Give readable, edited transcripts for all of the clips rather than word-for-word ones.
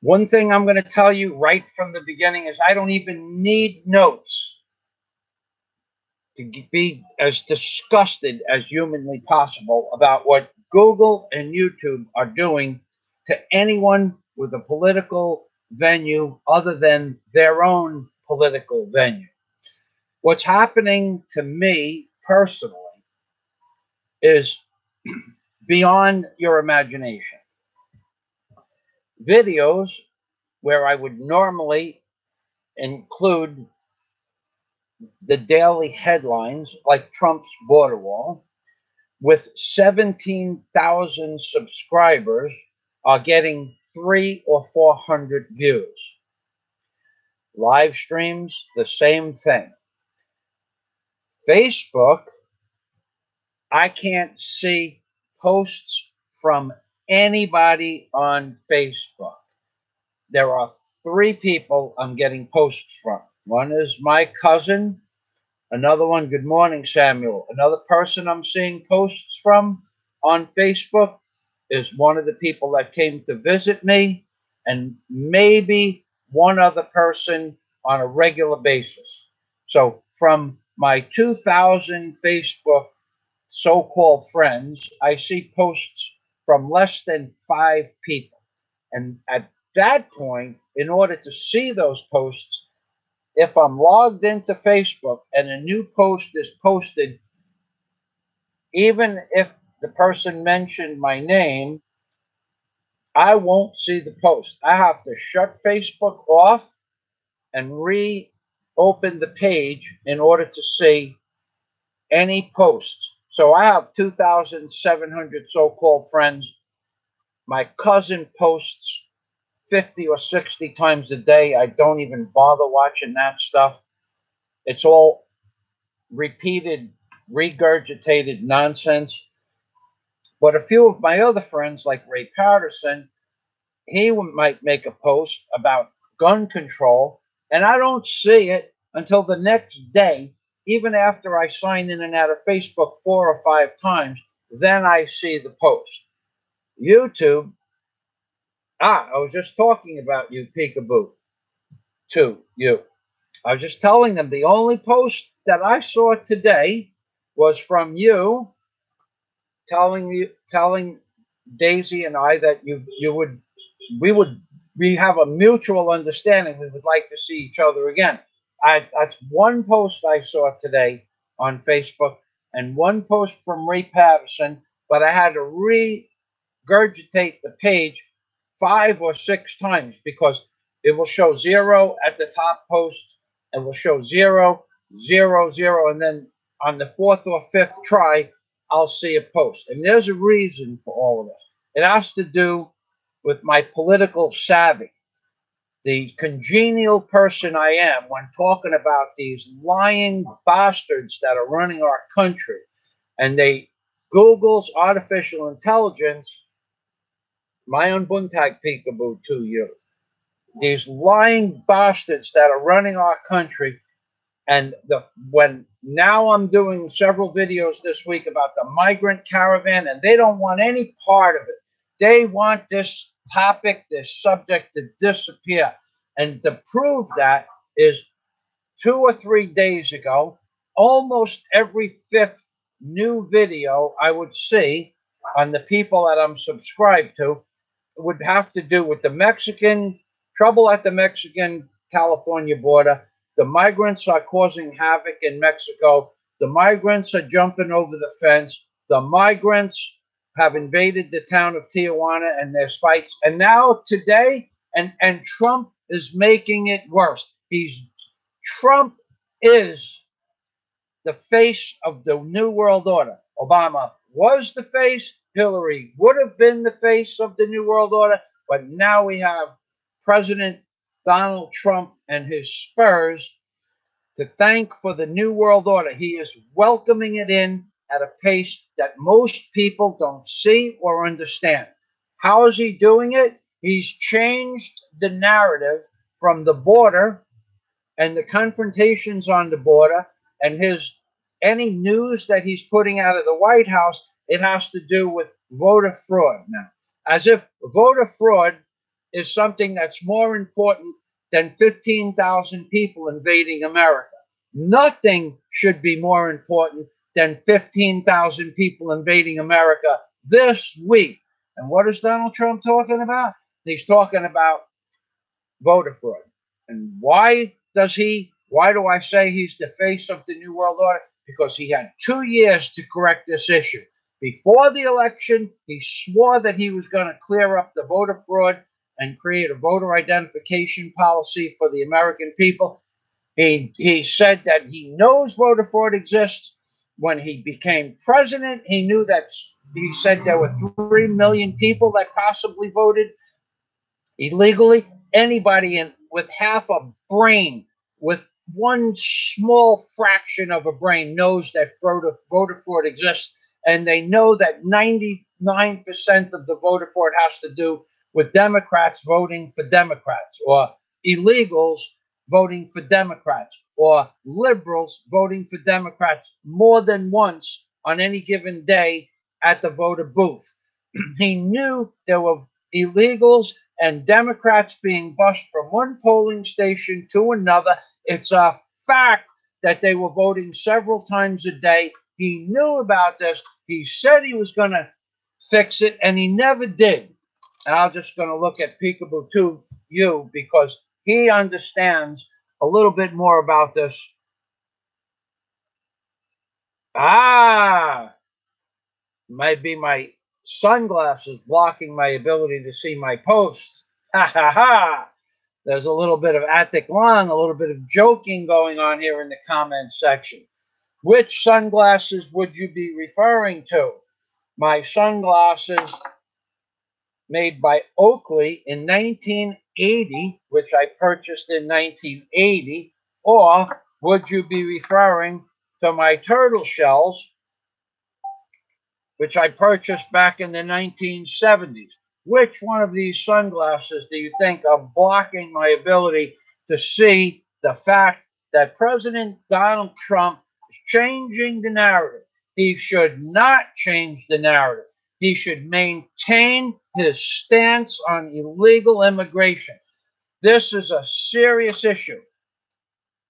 One thing I'm going to tell you right from the beginning is I don't even need notes to be as disgusted as humanly possible about what Google and YouTube are doing to anyone with a political venue other than their own political venue. What's happening to me personally is beyond your imagination. Videos where I would normally include the daily headlines, like Trump's border wall, with 17,000 subscribers, are getting 300 or 400 views. Live streams, the same thing. Facebook, I can't see posts from anybody on Facebook. There are 3 people I'm getting posts from. One is my cousin. Another one, good morning, Samuel. Another person I'm seeing posts from on Facebook is one of the people that came to visit me, and maybe one other person on a regular basis. So from my 2,000 Facebook so-called friends, I see posts from less than 5 people. And at that point, in order to see those posts, if I'm logged into Facebook and a new post is posted, even if the person mentioned my name, I won't see the post. I have to shut Facebook off and reopen the page in order to see any posts. So I have 2,700 so-called friends. My cousin posts 50 or 60 times a day. I don't even bother watching that stuff. It's all repeated, regurgitated nonsense. But a few of my other friends, like Ray Patterson, he might make a post about gun control, and I don't see it until the next day, even after I sign in and out of Facebook 4 or 5 times, then I see the post. YouTube, I was just talking about you, Peekaboo, to you. I was just telling them the only post that I saw today was from you telling Daisy and I that we have a mutual understanding. We would like to see each other again. That's one post I saw today on Facebook and one post from Ray Patterson, but I had to regurgitate the page 5 or 6 times because it will show 0 at the top post and will show 0, 0, 0, and then on the 4th or 5th try, I'll see a post. And there's a reason for all of this. It has to do with my political savvy, the congenial person I am when talking about these lying bastards that are running our country. And Google's artificial intelligence, my own Buntag Peekaboo to you. These lying bastards that are running our country. And when now I'm doing several videos this week about the migrant caravan, and they don't want any part of it. They want this topic, this subject to disappear. And to prove that is 2 or 3 days ago, almost every 5th new video I would see on the people that I'm subscribed to would have to do with the Mexican trouble at the Mexican-California border. The migrants are causing havoc in Mexico. The migrants are jumping over the fence. The migrants have invaded the town of Tijuana, and there's fights. And now today, and Trump is making it worse. Trump is the face of the New World Order. Obama was the face. Hillary would have been the face of the New World Order. But now we have President Donald Trump and his Spurs to thank for the New World Order. He is welcoming it in at a pace that most people don't see or understand. How is he doing it? He's changed the narrative from the border and the confrontations on the border and any news that he's putting out of the White House. It has to do with voter fraud now. as if voter fraud is something that's more important than 15,000 people invading America. Nothing should be more important than 15,000 people invading America this week. And what is Donald Trump talking about? He's talking about voter fraud. And why do I say he's the face of the New World Order? Because he had 2 years to correct this issue. Before the election, he swore that he was going to clear up the voter fraud and create a voter identification policy for the American people. He said that he knows voter fraud exists. When he became president, he knew that he said there were 3 million people that possibly voted illegally. Anybody with half a brain, with one small fraction of a brain, knows that voter fraud exists, and they know that 99% of the voter fraud has to do with Democrats voting for Democrats, or illegals voting for Democrats, or liberals voting for Democrats more than once on any given day at the voter booth. He knew there were illegals and Democrats being bused from one polling station to another. It's a fact that they were voting several times a day. He knew about this. He said he was going to fix it, and he never did. And I'm just going to look at Peekaboo 2U because he understands a little bit more about this. Might be my sunglasses blocking my ability to see my posts. Ha ha ha. There's a little bit of attic long, a little bit of joking going on here in the comments section. Which sunglasses would you be referring to? My sunglasses made by Oakley in 1980, which I purchased in 1980, or would you be referring to my turtle shells, which I purchased back in the 1970s? Which one of these sunglasses do you think are blocking my ability to see the fact that President Donald Trump is changing the narrative? He should not change the narrative. He should maintain his stance on illegal immigration. This is a serious issue.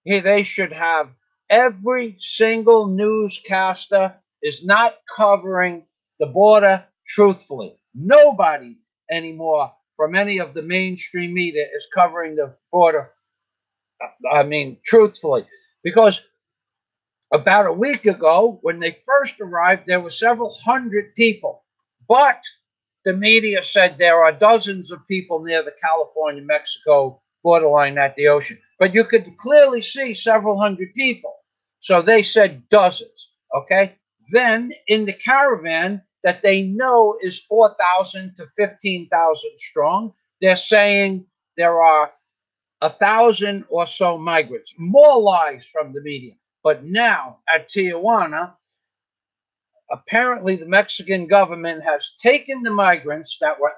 They should have every single newscaster is not covering the border truthfully. Nobody anymore from any of the mainstream media is covering the border, truthfully. Because about a week ago, when they first arrived, there were several hundred people. But the media said there are dozens of people near the California-Mexico borderline at the ocean. But you could clearly see several hundred people. So they said dozens, okay? Then in the caravan that they know is 4,000 to 15,000 strong, they're saying there are 1,000 or so migrants. More lies from the media. But now at Tijuana, apparently the Mexican government has taken the migrants that were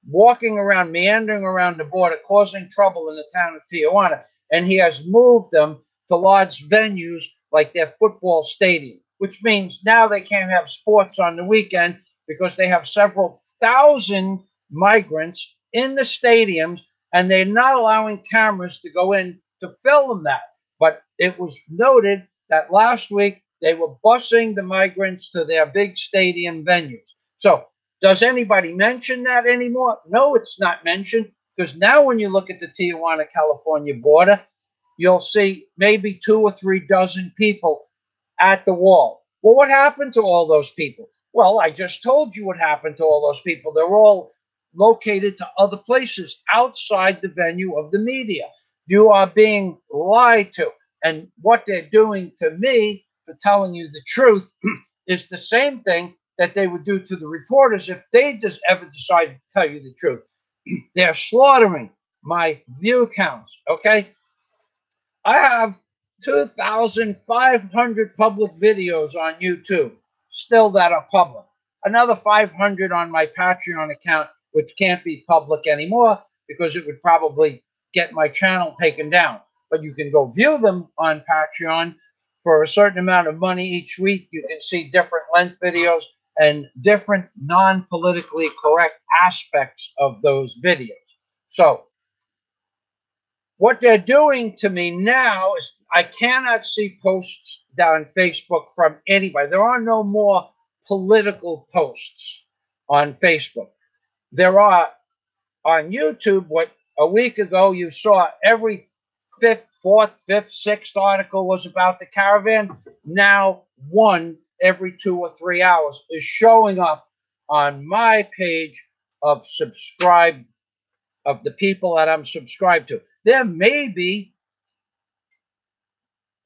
walking around, meandering around the border, causing trouble in the town of Tijuana, and he has moved them to large venues like their football stadium, which means now they can't have sports on the weekend because they have several thousand migrants in the stadiums, and they're not allowing cameras to go in to film that. But it was noted that last week they were busing the migrants to their big stadium venues. So does anybody mention that anymore? No, it's not mentioned, because now when you look at the Tijuana, California border, you'll see maybe 2 or 3 dozen people at the wall. Well, what happened to all those people? Well, I just told you what happened to all those people. They're all located to other places outside the venue of the media. You are being lied to. And what they're doing to me for telling you the truth is the same thing that they would do to the reporters if they just ever decided to tell you the truth. They're slaughtering my view counts, okay? I have 2,500 public videos on YouTube, still that are public. Another 500 on my Patreon account, which can't be public anymore because it would probably get my channel taken down. But you can go view them on Patreon for a certain amount of money each week. You can see different length videos, and different non-politically correct aspects of those videos. So what they're doing to me now is I cannot see posts down Facebook from anybody. There are no more political posts on Facebook. There are on YouTube. What a week ago you saw every fourth, fifth, sixth article was about the caravan. Now one every 2 or 3 hours is showing up on my page of the people that I'm subscribed to. There may be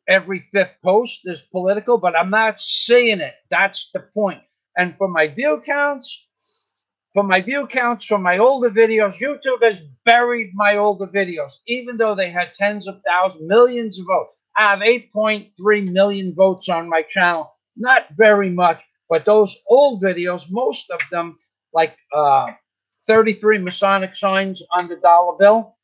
every fifth post is political, but I'm not seeing it. That's the point. And for my view counts, from my older videos, YouTube has buried my older videos, even though they had tens of thousands, millions of votes. I have 8.3 million votes on my channel. Not very much, but those old videos, most of them, like 33 Masonic signs on the dollar bill.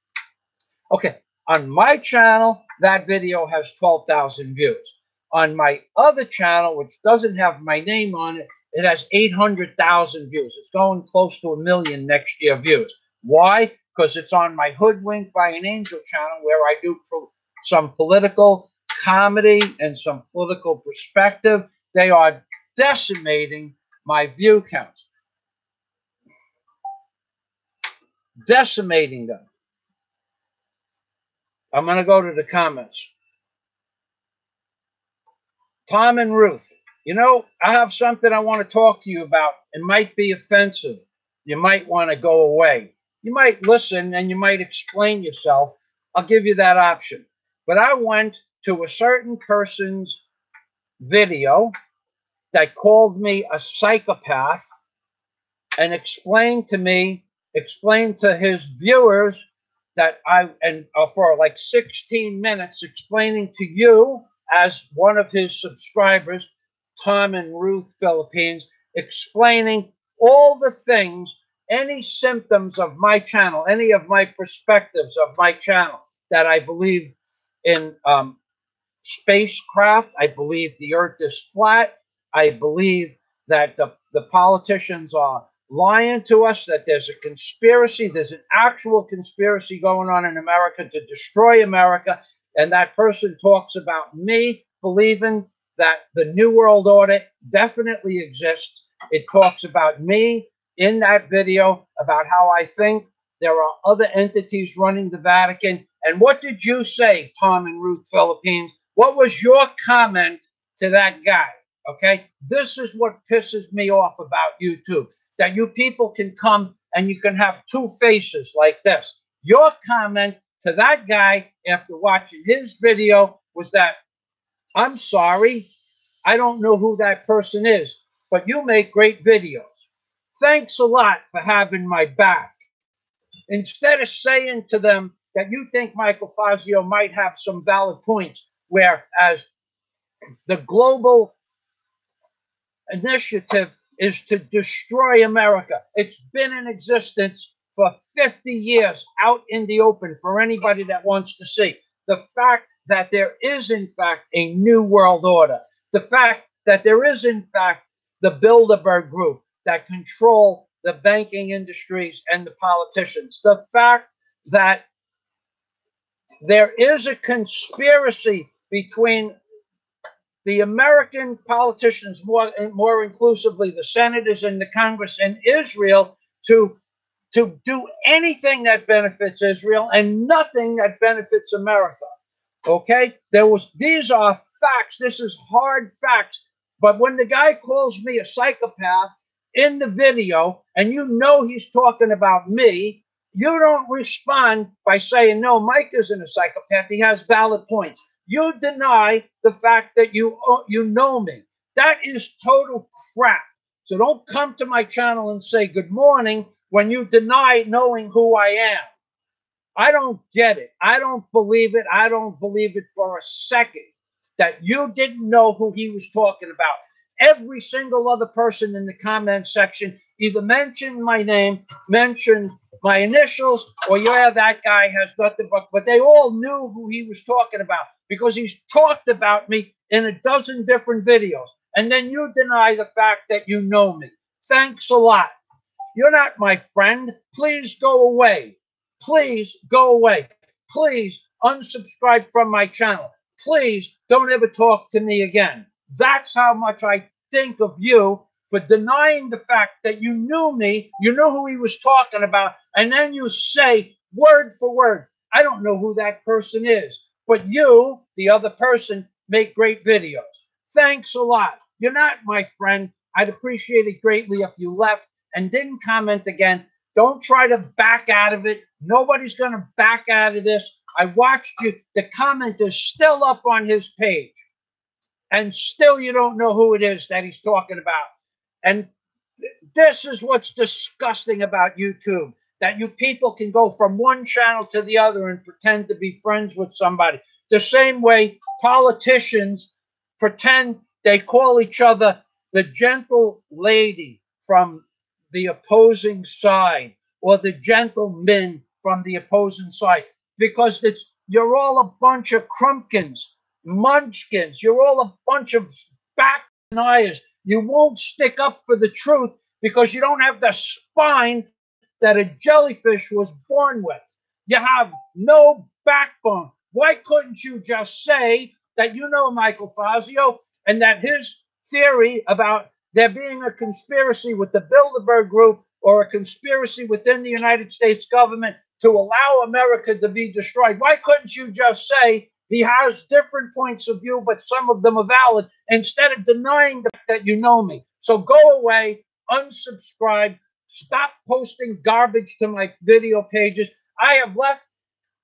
Okay, on my channel, that video has 12,000 views. On my other channel, which doesn't have my name on it, it has 800,000 views. It's going close to 1 million next year views. Why? Because it's on my Hoodwinked by an Angel channel, where I do some political comedy and some political perspective. They are decimating my view counts. Decimating them. I'm going to go to the comments. Tom and Ruth, you know, I have something I want to talk to you about. It might be offensive. You might want to go away. You might listen and you might explain yourself. I'll give you that option. But I went to a certain person's video that called me a psychopath and explained to his viewers that for like 16 minutes explaining to you as one of his subscribers, Tom and Ruth Philippines, explaining all the things, any symptoms of my channel, any of my perspectives of my channel, that I believe in spacecraft. I believe the earth is flat. I believe that the politicians are lying to us, that there's a conspiracy, there's an actual conspiracy going on in America to destroy America. And that person talks about me believing that the New World Order definitely exists. It talks about me in that video, about how I think there are other entities running the Vatican. And what did you say, Tom and Ruth Philippines? What was your comment to that guy? Okay, this is what pisses me off about YouTube, that you people can come and you can have two faces like this. Your comment to that guy after watching his video was that, I'm sorry, I don't know who that person is, but you make great videos. Thanks a lot for having my back. Instead of saying to them that you think Michael Fazio might have some valid points, whereas the global initiative is to destroy America. It's been in existence for 50 years out in the open for anybody that wants to see. The fact that there is, in fact, a new world order. The fact that there is, in fact, the Bilderberg group that control the banking industries and the politicians. The fact that there is a conspiracy between the American politicians, more inclusively the senators and the Congress, and Israel to do anything that benefits Israel and nothing that benefits America. Okay? These are facts. This is hard facts. But when the guy calls me a psychopath in the video, and you know he's talking about me, you don't respond by saying, no, Mike isn't a psychopath. He has valid points. You deny the fact that you know me. That is total crap. So don't come to my channel and say good morning when you deny knowing who I am. I don't get it. I don't believe it. I don't believe it for a second that you didn't know who he was talking about. Every single other person in the comment section either mentioned my name, mentioned my initials, or yeah, that guy has nothing but they all knew who he was talking about because he's talked about me in a dozen different videos. and then you deny the fact that you know me. Thanks a lot. You're not my friend. Please go away. Please go away. Please unsubscribe from my channel. Please don't ever talk to me again. That's how much I think of you for denying the fact that you knew me, you knew who he was talking about, and then you say word for word, I don't know who that person is, but you, the other person, make great videos. Thanks a lot. You're not my friend. I'd appreciate it greatly if you left and didn't comment again. Don't try to back out of it. Nobody's going to back out of this. I watched you. The comment is still up on his page. And still you don't know who it is that he's talking about. And this is what's disgusting about YouTube, that you people can go from one channel to the other and pretend to be friends with somebody. The same way politicians pretend they call each other the gentle lady from the opposing side or the gentleman from the opposing side, because you're all a bunch of crumpkins, munchkins. You're all a bunch of back deniers. You won't stick up for the truth because you don't have the spine that a jellyfish was born with. You have no backbone. Why couldn't you just say that you know Michael Fazio and that his theory about there being a conspiracy with the Bilderberg Group or a conspiracy within the United States government to allow America to be destroyed? Why couldn't you just say he has different points of view, but some of them are valid, instead of denying the fact that you know me? So go away, unsubscribe, stop posting garbage to my video pages. I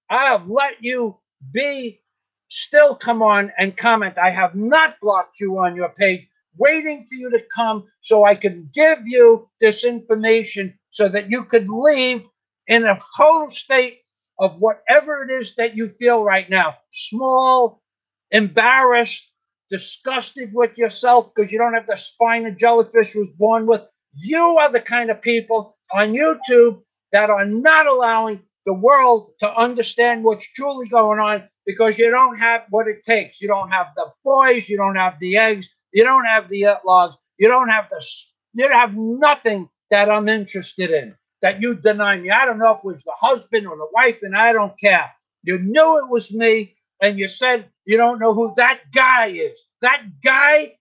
have let you be, still come on and comment. I have not blocked you on your page, waiting for you to come so I could give you this information so that you could leave in a total state of whatever it is that you feel right now. Small, embarrassed, disgusted with yourself because you don't have the spine a jellyfish was born with. You are the kind of people on YouTube that are not allowing the world to understand what's truly going on because you don't have what it takes. You don't have the boys, you don't have the eggs, you don't have the logs, you don't have nothing that I'm interested in, that you deny me. I don't know if it was the husband or the wife, and I don't care. You knew it was me, and you said you don't know who that guy is. That guy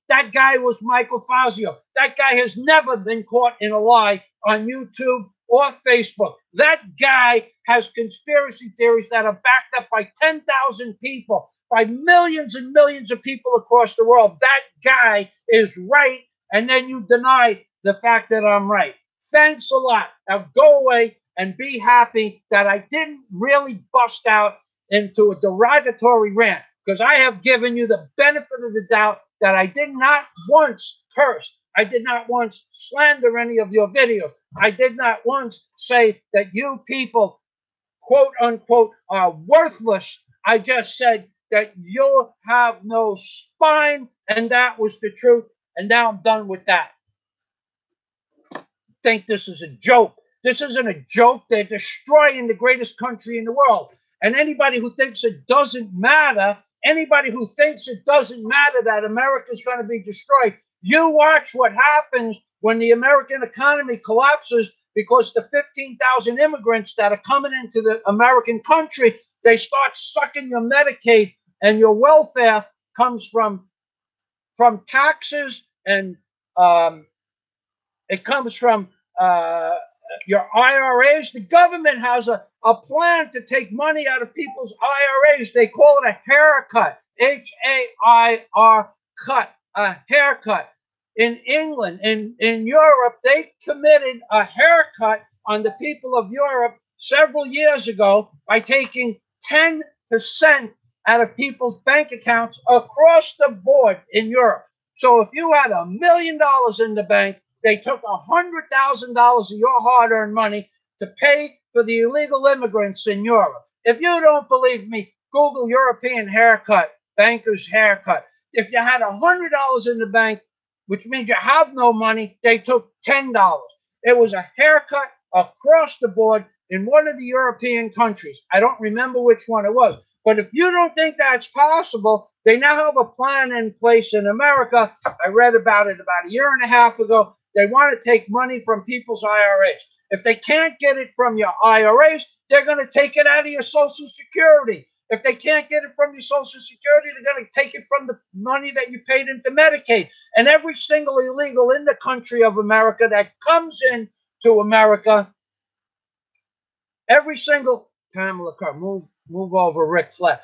was Michael Fazio. That guy has never been caught in a lie on YouTube or Facebook. That guy has conspiracy theories that are backed up by 10,000 people, by millions and millions of people across the world. That guy is right, and then you deny the fact that I'm right. Thanks a lot. Now go away and be happy that I didn't really bust out into a derogatory rant, because I have given you the benefit of the doubt that I did not once curse. I did not once slander any of your videos. I did not once say that you people, quote unquote, are worthless. I just said that you have no spine, and that was the truth. And now I'm done with that. Think this is a joke. This isn't a joke. They're destroying the greatest country in the world. And anybody who thinks it doesn't matter, anybody who thinks it doesn't matter that America is going to be destroyed, you watch what happens when the American economy collapses, because the 15,000 immigrants that are coming into the American country, they start sucking your Medicaid, and your welfare comes from taxes, and it comes from your IRAs. The government has a plan to take money out of people's IRAs. They call it a haircut, H-A-I-R cut, a haircut. In England, in Europe, they committed a haircut on the people of Europe several years ago by taking 10% out of people's bank accounts across the board in Europe. So if you had $1 million in the bank, they took $100,000 of your hard-earned money to pay for the illegal immigrants in Europe. If you don't believe me, Google European haircut, banker's haircut. If you had $100 in the bank, which means you have no money, they took $10. It was a haircut across the board in one of the European countries. I don't remember which one it was. But if you don't think that's possible, They now have a plan in place in America. I read about it about a year and a half ago. They want to take money from people's IRAs. If they can't get it from your IRAs, they're going to take it out of your Social Security. If they can't get it from your Social Security, they're going to take it from the money that you paid into Medicaid. And every single illegal in the country of America that comes into America, every single Pamela Carr, move over, Rick Flair.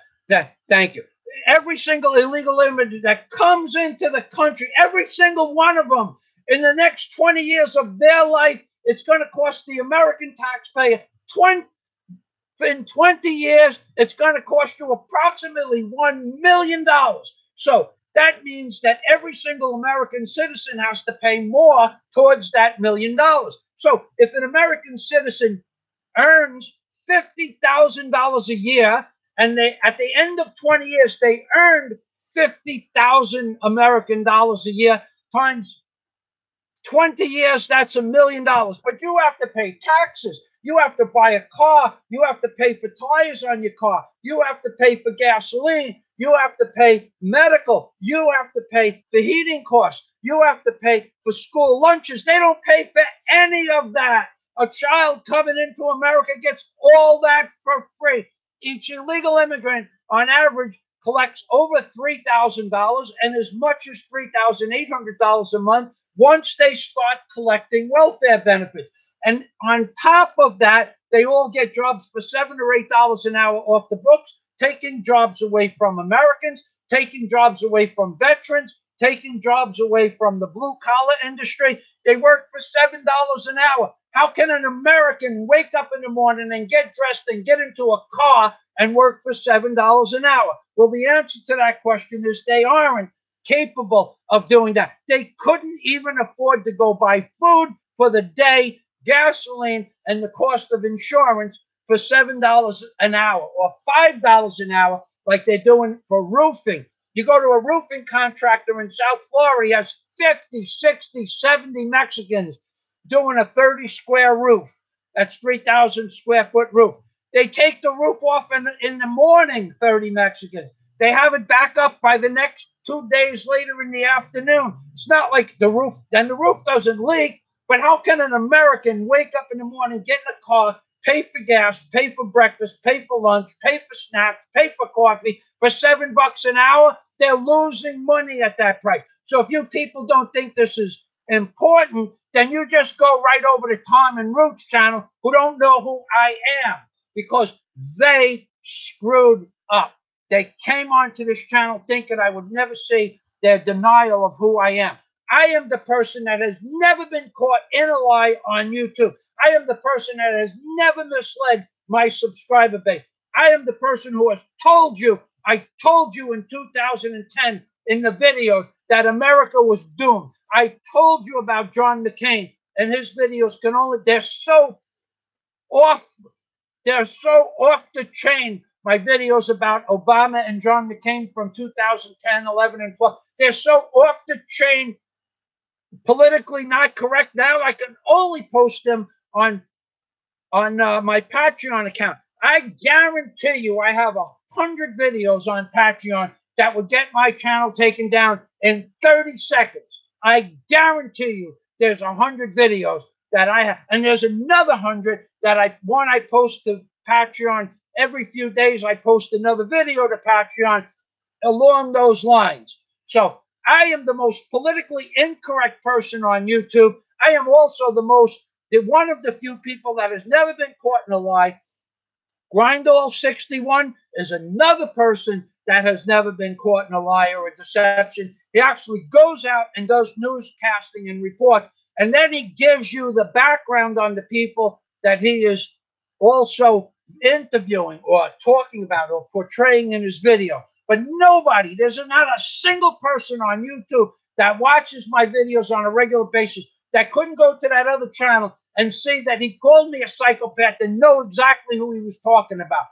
Thank you. Every single illegal immigrant that comes into the country, every single one of them, in the next 20 years of their life, it's going to cost the American taxpayer in 20 years, it's going to cost you approximately $1 million. So that means that every single American citizen has to pay more towards that $1 million. So if an American citizen earns $50,000 a year, and they at the end of 20 years they earned 50,000 American dollars a year times 20 years, that's $1 million. But you have to pay taxes. You have to buy a car. You have to pay for tires on your car. You have to pay for gasoline. You have to pay medical. You have to pay for heating costs. You have to pay for school lunches. They don't pay for any of that. A child coming into America gets all that for free. Each illegal immigrant, on average, collects over $3,000 and as much as $3,800 a month once they start collecting welfare benefits. And on top of that, they all get jobs for $7 or $8 an hour off the books, taking jobs away from Americans, taking jobs away from veterans, taking jobs away from the blue-collar industry. They work for $7 an hour. How can an American wake up in the morning and get dressed and get into a car and work for $7 an hour? Well, the answer to that question is they aren't capable of doing that. They couldn't even afford to go buy food for the day, gasoline, and the cost of insurance for $7 an hour or $5 an hour like they're doing for roofing. You go to a roofing contractor in South Florida, he has 50, 60, 70 Mexicans doing a 30-square roof. That's 3,000 square foot roof. They take the roof off in the morning, 30 Mexicans. They have it back up by the next 2 days later in the afternoon. It's not like the roof doesn't leak, but how can an American wake up in the morning, get in a car, pay for gas, pay for breakfast, pay for lunch, pay for snacks, pay for coffee for $7 an hour? They're losing money at that price. So if you people don't think this is important, then you just go right over to Tom and Ruth's channel, who don't know who I am, because they screwed up. They came onto this channel thinking I would never see their denial of who I am. I am the person that has never been caught in a lie on YouTube. I am the person that has never misled my subscriber base. I am the person who has told you, I told you in 2010 in the videos that America was doomed. I told you about John McCain, and his videos they're so off the chain. My videos about Obama and John McCain from 2010, 11, and 12, they're so off the chain, politically not correct. Now I can only post them on my Patreon account. I guarantee you I have 100 videos on Patreon that would get my channel taken down in 30 seconds. I guarantee you there's 100 videos that I have. And there's another 100 that I post to Patreon. Every few days I post another video to Patreon along those lines. So I am the most politically incorrect person on YouTube. I am also one of the few people that has never been caught in a lie. Grindall61 is another person that has never been caught in a lie or a deception. He actually goes out and does newscasting and reports, and then he gives you the background on the people that he is also interviewing or talking about or portraying in his video. But there's not a single person on YouTube that watches my videos on a regular basis that couldn't go to that other channel and see that he called me a psychopath and know exactly who he was talking about.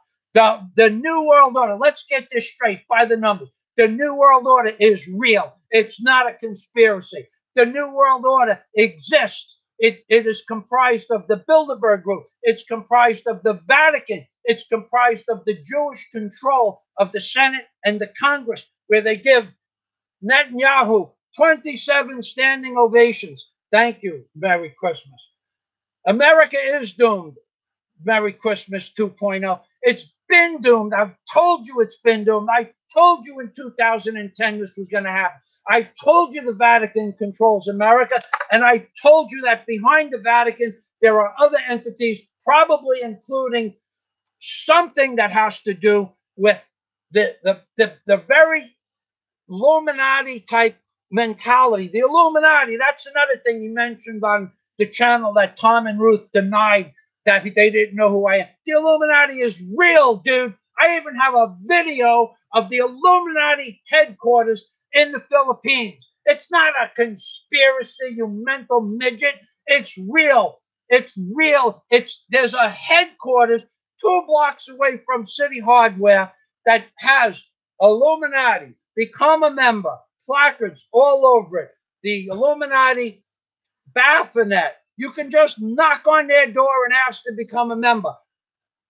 The New World Order, let's get this straight by the numbers. The New World Order is real. It's not a conspiracy. The New World Order exists. It is comprised of the Bilderberg Group. It's comprised of the Vatican. It's comprised of the Jewish control of the Senate and the Congress. where they give Netanyahu 27 standing ovations. Thank you. Merry Christmas. America is doomed. Merry Christmas 2.0. It's been doomed. I've told you it's been doomed. I told you in 2010 this was going to happen. I told you the Vatican controls America, and I told you that behind the Vatican there are other entities, probably including something that has to do with the very Illuminati type mentality. The Illuminati, that's another thing he mentioned on the channel that Tom and Ruth denied that they didn't know who I am. The Illuminati is real, dude. I even have a video of the Illuminati headquarters in the Philippines. It's not a conspiracy, you mental midget. It's real. It's real. There's a headquarters 2 blocks away from City Hardware that has Illuminati, become a member, placards all over it. The Illuminati Baphomet. You can just knock on their door and ask to become a member.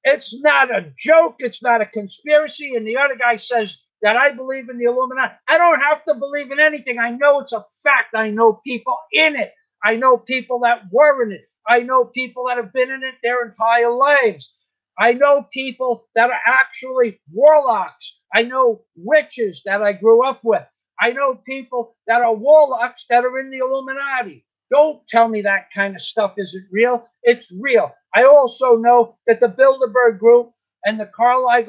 It's not a joke. It's not a conspiracy. And the other guy says that I believe in the Illuminati. I don't have to believe in anything. I know it's a fact. I know people in it. I know people that were in it. I know people that have been in it their entire lives. I know people that are actually warlocks. I know witches that I grew up with. I know people that are warlocks that are in the Illuminati. Don't tell me that kind of stuff isn't real. It's real. I also know that the Bilderberg Group and the Carlyle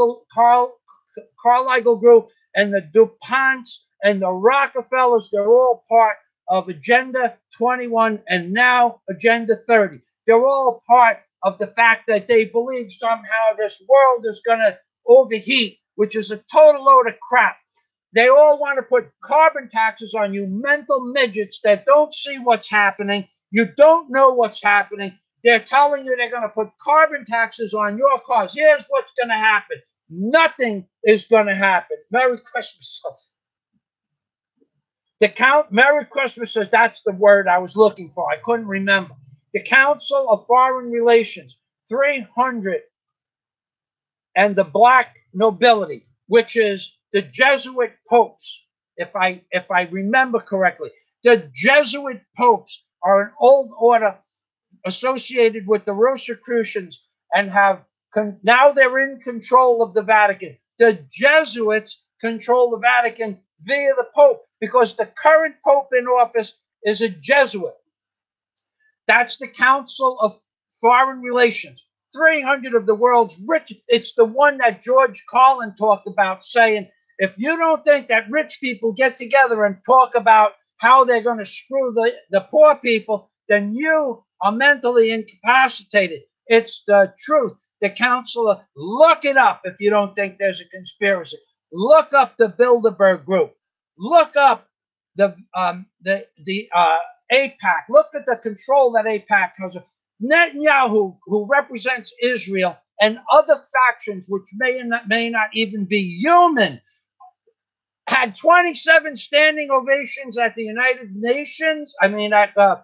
Group and the DuPonts and the Rockefellers, they're all part of Agenda 21 and now Agenda 30. They're all part of the fact that they believe somehow this world is going to overheat, which is a total load of crap. They all want to put carbon taxes on you mental midgets that don't see what's happening. You don't know what's happening. They're telling you they're going to put carbon taxes on your cars. Here's what's going to happen. Nothing is going to happen. Merry Christmas. Merry Christmas says that's the word I was looking for. I couldn't remember. The Council of Foreign Relations, 300, and the black nobility, which is the Jesuit popes, if I remember correctly. The Jesuit popes are an old order associated with the Rosicrucians and now they're in control of the Vatican. The Jesuits control the Vatican via the Pope because the current Pope in office is a Jesuit. That's the Council of Foreign Relations. 300 of the world's rich. It's the one that George Carlin talked about, saying, if you don't think that rich people get together and talk about how they're going to screw the poor people, then you are mentally incapacitated. It's the truth. The Council, look it up if you don't think there's a conspiracy. Look up the Bilderberg Group. Look up the AIPAC. Look at the control that AIPAC has. Netanyahu, who represents Israel, and other factions which may not even be human, had 27 standing ovations at the United Nations. I mean, at the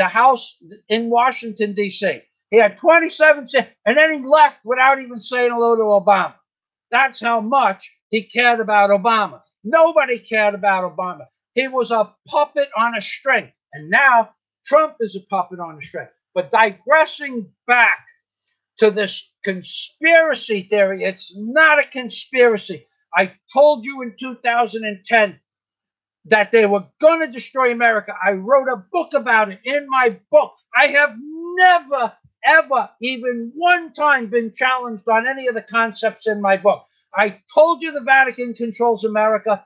House in Washington, D.C. He had 27, and then he left without even saying hello to Obama. That's how much he cared about Obama. Nobody cared about Obama. He was a puppet on a string. And now Trump is a puppet on a string. But digressing back to this conspiracy theory, it's not a conspiracy. I told you in 2010 that they were going to destroy America. I wrote a book about it. In my book, I have never, ever, even one time been challenged on any of the concepts in my book. I told you the Vatican controls America,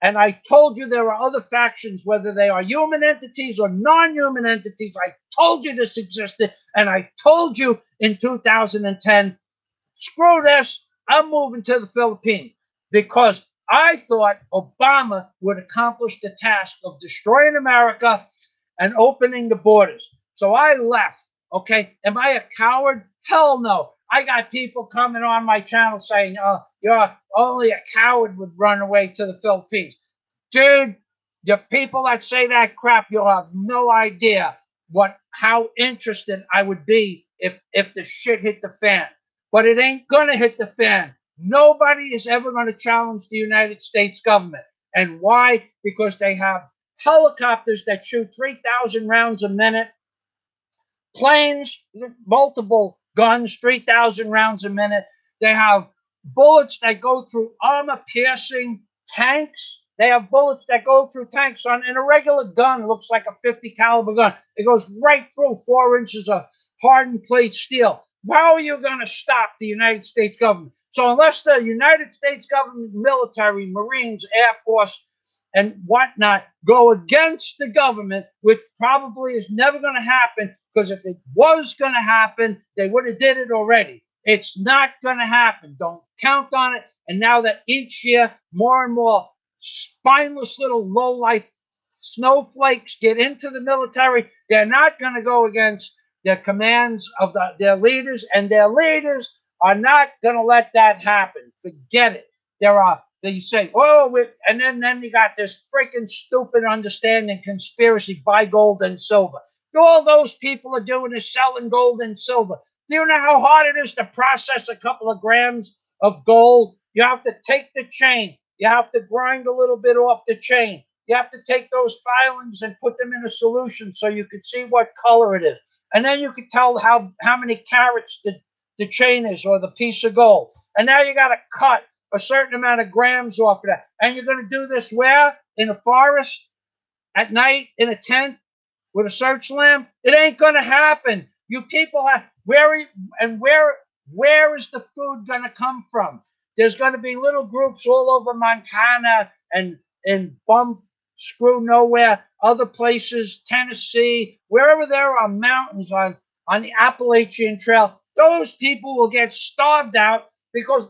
and I told you there are other factions, whether they are human entities or non-human entities. I told you this existed, and I told you in 2010, screw this, I'm moving to the Philippines, because I thought Obama would accomplish the task of destroying America and opening the borders. So I left, okay? Am I a coward? Hell no. I got people coming on my channel saying, you're only a coward would run away to the Philippines. Dude, the people that say that crap, you'll have no idea how interested I would be if the shit hit the fan. But it ain't gonna hit the fan, Nobody is ever going to challenge the United States government. And why? Because they have helicopters that shoot 3,000 rounds a minute, planes, multiple guns, 3,000 rounds a minute. They have bullets that go through armor-piercing tanks. They have bullets that go through tanks. In a regular gun, looks like a 50 caliber gun. It goes right through 4 inches of hardened plate steel. How are you going to stop the United States government? So unless the United States government, military, Marines, Air Force, and whatnot go against the government, which probably is never going to happen, because if it was going to happen, they would have did it already. It's not going to happen. Don't count on it. And now that each year more and more spineless little low-life snowflakes get into the military, they're not going to go against the commands of their leaders, and their leaders are not going to let that happen. Forget it. They say, oh, and then you got this freaking stupid understanding conspiracy, buy gold and silver. All those people are doing is selling gold and silver. Do you know how hard it is to process a couple of grams of gold? You have to take the chain. You have to grind a little bit off the chain. You have to take those filings and put them in a solution so you can see what color it is. And then you can tell how many carats the chain is or the piece of gold. And now you got to cut a certain amount of grams off of that. And you're going to do this where? In a forest? At night? In a tent? With a search lamp? It ain't going to happen. You people have, where is the food going to come from? There's going to be little groups all over Montana and in bum screw nowhere, other places, Tennessee, wherever there are mountains on the Appalachian Trail. Those people will get starved out because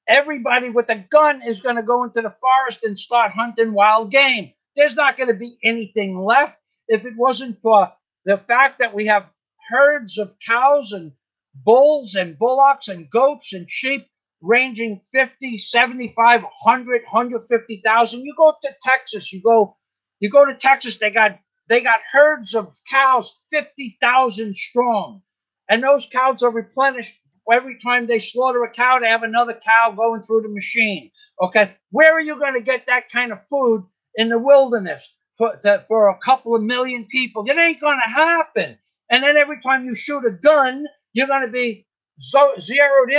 everybody with a gun is going to go into the forest and start hunting wild game. There's not going to be anything left if it wasn't for the fact that we have herds of cows and bulls and bullocks and goats and sheep ranging 50, 75, 100, 150,000. You go to Texas, you go to Texas, they got herds of cows 50,000 strong. And those cows are replenished. Every time they slaughter a cow, they have another cow going through the machine. Okay, where are you going to get that kind of food in the wilderness for a couple of million people? It ain't going to happen. And then every time you shoot a gun, you're going to be zeroed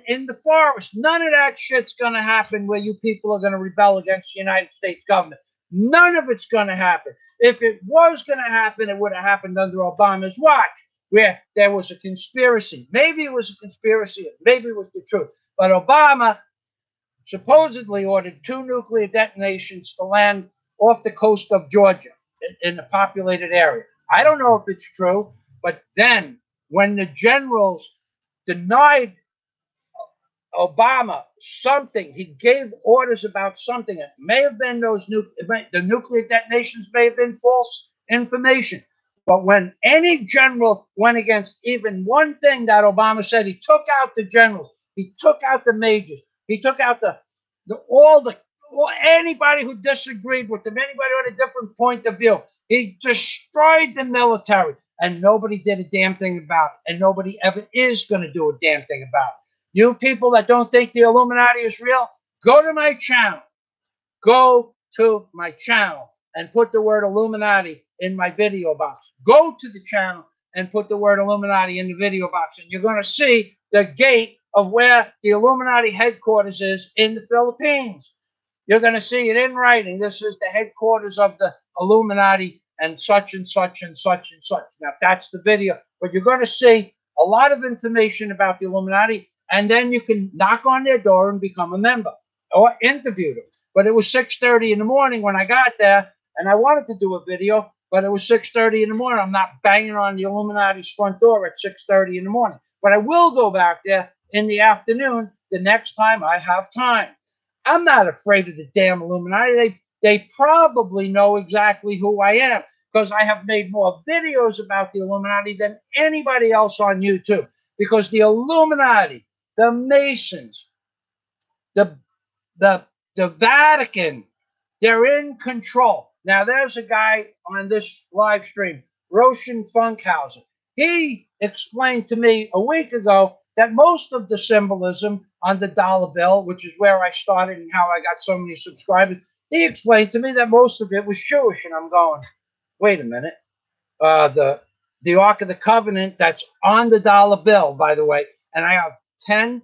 in the forest. None of that shit's going to happen where you people are going to rebel against the United States government. None of it's going to happen. If it was going to happen, it would have happened under Obama's watch, where there was a conspiracy. Maybe it was a conspiracy, maybe it was the truth. But Obama supposedly ordered 2 nuclear detonations to land off the coast of Georgia in the populated area. I don't know if it's true, but then when the generals denied Obama something, he gave orders about something. It may have been the nuclear detonations may have been false information. But when any general went against even one thing that Obama said, he took out the generals, he took out the majors, he took out anybody who disagreed with him, anybody who had a different point of view. He destroyed the military, and nobody did a damn thing about it, and nobody ever is going to do a damn thing about it. You people that don't think the Illuminati is real, go to my channel. Go to my channel and put the word Illuminati in my video box. Go to the channel and put the word Illuminati in the video box, and you're going to see the gate of where the Illuminati headquarters is in the Philippines. You're going to see it in writing. This is the headquarters of the Illuminati and such and such and such and such. Now, that's the video. But you're going to see a lot of information about the Illuminati, and then you can knock on their door and become a member or interview them. But it was 6:30 in the morning when I got there, and I wanted to do a video, but it was 6:30 in the morning. I'm not banging on the Illuminati's front door at 6:30 in the morning. But I will go back there in the afternoon the next time I have time. I'm not afraid of the damn Illuminati. They probably know exactly who I am, because I have made more videos about the Illuminati than anybody else on YouTube. Because the Illuminati, the Masons, the Vatican, they're in control. Now, there's a guy on this live stream, Roshan Funkhauser. He explained to me a week ago that most of the symbolism on the dollar bill, which is where I started and how I got so many subscribers, he explained to me that most of it was Jewish. And I'm going, wait a minute. The Ark of the Covenant that's on the dollar bill, by the way, and I have $10,000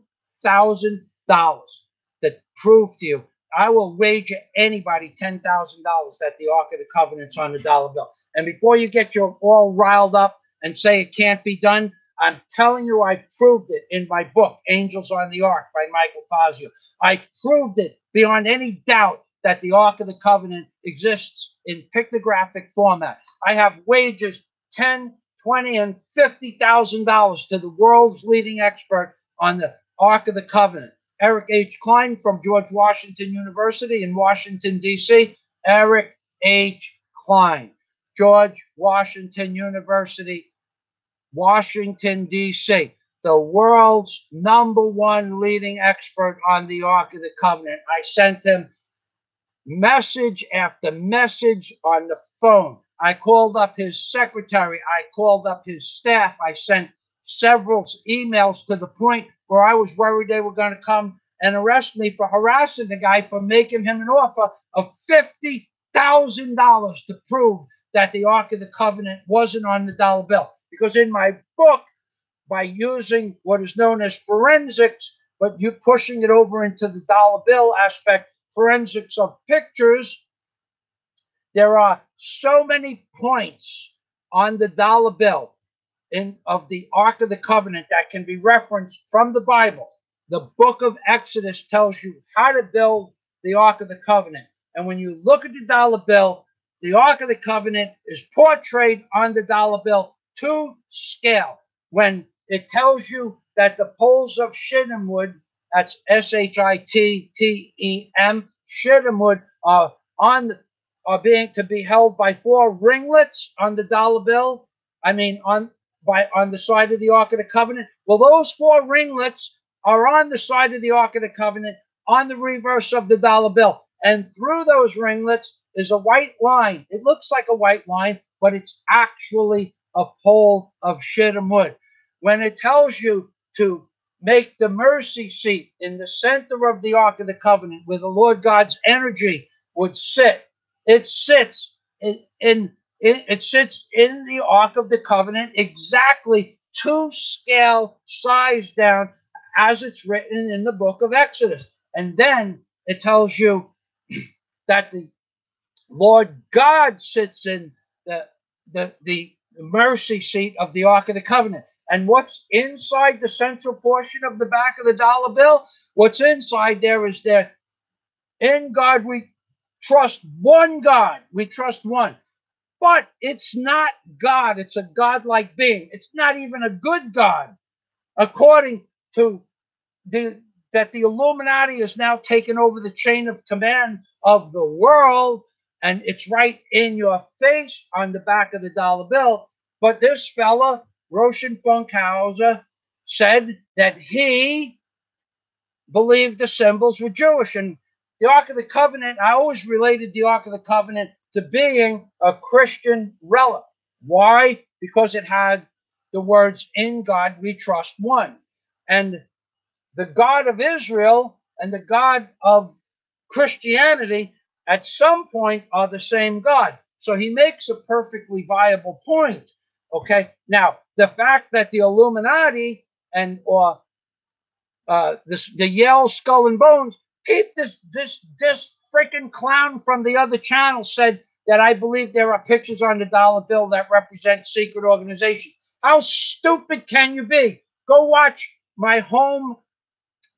to prove to you. I will wager anybody $10,000 that the Ark of the Covenant's on the dollar bill. And before you get your all riled up and say it can't be done, I'm telling you, I proved it in my book, Angels on the Ark by Michael Fazio. I proved it beyond any doubt that the Ark of the Covenant exists in pictographic format. I have wagers $10, $20, and $50,000 to the world's leading expert on the Ark of the Covenant. Eric H. Klein from George Washington University in Washington, D.C. Eric H. Klein, George Washington University, Washington, D.C., the world's #1 leading expert on the Ark of the Covenant. I sent him message after message on the phone. I called up his secretary. I called up his staff. I sent several emails to the point where I was worried they were going to come and arrest me for harassing the guy for making him an offer of $50,000 to prove that the Ark of the Covenant wasn't on the dollar bill. Because in my book, by using what is known as forensics, but you pushing it over into the dollar bill aspect, forensics of pictures, there are so many points on the dollar bill of the Ark of the Covenant that can be referenced from the Bible. The book of Exodus tells you how to build the Ark of the Covenant. And when you look at the dollar bill, the Ark of the Covenant is portrayed on the dollar bill to scale. When it tells you that the poles of shittim wood, that's Shittim, shittim wood, are being to be held by 4 ringlets on the dollar bill. I mean, on the side of the Ark of the Covenant. Well, those 4 ringlets are on the side of the Ark of the Covenant on the reverse of the dollar bill. And through those ringlets is a white line. It looks like a white line, but it's actually a pole of shittim wood. When it tells you to make the mercy seat in the center of the Ark of the Covenant where the Lord God's energy would sit, it sits in the Ark of the Covenant exactly to scale, size down, as it's written in the book of Exodus. And then it tells you that the Lord God sits in the mercy seat of the Ark of the Covenant. And what's inside the central portion of the back of the dollar bill? What's inside there is that in God we trust one God. We trust one. But it's not God. It's a godlike being. It's not even a good God. According to that the Illuminati has now taken over the chain of command of the world, and it's right in your face on the back of the dollar bill. But this fella, Roshan Funkhauser, said that he believed the symbols were Jewish. And the Ark of the Covenant, I always related the Ark of the Covenant to being a Christian relic. Why? Because it had the words, in God we trust one. And the God of Israel and the God of Christianity at some point are the same God. So he makes a perfectly viable point. Okay. Now, the fact that the Illuminati or the Yale Skull and Bones, this freaking clown from the other channel said that I believe there are pictures on the dollar bill that represent secret organizations. How stupid can you be? Go watch my home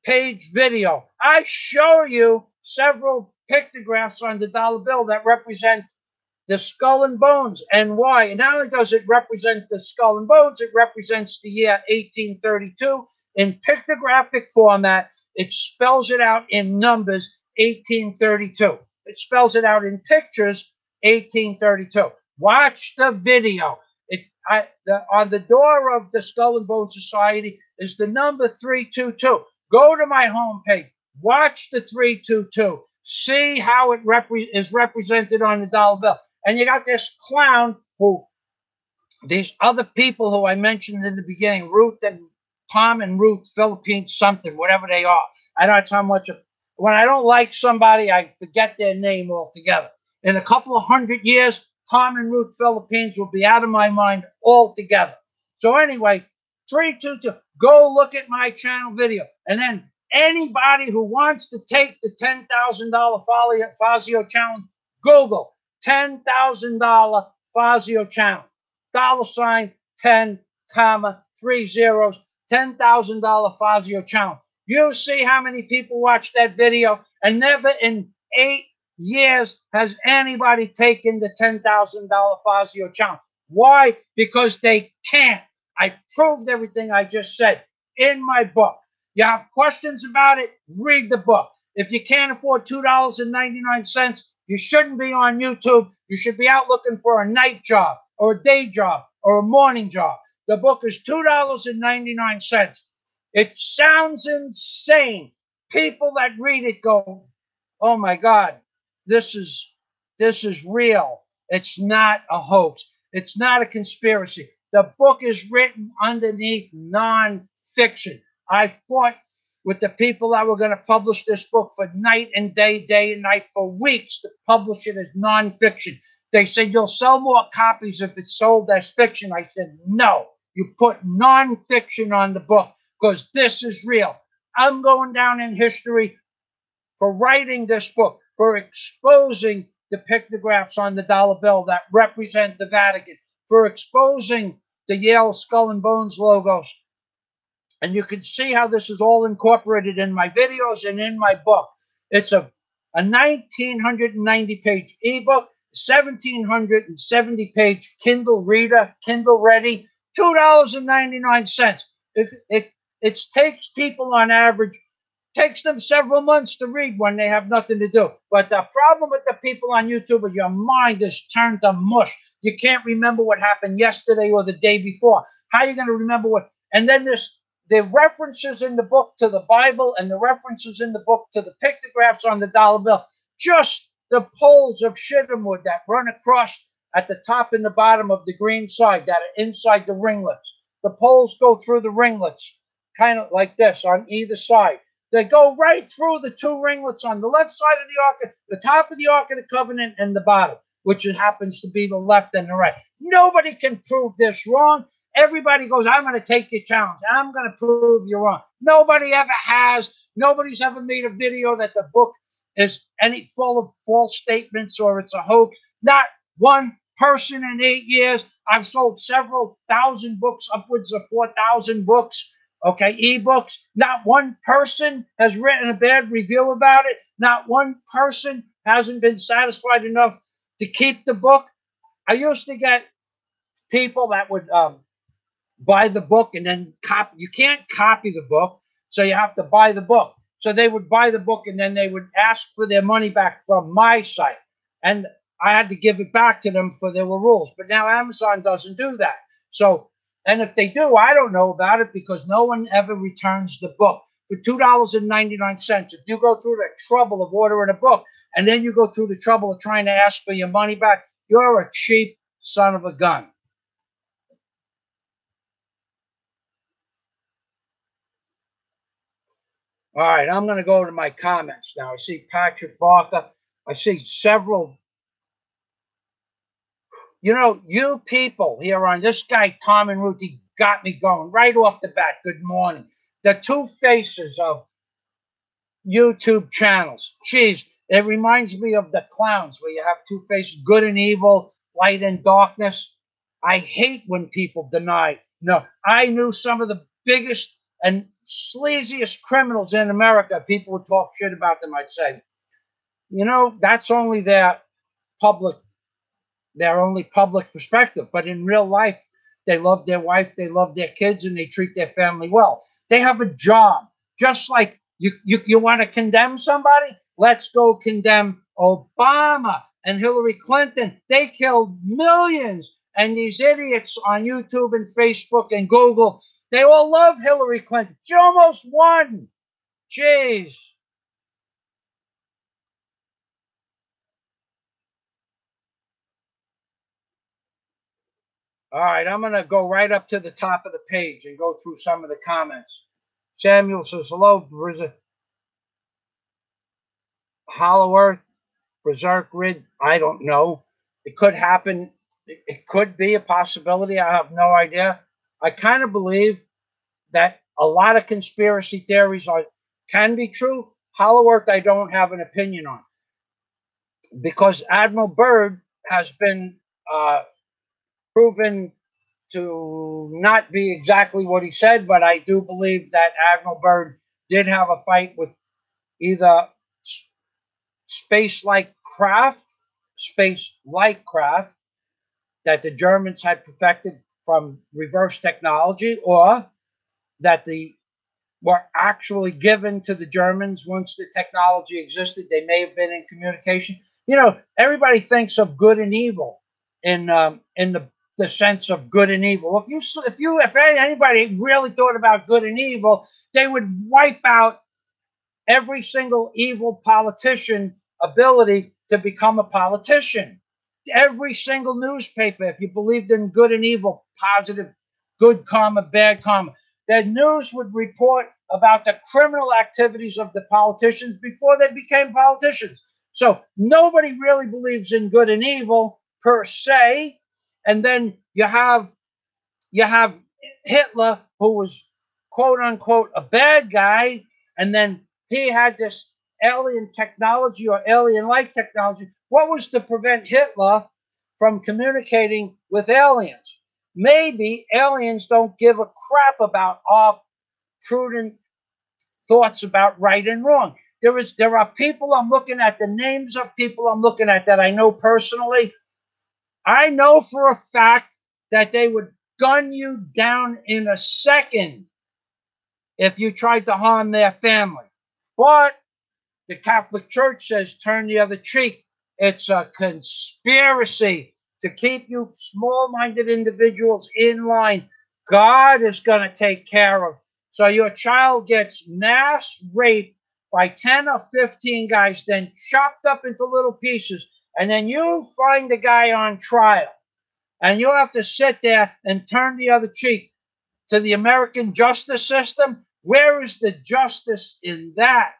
page video. I show you several pictographs on the dollar bill that represent the skull and bones. And why? And not only does it represent the skull and bones, it represents the year 1832 in pictographic format. It spells it out in numbers, 1832. It spells it out in pictures, 1832. Watch the video. On the door of the Skull and Bone Society is the number 322. Go to my homepage. Watch the 322. See how it is represented on the dollar bill. And you got this clown these other people who I mentioned in the beginning, Ruth and Tom and Ruth, Philippines, something, whatever they are. I don't know how much. When I don't like somebody, I forget their name altogether. In a couple of 100 years, Tom and Ruth, Philippines will be out of my mind altogether. So anyway, 322, go look at my channel video. And then anybody who wants to take the $10,000 Fazio challenge, Google $10,000 Fazio challenge. $ 10, comma, 3 zeros, $10,000 Fazio challenge. You see how many people watched that video, and never in 8 years has anybody taken the $10,000 Fazio challenge. Why? Because they can't. I proved everything I just said in my book. You have questions about it, read the book. If you can't afford $2.99, you shouldn't be on YouTube. You should be out looking for a night job or a day job or a morning job. The book is $2.99. It sounds insane. People that read it go, "Oh my God, this is real. It's not a hoax. It's not a conspiracy." The book is written underneath nonfiction. I fought with the people that were going to publish this book for night and day, day and night, for weeks to publish it as nonfiction. They said, "You'll sell more copies if it's sold as fiction." I said, "No, you put nonfiction on the book because this is real." I'm going down in history for writing this book, for exposing the pictographs on the dollar bill that represent the Vatican, for exposing the Yale Skull and Bones logos. And you can see how this is all incorporated in my videos and in my book. It's a 1,990-page ebook, 1,770-page Kindle reader, Kindle ready, $2.99. It takes people on average, takes them several months to read when they have nothing to do. But the problem with the people on YouTube is your mind is turned to mush. You can't remember what happened yesterday or the day before. How are you going to remember what? And then the references in the book to the Bible and the references in the book to the pictographs on the dollar bill, just the poles of shittim wood that run across at the top and the bottom of the green side that are inside the ringlets. The poles go through the ringlets, kind of like this on either side. They go right through the two ringlets on the left side of the Ark, the top of the Ark of the Covenant, and the bottom, which happens to be the left and the right. Nobody can prove this wrong. Everybody goes, "I'm going to take your challenge. I'm going to prove you're wrong." Nobody ever has. Nobody's ever made a video that the book is any full of false statements or it's a hoax. Not one person in 8 years. I've sold several thousand books, upwards of 4,000 books. Okay, ebooks. Not one person has written a bad review about it. Not one person hasn't been satisfied enough to keep the book. I used to get people that would buy the book and then copy. You can't copy the book, so you have to buy the book. So they would buy the book and then they would ask for their money back from my site. And I had to give it back to them for there were rules. But now Amazon doesn't do that. So, and if they do, I don't know about it because no one ever returns the book for $2.99. If you go through the trouble of ordering a book and then you go through the trouble of trying to ask for your money back, you're a cheap son of a gun. All right, I'm going to go to my comments now. I see Patrick Barker. I see several. You know, you people here on this guy, Tom and Ruth, he got me going right off the bat. Good morning. The two faces of YouTube channels. Jeez, it reminds me of the clowns where you have two faces, good and evil, light and darkness. I hate when people deny. No, I knew some of the biggest and sleaziest criminals in America. People would talk shit about them. I'd say, you know, that's only their only public perspective. But in real life, they love their wife, they love their kids, and they treat their family well. They have a job. Just like you want to condemn somebody? Let's go condemn Obama and Hillary Clinton. They killed millions. And these idiots on YouTube and Facebook and Google, they all love Hillary Clinton. She almost won. Jeez. All right, I'm going to go right up to the top of the page and go through some of the comments. Samuel says, hello, Hollow Earth, Berserk Rid. I don't know. It could happen. It could be a possibility. I have no idea. I kind of believe that a lot of conspiracy theories can be true. Hollow Earth, I don't have an opinion on because Admiral Byrd has been proven to not be exactly what he said, but I do believe that Admiral Byrd did have a fight with either space-like craft, space-like craft that the Germans had perfected from reverse technology, or that the were actually given to the Germans once the technology existed. They may have been in communication. You know, everybody thinks of good and evil in the sense of good and evil. If anybody really thought about good and evil, they would wipe out every single evil politician ability to become a politician. Every single newspaper, if you believed in good and evil, positive, good karma, bad karma, the news would report about the criminal activities of the politicians before they became politicians. So nobody really believes in good and evil per se. And then you have Hitler, who was quote unquote a bad guy, and then he had this alien technology or alien-like technology. What was to prevent Hitler from communicating with aliens? Maybe aliens don't give a crap about our prudent thoughts about right and wrong. There are people I'm looking at, the names of people I'm looking at that I know personally. I know for a fact that they would gun you down in a second if you tried to harm their family. But the Catholic Church says turn the other cheek. It's a conspiracy to keep you small minded individuals in line. God is going to take care of. So your child gets mass raped by 10 or 15 guys, then chopped up into little pieces. And then you find the guy on trial. And you have to sit there and turn the other cheek to the American justice system. Where is the justice in that?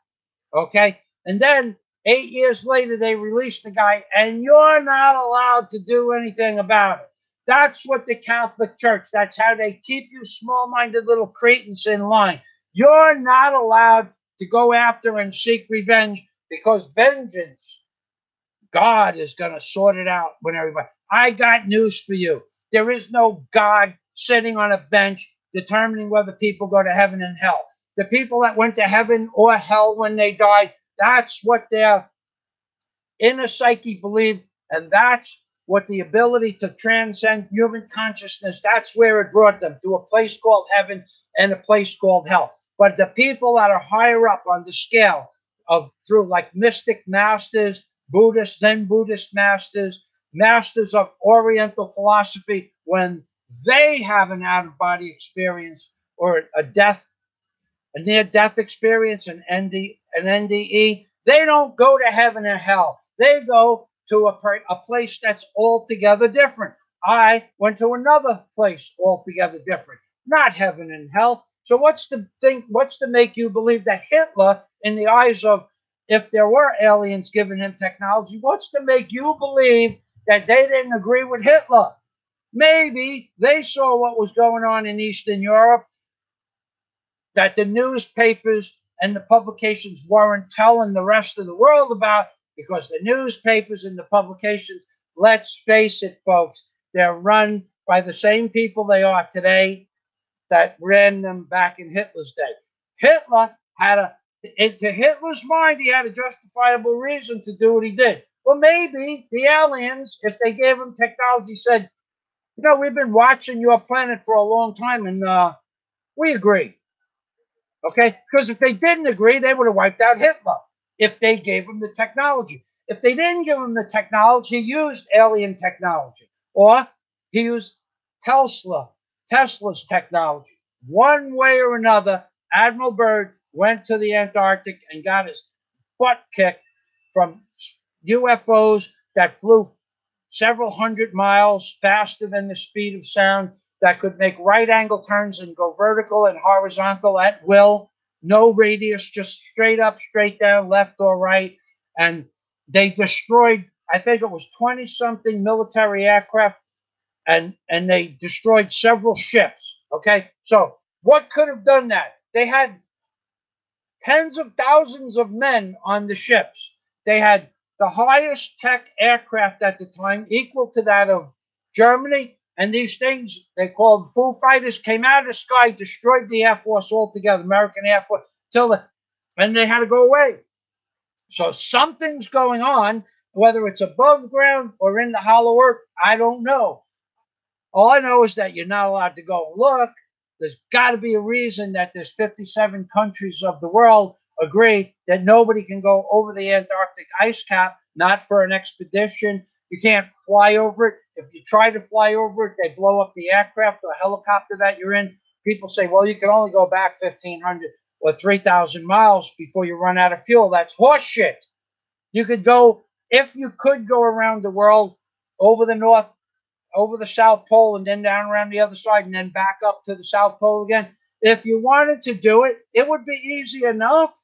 Okay. And then 8 years later, they release the guy, and you're not allowed to do anything about it. That's what the Catholic Church, that's how they keep you small minded little cretins in line. You're not allowed to go after and seek revenge because vengeance, God is going to sort it out when everybody. I got news for you. There is no God sitting on a bench determining whether people go to heaven and hell. The people that went to heaven or hell when they died, that's what their inner psyche believed, and that's what the ability to transcend human consciousness, that's where it brought them to a place called heaven and a place called hell. But the people that are higher up on the scale of through like mystic masters, Buddhist, Zen Buddhist masters, masters of Oriental philosophy, when they have an out of body experience or a near death experience, an NDE, they don't go to heaven and hell. They go to a place that's altogether different. I went to another place altogether different, not heaven and hell. So what's to make you believe that Hitler, in the eyes of, if there were aliens giving him technology, what's to make you believe that they didn't agree with Hitler? Maybe they saw what was going on in Eastern Europe that the newspapers and the publications weren't telling the rest of the world about, because the newspapers and the publications, let's face it, folks, they're run by the same people they are today that ran them back in Hitler's day. Hitler to Hitler's mind, he had a justifiable reason to do what he did. Well, maybe the aliens, if they gave him technology, said, we've been watching your planet for a long time, and we agree. Okay? Because if they didn't agree, they would have wiped out Hitler if they gave him the technology. If they didn't give him the technology, he used alien technology, or he used Tesla's technology. One way or another, Admiral Byrd went to the Antarctic and got his butt kicked from UFOs that flew several hundred miles faster than the speed of sound, that could make right angle turns and go vertical and horizontal at will, no radius, just straight up, straight down, left or right. And they destroyed, I think it was 20 something military aircraft, and they destroyed several ships. Okay, so what could have done that? They had tens of thousands of men on the ships. They had the highest tech aircraft at the time, equal to that of Germany. And these things, they called Foo Fighters, came out of the sky, destroyed the Air Force altogether, American Air Force, and they had to go away. So something's going on, whether it's above ground or in the hollow earth, I don't know. All I know is that you're not allowed to go and look. There's got to be a reason that there's 57 countries of the world agree that nobody can go over the Antarctic ice cap, not for an expedition. You can't fly over it. If you try to fly over it, they blow up the aircraft or helicopter that you're in. People say, well, you can only go back 1,500 or 3,000 miles before you run out of fuel. That's horseshit. You could go, if you could go around the world over the north, over the South Pole, and then down around the other side, and then back up to the South Pole again. If you wanted to do it, it would be easy enough.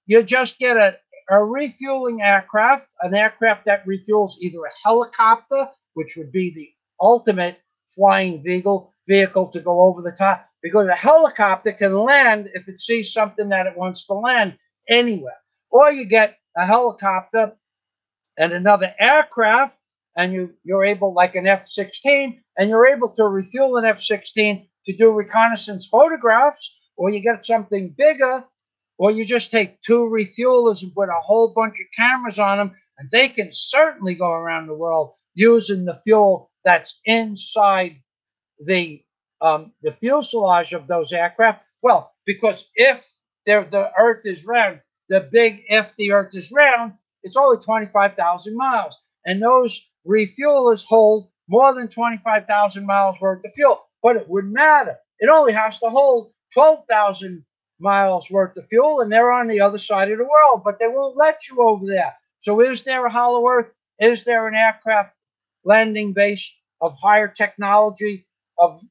You just get a refueling aircraft, an aircraft that refuels either a helicopter, which would be the ultimate flying vehicle to go over the top, because a helicopter can land if it sees something that it wants to land anywhere. Or you get a helicopter and another aircraft, and you're able, like an F-16, and you're able to refuel an F-16 to do reconnaissance photographs, or you get something bigger, or you just take two refuelers and put a whole bunch of cameras on them, and they can certainly go around the world using the fuel that's inside the fuselage of those aircraft. Well, because if the Earth is round, if the Earth is round, it's only 25,000 miles. And those refuelers hold more than 25,000 miles worth of fuel. But it wouldn't matter. It only has to hold 12,000 miles worth of fuel, and they're on the other side of the world. But they won't let you over there. So is there a hollow Earth? Is there an aircraft landing base of higher technology, of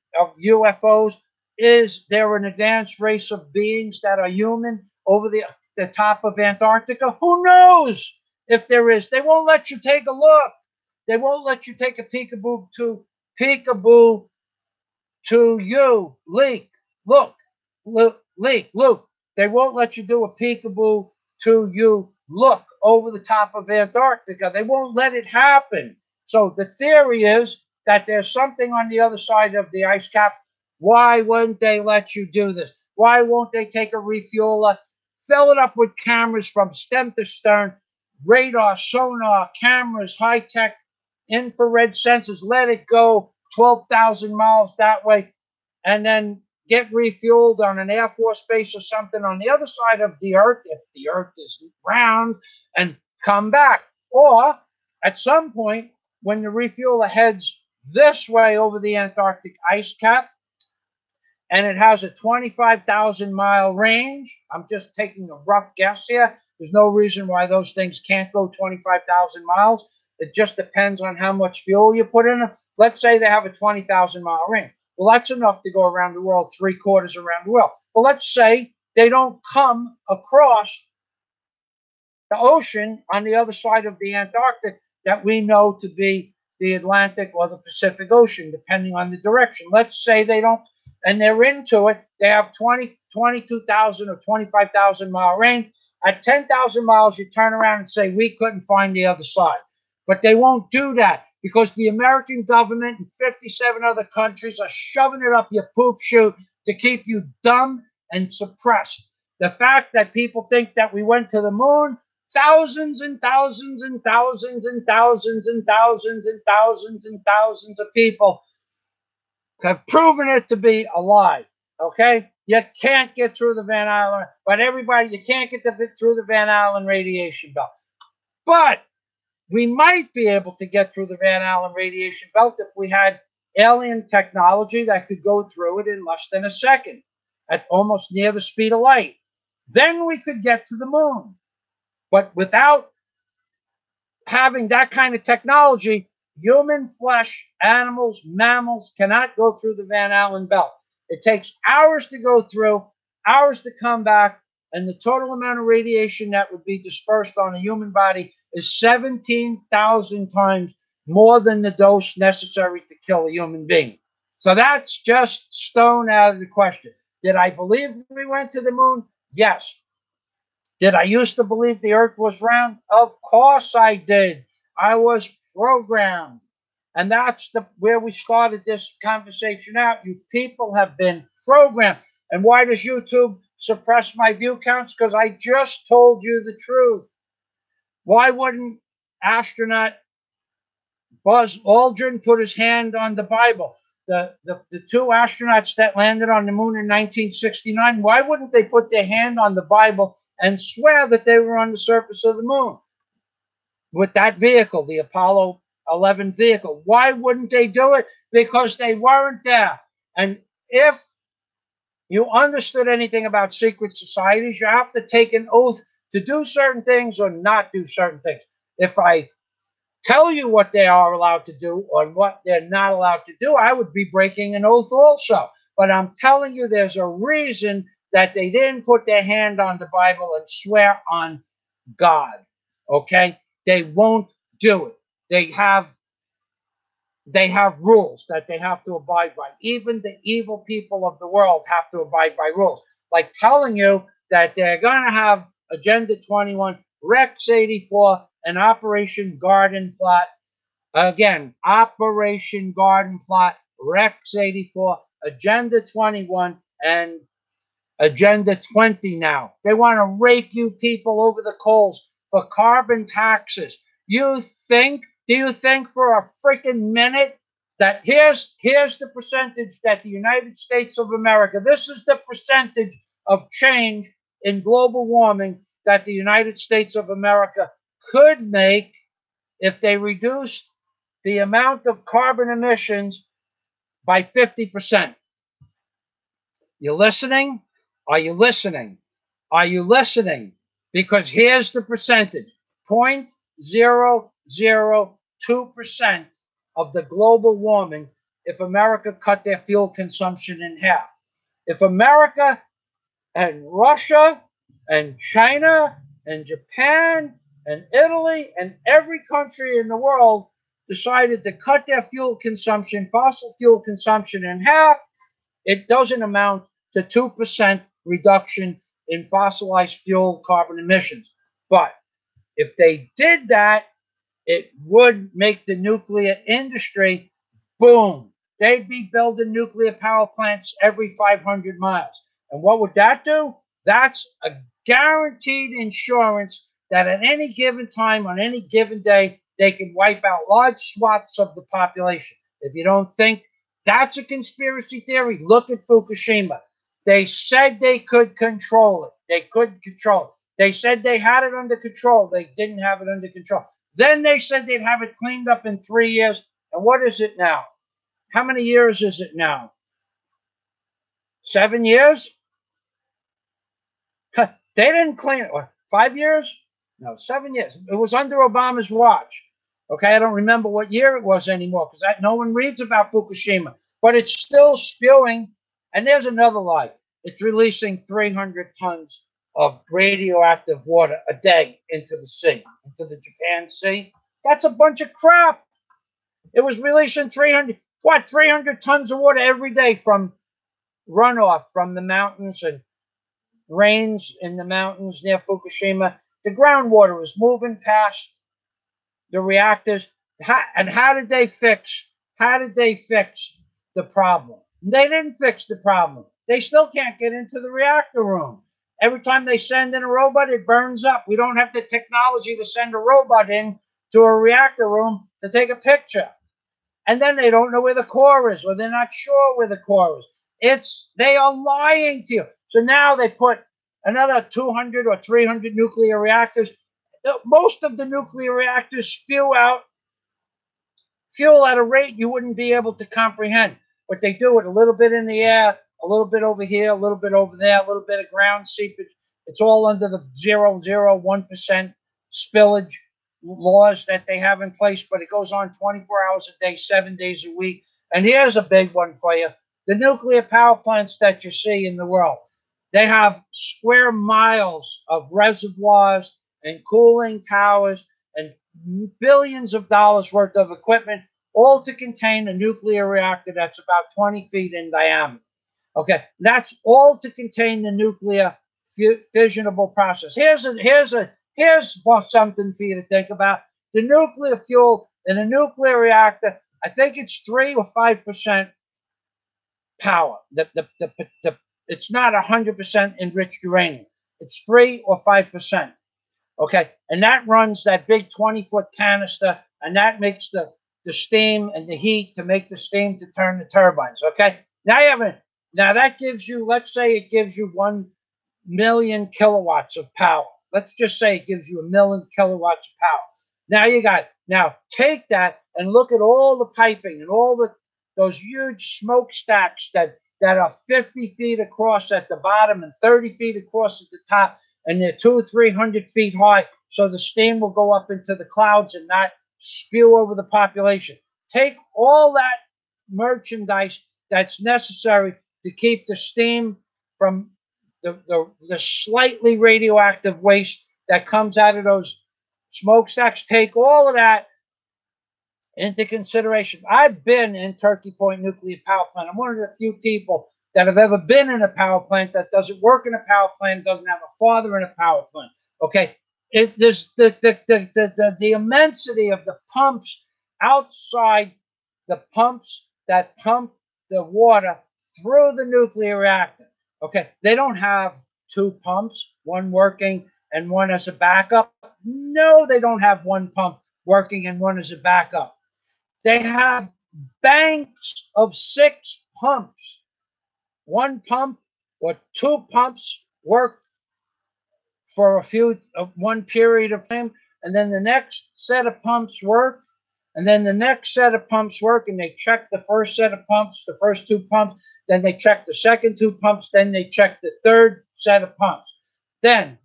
UFOs? Is there an advanced race of beings that are human over the top of Antarctica? Who knows if there is? They won't let you take a look. They won't let you take a peekaboo to you. Look. They won't let you do a peekaboo to you. Look over the top of Antarctica. They won't let it happen. So the theory is that there's something on the other side of the ice cap. Why wouldn't they let you do this? Why won't they take a refueler, fill it up with cameras from stem to stern, radar, sonar, cameras, high-tech infrared sensors, let it go 12,000 miles that way, and then get refueled on an Air Force base or something on the other side of the Earth, if the Earth is round, and come back. Or at some point, when the refueler heads this way over the Antarctic ice cap, and it has a 25,000-mile range. I'm just taking a rough guess here. There's no reason why those things can't go 25,000 miles. It just depends on how much fuel you put in them. Let's say they have a 20,000-mile range. Well, that's enough to go around the world, 3/4 around the world. Well, let's say they don't come across the ocean on the other side of the Antarctic that we know to be the Atlantic or the Pacific Ocean, depending on the direction. Let's say they don't, and they're into it. They have 22,000 or 25,000 mile range. At 10,000 miles, you turn around and say, we couldn't find the other side. But they won't do that because the American government and 57 other countries are shoving it up your poop chute to keep you dumb and suppressed. The fact that people think that we went to the moon, thousands and thousands and thousands and thousands and thousands and thousands and thousands of people have proven it to be a lie. Okay? You can't get through the Van Allen, but everybody, you can't get through the Van Allen radiation belt. But we might be able to get through the Van Allen radiation belt if we had alien technology that could go through it in less than a second at almost near the speed of light. Then we could get to the moon. But without having that kind of technology, Human flesh, animals, mammals cannot go through the Van Allen belt. It takes hours to go through, hours to come back, and the total amount of radiation that would be dispersed on a human body is 17,000 times more than the dose necessary to kill a human being. So that's just stone out of the question. Did I believe we went to the moon? Yes. Did I used to believe the earth was round? Of course I did. I was programmed. And that's where we started this conversation out. You people have been programmed. And why does YouTube suppress my view counts? Because I just told you the truth. Why wouldn't astronaut Buzz Aldrin put his hand on the Bible? The two astronauts that landed on the moon in 1969, why wouldn't they put their hand on the Bible and swear that they were on the surface of the moon with that vehicle, the Apollo 11 vehicle? Why wouldn't they do it? Because they weren't there. And if you understood anything about secret societies, you have to take an oath to do certain things or not do certain things. If I tell you what they are allowed to do or what they're not allowed to do, I would be breaking an oath also. But I'm telling you, there's a reason that they didn't put their hand on the Bible and swear on God. Okay? They won't do it. They have rules that they have to abide by. Even the evil people of the world have to abide by rules. Like telling you that they're going to have Agenda 21, Rex 84, and Operation Garden Plot. Again, Operation Garden Plot, Rex 84, Agenda 21, and Agenda 20 now. They want to rape you people over the coals for carbon taxes. Do you think for a freaking minute that here's the percentage that the United States of America, this is the percentage of change in global warming that the United States of America could make if they reduced the amount of carbon emissions by 50%. You listening? Are you listening? Are you listening? Because here's the percentage. 0.002% of the global warming if America cut their fuel consumption in half. If America and Russia and China and Japan and Italy and every country in the world decided to cut their fuel consumption, fossil fuel consumption in half, it doesn't amount to 2% reduction in fossilized fuel carbon emissions. But if they did that, it would make the nuclear industry boom. They'd be building nuclear power plants every 500 miles. And what would that do? That's a guaranteed insurance that at any given time, on any given day, they can wipe out large swaths of the population. If you don't think that's a conspiracy theory, look at Fukushima. They said they could control it. They couldn't control it. They said they had it under control. They didn't have it under control. Then they said they'd have it cleaned up in 3 years. And what is it now? How many years is it now? 7 years? They didn't clean it. What, 5 years? No, 7 years. It was under Obama's watch. Okay, I don't remember what year it was anymore because no one reads about Fukushima. But it's still spewing. And there's another lie. It's releasing 300 tons of radioactive water a day into the sea, into the Japan Sea. That's a bunch of crap. It was releasing 300 tons of water every day from runoff from the mountains and rains in the mountains near Fukushima. The groundwater was moving past the reactors. And how did they fix the problem? They didn't fix the problem. They still can't get into the reactor room. Every time they send in a robot, it burns up. We don't have the technology to send a robot in to a reactor room to take a picture. And then they don't know where the core is, or they're not sure where the core is. They are lying to you. So now they put another 200 or 300 nuclear reactors. Most of the nuclear reactors spew out fuel at a rate you wouldn't be able to comprehend. But they do it a little bit in the air, a little bit over here, a little bit over there, a little bit of ground seepage. It's all under the 0.001% spillage. laws that they have in place, but it goes on 24 hours a day, 7 days a week. And here's a big one for you. The nuclear power plants that you see in the world, they have square miles of reservoirs and cooling towers and billions of dollars worth of equipment, all to contain a nuclear reactor that's about 20 feet in diameter. Okay, that's all to contain the nuclear fissionable process. Here's something for you to think about. The nuclear fuel in a nuclear reactor, I think it's 3 or 5% power. It's not 100% enriched uranium. It's 3 or 5%. Okay, and that runs that big 20-foot canister, and that makes the steam and the heat to make the steam to turn the turbines. Okay, now that gives you, let's say it gives you 1,000,000 kilowatts of power. Let's just say it gives you 1,000,000 kilowatts of power. Now take that and look at all the piping and all those huge smokestacks that are 50 feet across at the bottom and 30 feet across at the top, and they're 200-300 feet high, so the steam will go up into the clouds and not spew over the population. Take all that merchandise that's necessary to keep the steam from the slightly radioactive waste that comes out of those smokestacks. Take all of that into consideration. I've been in Turkey Point Nuclear Power Plant. I'm one of the few people that have ever been in a power plant that doesn't work in a power plant, doesn't have a father in a power plant. Okay, there's the immensity of the pumps outside, the pumps that pump the water through the nuclear reactor. Okay, they don't have two pumps, one working and one as a backup. No, they don't have one pump working and one as a backup. They have banks of 6 pumps. One pump or 2 pumps work for one period of time, and then the next set of pumps work, and then the next set of pumps work, and they check the first set of pumps, the first 2 pumps, then they check the second 2 pumps, then they check the third set of pumps. Then,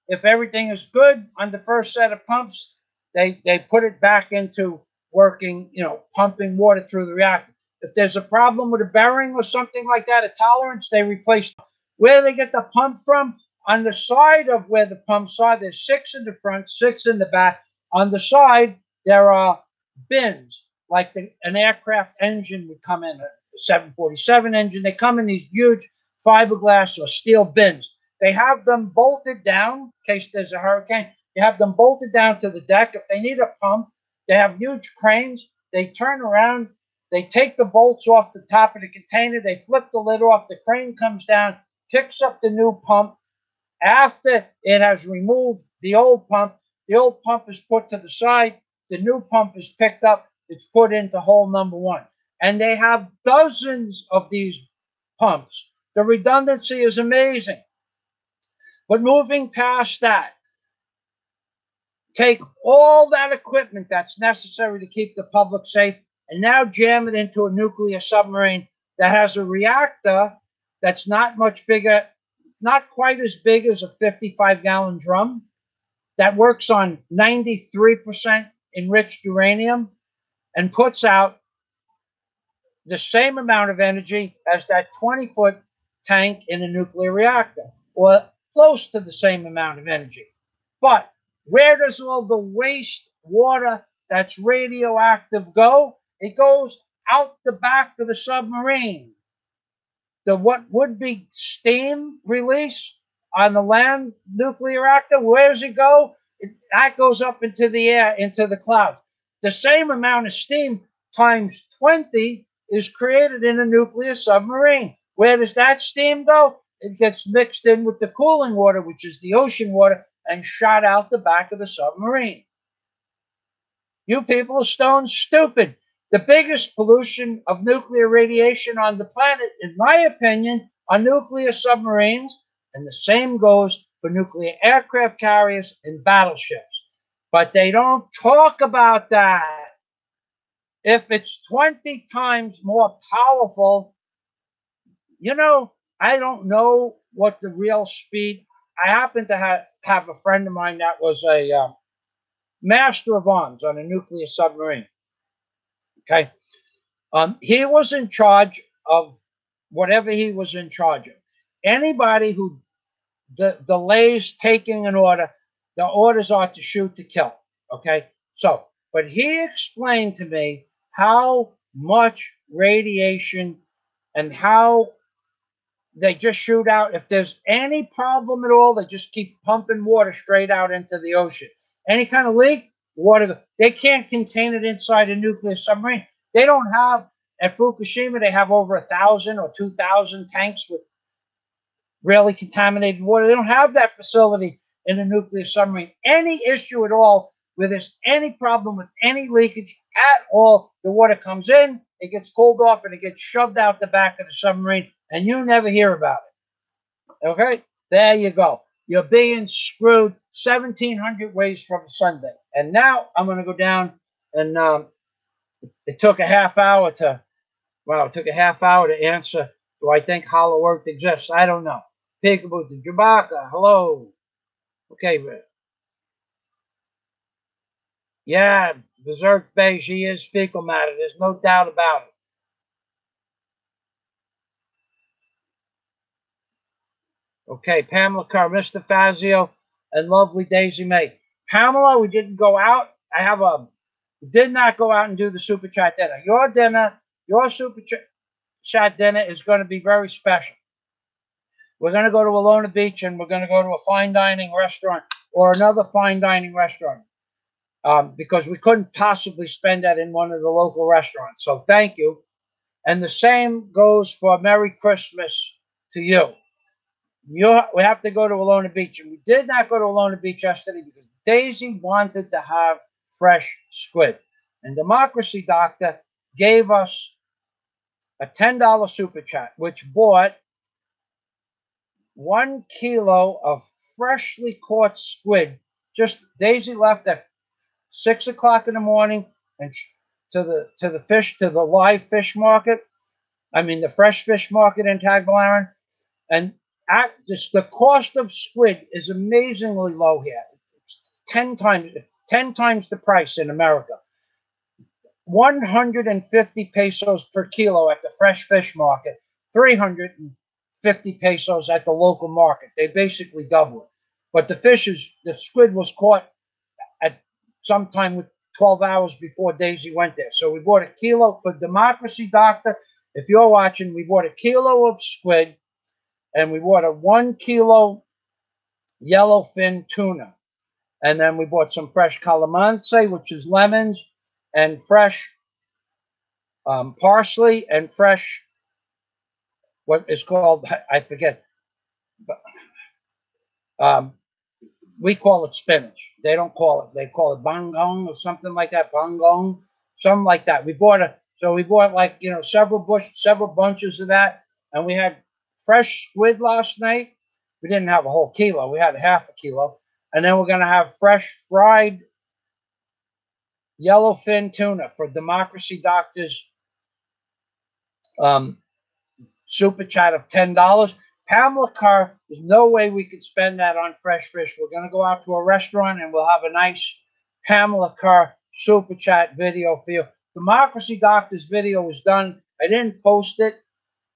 if everything is good on the first set of pumps, they put it back into working, pumping water through the reactor. If there's a problem with a bearing or something like that, a tolerance, they replace it. Where they get the pump from? On the side of where the pumps are, there's 6 in the front, 6 in the back. On the side, there are bins, like an aircraft engine would come in, a 747 engine. They come in these huge fiberglass or steel bins. They have them bolted down in case there's a hurricane. You have them bolted down to the deck. If they need a pump, they have huge cranes. They turn around. They take the bolts off the top of the container. They flip the lid off. The crane comes down, picks up the new pump. After it has removed the old pump is put to the side. The new pump is picked up. It's put into hole number 1. And they have dozens of these pumps. The redundancy is amazing. But moving past that, take all that equipment that's necessary to keep the public safe and now jam it into a nuclear submarine that has a reactor that's not much bigger, not quite as big as a 55-gallon drum, that works on 93% enriched uranium and puts out the same amount of energy as that 20-foot tank in a nuclear reactor, or close to the same amount of energy. But where does all the waste water that's radioactive go? It goes out the back of the submarine. What would be steam release on the land nuclear reactor, where does it go? That goes up into the air, into the clouds. The same amount of steam times 20 is created in a nuclear submarine. Where does that steam go? It gets mixed in with the cooling water, which is the ocean water, and shot out the back of the submarine. You people are stone stupid. The biggest pollution of nuclear radiation on the planet, in my opinion, are nuclear submarines, and the same goes for nuclear aircraft carriers and battleships. But they don't talk about that. If it's 20 times more powerful, I don't know what the real speed. I happen to have a friend of mine that was a master of arms on a nuclear submarine. Okay. He was in charge of whatever he was in charge of. Anybody who delays taking an order, the orders are to shoot to kill. Okay. So, but he explained to me how much radiation and how they just shoot out. If there's any problem at all, they just keep pumping water straight out into the ocean. Any kind of leak, water, they can't contain it inside a nuclear submarine. They don't have, at Fukushima, they have over 1,000 or 2,000 tanks with really contaminated water. They don't have that facility in a nuclear submarine. Any issue at all where there's any problem with any leakage at all, the water comes in, it gets cooled off, and it gets shoved out the back of the submarine, and you never hear about it. Okay? There you go. You're being screwed 1,700 ways from Sunday. And now I'm going to go down, and it took a half hour to, well, it took a half hour to answer, do I think Hollow Earth exists? I don't know. Peekaboo to Jabaka, hello. Okay, yeah, Berserk Bay, she is fecal matter. There's no doubt about it. Okay, Pamela Carr, Mr. Fazio, and lovely Daisy May. Pamela, we didn't go out. We did not go out and do the Super Chat dinner. Your Super Chat dinner is going to be very special. We're going to go to Alona Beach, and we're going to go to a fine dining restaurant or another fine dining restaurant because we couldn't possibly spend that in one of the local restaurants. So thank you. And the same goes for Merry Christmas to you. We have to go to Alona Beach, and we did not go to Alona Beach yesterday because Daisy wanted to have fresh squid. And Democracy Doctor gave us a $10 super chat, which bought 1 kilo of freshly caught squid. Just Daisy left at 6 o'clock in the morning and to the live fish market. I mean the fresh fish market in Tagbilaran, and the cost of squid is amazingly low here. It's 10 times the price in America. 150 pesos per kilo at the fresh fish market, 350 pesos at the local market. They basically double it. But the squid was caught at sometime with 12 hours before Daisy went there. So we bought a kilo for Democracy Doctor. If you're watching, we bought a kilo of squid, and we bought a 1 kilo yellowfin tuna. And then we bought some fresh calamansi, which is lemons, and fresh parsley, and fresh, what is called, I forget, we call it spinach. They don't call it, they call it bangong or something like that, bangong, something like that. We bought like, several bunches of that, and we had fresh squid last night. We didn't have a whole kilo. We had half a kilo. And then we're going to have fresh fried yellowfin tuna for Democracy Doctor's super chat of $10. Pamela Carr, there's no way we could spend that on fresh fish. We're going to go out to a restaurant, and we'll have a nice Pamela Carr super chat video for you. Democracy Doctor's video was done. I didn't post it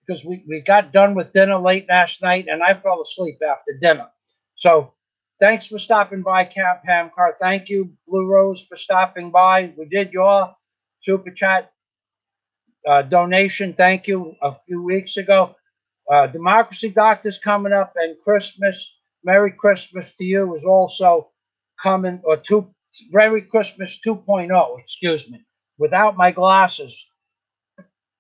because we got done with dinner late last night, and I fell asleep after dinner. So thanks for stopping by, Pam Carr. Thank you, Blue Rose, for stopping by. We did your super chat donation. Thank you a few weeks ago. Democracy Doctor's coming up, and Christmas, Merry Christmas to you is also coming, or Merry Christmas 2.0, excuse me. Without my glasses,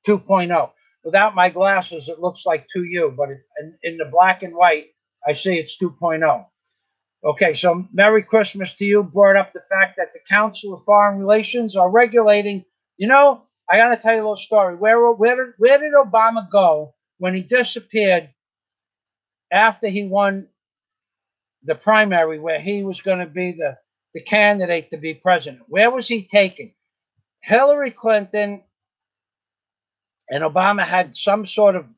2.0. Without my glasses, it looks like 2U, but in the black and white, I see it's 2.0. Okay, so Merry Christmas to you. Brought up the fact that the Council of Foreign Relations are regulating. I got to tell you a little story. Where did Obama go when he disappeared after he won the primary, where he was going to be the candidate to be president? Where was he taken? Hillary Clinton and Obama had some sort of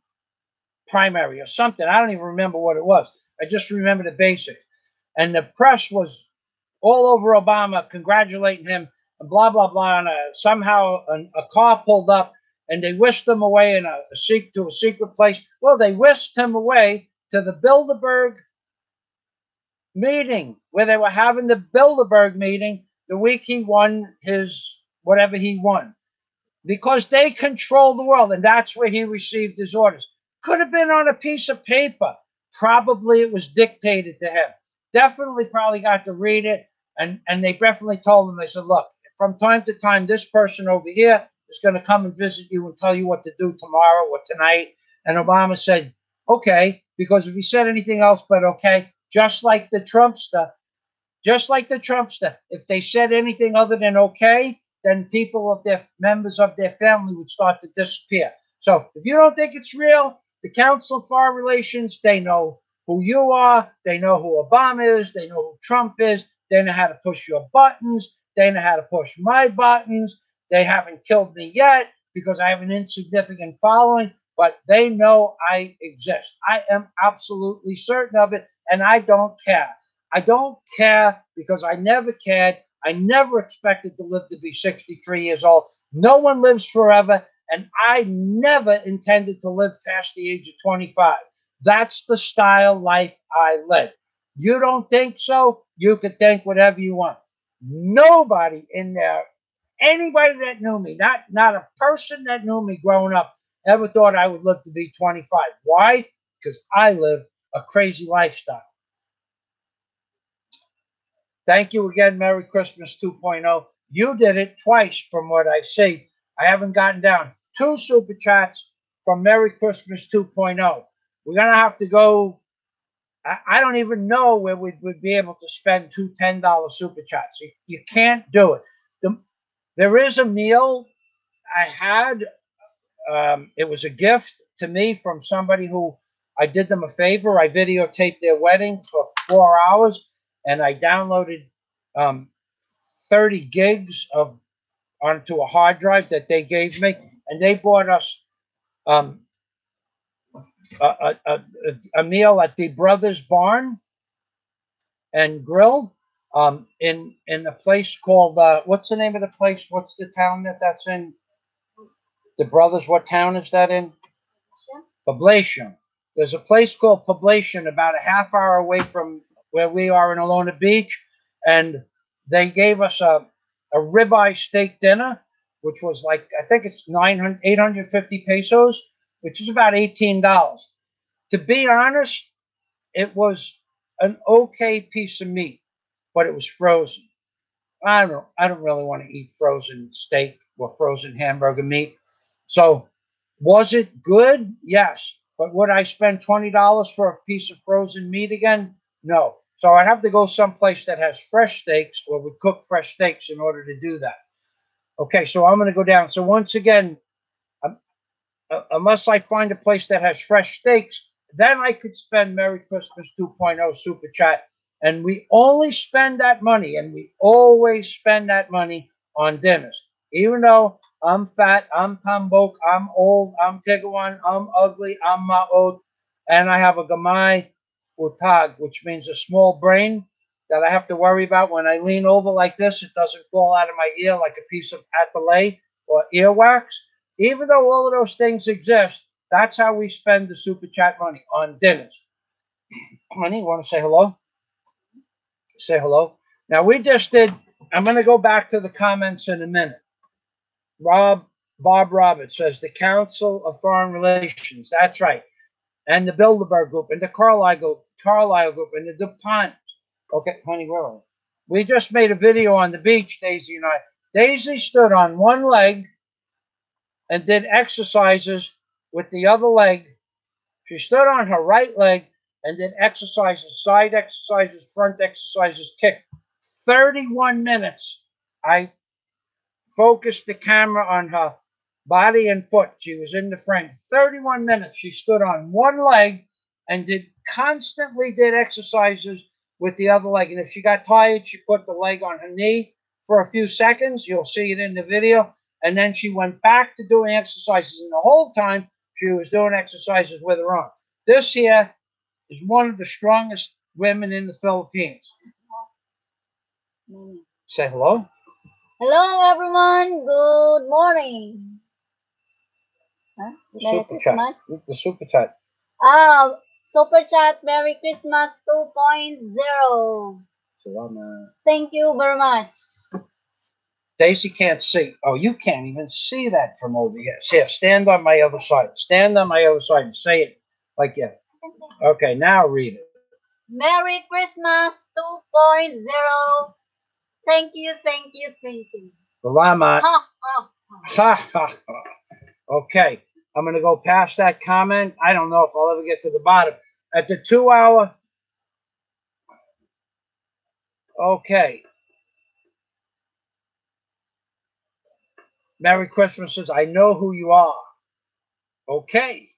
primary or something. I don't even remember what it was. I just remember the basics. And the press was all over Obama, congratulating him, and blah, blah, blah. And somehow a car pulled up, and they whisked him away to a secret place. Well, they whisked him away to the Bilderberg meeting, where they were having the Bilderberg meeting the week he won his whatever he won, because they control the world, and that's where he received his orders. Could have been on a piece of paper. Probably it was dictated to him. Definitely probably got to read it, and they definitely told him, they said, look, from time to time, this person over here is going to come and visit you and tell you what to do tomorrow or tonight. And Obama said, okay, because if he said anything else but okay, just like the Trumpster, if they said anything other than okay, then members of their family would start to disappear. So if you don't think it's real, the Council of Foreign Relations, they know who you are, they know who Obama is, they know who Trump is, they know how to push your buttons, they know how to push my buttons. They haven't killed me yet because I have an insignificant following, but they know I exist. I am absolutely certain of it, and I don't care. I don't care because I never cared. I never expected to live to be 63 years old. No one lives forever, and I never intended to live past the age of 25. That's the style life I led. You don't think so? You could think whatever you want. Nobody in there, anybody that knew me, not a person that knew me growing up, ever thought I would live to be 25. Why? Because I live a crazy lifestyle. Thank you again, Merry Christmas 2.0. You did it twice from what I see. I haven't gotten down. 2 super chats from Merry Christmas 2.0. We're going to have to go. I don't even know where we would be able to spend 2 $10 super chats. You can't do it. There is a meal I had. It was a gift to me from somebody who I did them a favor. I videotaped their wedding for 4 hours, and I downloaded 30 gigs onto a hard drive that they gave me, and they bought us a meal at the Brothers Barn and Grill in a place called what's the name of the place? What's the town that's in? The Brothers, what town is that in? Poblation. There's a place called Poblation about a half hour away from where we are in Alona Beach, and they gave us a ribeye steak dinner, which was like, I think it's 850 pesos, which is about $18. To be honest, it was an okay piece of meat, but it was frozen. I don't really want to eat frozen steak or frozen hamburger meat. So was it good? Yes. But would I spend $20 for a piece of frozen meat again? No. So I'd have to go someplace that has fresh steaks or would cook fresh steaks in order to do that. Okay, so I'm going to go down. So once again, unless I find a place that has fresh steaks, then I could spend Merry Christmas 2.0 super chat. And we only spend that money, and we always spend that money on dinners. Even though I'm fat, I'm tambok, I'm old, I'm tigawan, I'm ugly, I'm ma'od, and I have a gamay utag, which means a small brain that I have to worry about when I lean over like this. It doesn't fall out of my ear like a piece of atelier or earwax. Even though all of those things exist, that's how we spend the super chat money, on dinners. Honey, you want to say hello? Say hello. Now, we just did, I'm going to go back to the comments in a minute. Bob Roberts says the Council of Foreign Relations. That's right. And the Bilderberg Group, and the Carlyle Group, and the DuPont. Okay, honey, where are we? We just made a video on the beach, Daisy and I. Daisy stood on one leg and did exercises with the other leg. She stood on her right leg and did exercises, side exercises, front exercises, kick. 31 minutes. I focused the camera on her body and foot. She was in the frame. 31 minutes. She stood on one leg and constantly did exercises with the other leg. And if she got tired, she put the leg on her knee for a few seconds. You'll see it in the video. And then she went back to doing exercises. And the whole time, she was doing exercises with her arm. This here is one of the strongest women in the Philippines. Say hello. Hello, everyone. Good morning. Huh? Merry Christmas. The super chat. Super chat. Merry Christmas 2.0. Thank you very much. Daisy can't see. Oh, you can't even see that from over here. Here, stand on my other side. Stand on my other side and say it like you. Okay, now read it. Merry Christmas 2.0. Thank you, thank you, thank you. Salamat. Ha ha ha. Okay, I'm going to go past that comment. I don't know if I'll ever get to the bottom. At the 2 hour. Okay. Merry Christmas says, I know who you are. Okay.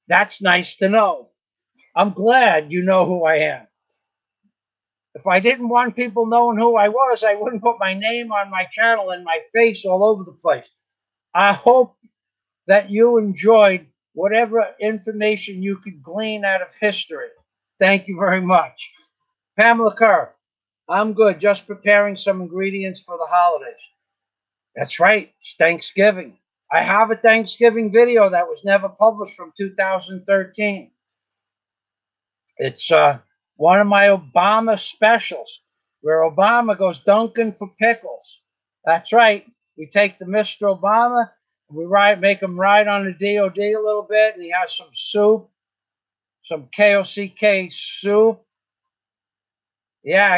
That's nice to know. I'm glad you know who I am. If I didn't want people knowing who I was, I wouldn't put my name on my channel and my face all over the place. I hope that you enjoyed whatever information you could glean out of history. Thank you very much. Pamela Kerr, I'm good. Just preparing some ingredients for the holidays. That's right. It's Thanksgiving. I have a Thanksgiving video that was never published from 2013. It's one of my Obama specials where Obama goes dunking for pickles. That's right. We take the Mr. Obama, we make him ride on the DOD a little bit, and he has some soup, some KOCK soup. Yeah,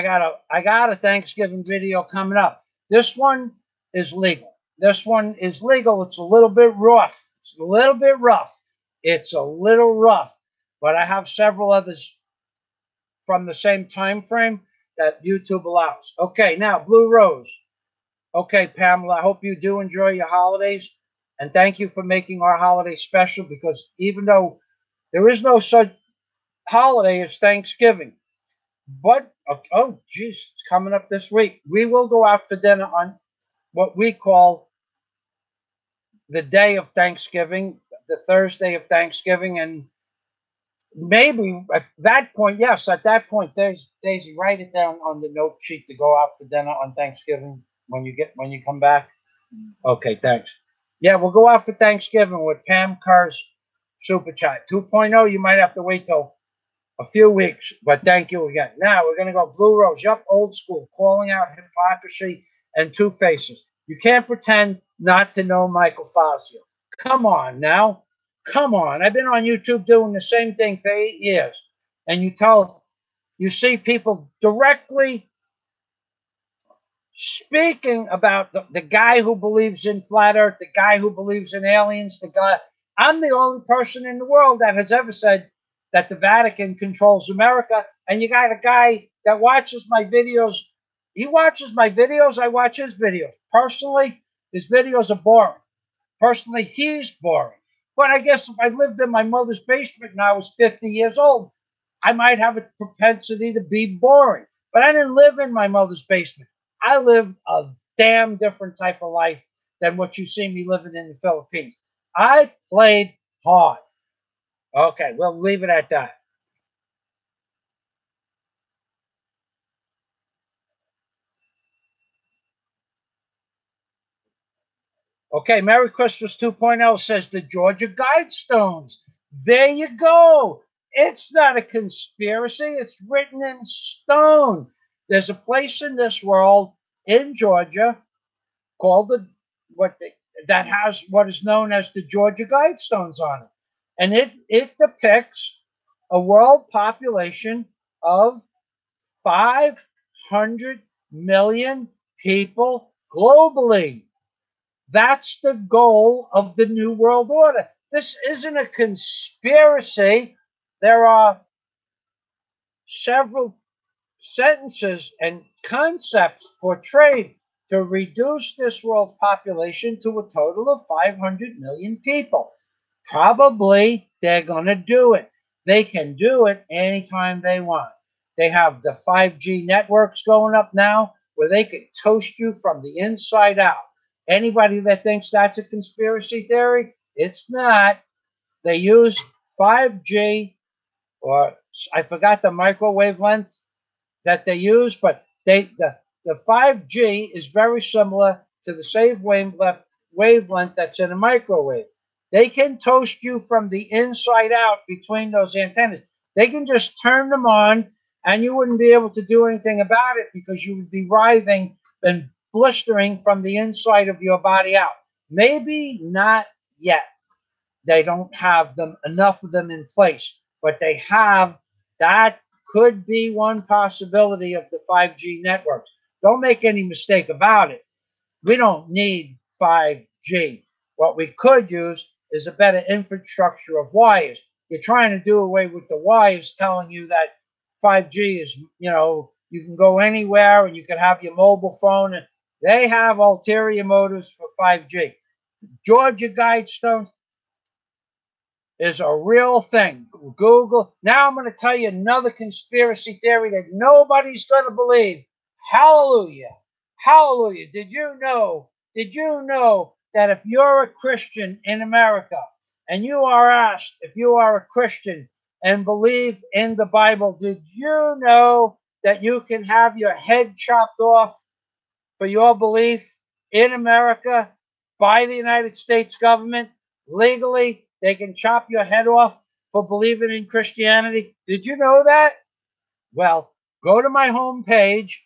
I got a Thanksgiving video coming up. This one is legal. This one is legal. It's a little bit rough. It's a little bit rough. It's a little rough. But I have several others from the same time frame that YouTube allows. Okay, now Blue Rose. Okay, Pamela, I hope you do enjoy your holidays. And thank you for making our holiday special, because even though there is no such holiday as Thanksgiving, but, oh, geez, it's coming up this week. We will go out for dinner on what we call the day of Thanksgiving, the Thursday of Thanksgiving. And maybe at that point, yes, at that point, there's Daisy, write it down on the note sheet to go out for dinner on Thanksgiving when you come back. Okay, thanks. Yeah, we'll go out for Thanksgiving with Pam Kerr's Super Chat 2.0. You might have to wait till a few weeks, but thank you again. Now we're going to go Blue Rose. Yup, old school, calling out hypocrisy and two faces. You can't pretend not to know Michael Fazio. Come on now. Come on. I've been on YouTube doing the same thing for 8 years. And you see people directly speaking about the guy who believes in flat earth, the guy who believes in aliens, I'm the only person in the world that has ever said that the Vatican controls America. And you got a guy that watches my videos. He watches my videos. I watch his videos. Personally, his videos are boring. Personally, he's boring. But I guess if I lived in my mother's basement and I was 50 years old, I might have a propensity to be boring. But I didn't live in my mother's basement. I lived a damn different type of life than what you see me living in the Philippines. I played hard. Okay, we'll leave it at that. Okay, Merry Christmas 2.0 says the Georgia Guidestones. There you go. It's not a conspiracy. It's written in stone. There's a place in this world in Georgia called that has what is known as the Georgia Guidestones on it. And it depicts a world population of 500 million people globally. That's the goal of the New World Order. This isn't a conspiracy. There are several sentences and concepts portrayed to reduce this world's population to a total of 500 million people. Probably they're going to do it. They can do it anytime they want. They have the 5G networks going up now where they can toast you from the inside out. Anybody that thinks that's a conspiracy theory, it's not. They use 5G, or I forgot the microwave length that they use, but the The 5G is very similar to the same wavelength that's in a microwave. They can toast you from the inside out between those antennas. They can just turn them on and you wouldn't be able to do anything about it because you would be writhing and blistering from the inside of your body out. Maybe not yet. They don't have them enough of them in place, but they have. That could be one possibility of the 5G networks. Don't make any mistake about it. We don't need 5G. What we could use is a better infrastructure of wires. You're trying to do away with the wires telling you that 5G is, you can go anywhere and you can have your mobile phone. And they have ulterior motives for 5G. Georgia Guidestones is a real thing. Google. Now I'm going to tell you another conspiracy theory that nobody's going to believe. Hallelujah. Hallelujah. Did you know that if you're a Christian in America and you are asked if you are a Christian and believe in the Bible, did you know that you can have your head chopped off for your belief in America by the United States government? Legally, they can chop your head off for believing in Christianity. Did you know that? Well, go to my homepage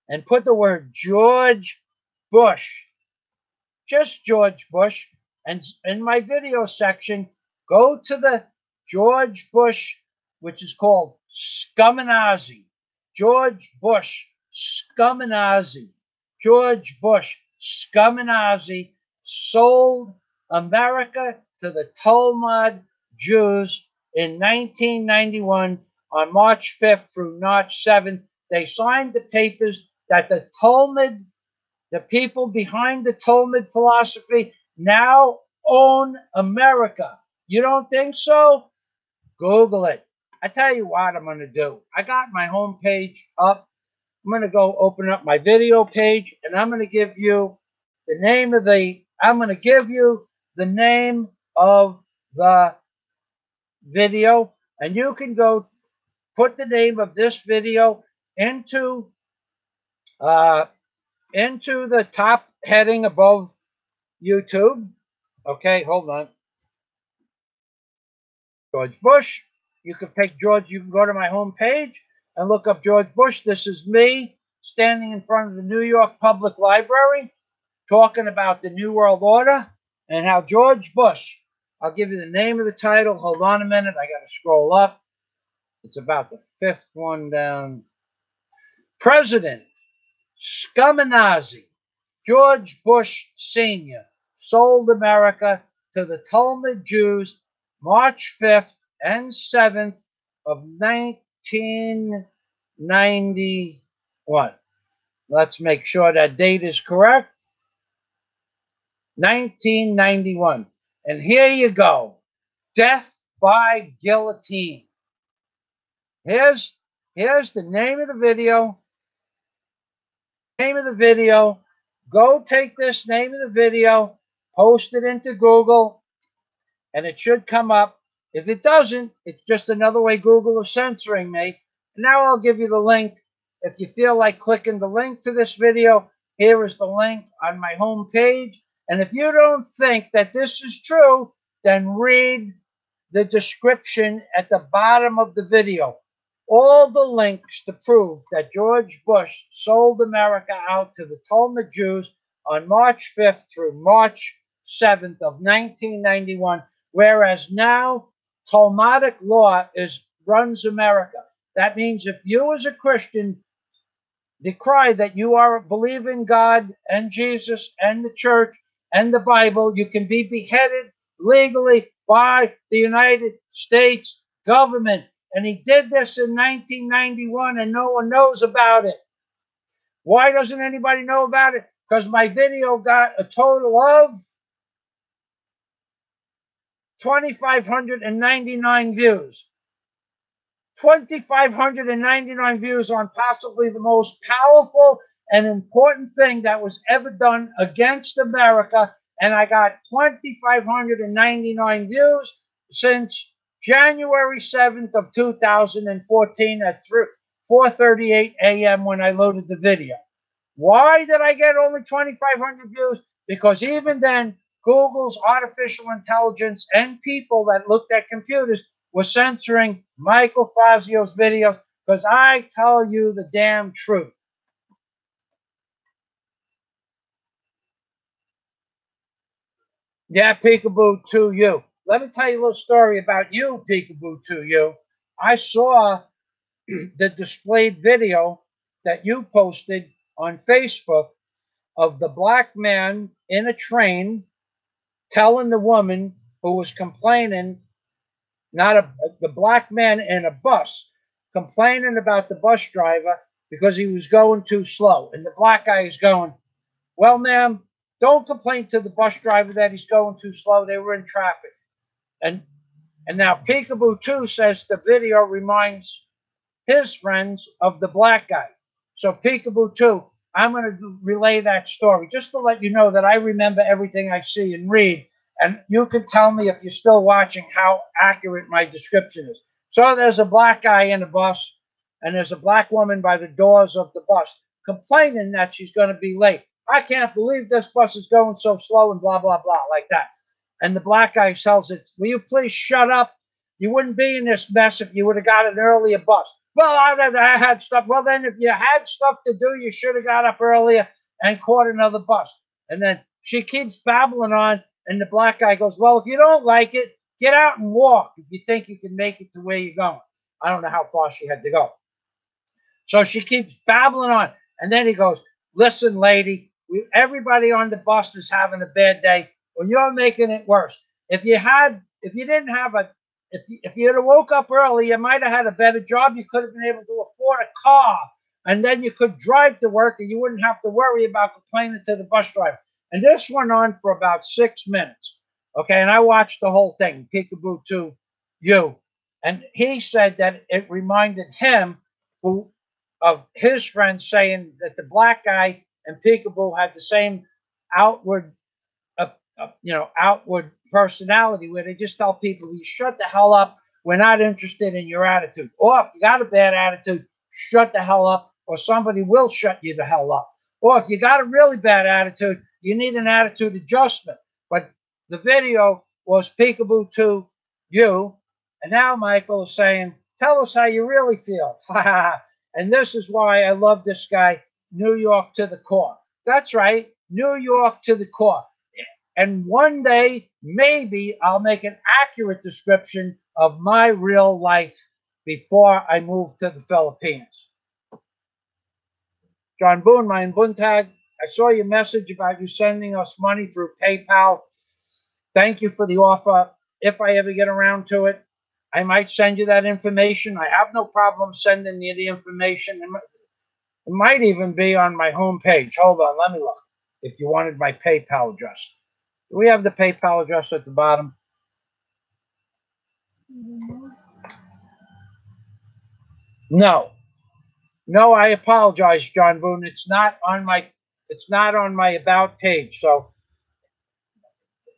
and put the word George Bush, just George Bush, and in my video section, go to the George Bush, which is called Scuminazi. George Bush, Scuminazi. George Bush, Scuminazi sold America to the Talmud Jews in 1991 on March 5th through March 7th. They signed the papers that the Talmud, the people behind the Talmud philosophy, now own America. You don't think so? Google it. I tell you what I'm going to do. I got my homepage up. I'm going to go open up my video page, and I'm going to give you the name of the video, and you can go put the name of this video into the top heading above YouTube. Okay, hold on. George Bush. You can go to my homepage and look up George Bush. This is me standing in front of the New York Public Library talking about the New World Order and how George Bush, I'll give you the name of the title. Hold on a minute. I got to scroll up. It's about the fifth one down. President Scuminazi George Bush Sr. sold America to the Talmud Jews March 5th and 7th of 1991. Let's make sure that date is correct. 1991. And here you go. Death by guillotine. Here's the name of the video. Go take this name of the video, post it into Google, and it should come up. If it doesn't, it's just another way Google is censoring me. And now I'll give you the link. If you feel like clicking the link to this video, here is the link on my home page. And if you don't think that this is true, then read the description at the bottom of the video. All the links to prove that George Bush sold America out to the Talmud Jews on March 5th through March 7th of 1991, whereas now Talmudic law runs America. That means if you as a Christian decry that you believe in God and Jesus and the church and the Bible, you can be beheaded legally by the United States government. And he did this in 1991 and no one knows about it. Why doesn't anybody know about it? Because my video got a total of 2,599 views. 2,599 views on possibly the most powerful and important thing that was ever done against America. And I got 2,599 views since January 7th of 2014 at 4:38 a.m. when I loaded the video. Why did I get only 2,500 views? Because even then, Google's artificial intelligence and people that looked at computers were censoring Michael Fazio's videos because I tell you the damn truth. Yeah, Peekaboo to you. Let me tell you a little story about you, Peekaboo to you. I saw the displayed video that you posted on Facebook of the black man in a train telling the woman who was complaining, not the black man in a bus, complaining about the bus driver because he was going too slow. And the black guy is going, well, ma'am, don't complain to the bus driver that he's going too slow. They were in traffic. And now Peekaboo 2 says the video reminds his friends of the black guy. So Peekaboo 2, I'm going to relay that story just to let you know that I remember everything I see and read. And you can tell me if you're still watching how accurate my description is. So there's a black guy in a bus, and there's a black woman by the doors of the bus complaining that she's going to be late. I can't believe this bus is going so slow and blah, blah, blah, like that. And the black guy tells it, will you please shut up? You wouldn't be in this mess if you would have got an earlier bus. Well, I had stuff. Well, then if you had stuff to do, you should have got up earlier and caught another bus. And then she keeps babbling on, and the black guy goes, well, if you don't like it, get out and walk if you think you can make it to where you're going. I don't know how far she had to go. So she keeps babbling on. And then he goes, listen, lady, everybody on the bus is having a bad day. Well, you're making it worse. If you had woke up early, you might have had a better job. You could have been able to afford a car, and then you could drive to work, and you wouldn't have to worry about complaining to the bus driver. And this went on for about 6 minutes. Okay, and I watched the whole thing, Peekaboo to you. And he said that it reminded him of his friends saying that the black guy and Peekaboo had the same outward outward personality where they just tell people, you shut the hell up. We're not interested in your attitude. Or if you got a bad attitude, shut the hell up, or somebody will shut you the hell up. Or if you got a really bad attitude, you need an attitude adjustment. But the video was Peekaboo to you. And now Michael is saying, tell us how you really feel. And this is why I love this guy, New York to the core. That's right, New York to the core. And one day, maybe I'll make an accurate description of my real life before I move to the Philippines. John Boone, my Buntag, I saw your message about you sending us money through PayPal. Thank you for the offer. If I ever get around to it, I might send you that information. I have no problem sending you the information. It might even be on my homepage. Hold on, let me look. If you wanted my PayPal address. Do we have the PayPal address at the bottom? No. No, I apologize, John Boone. It's not on my about page. So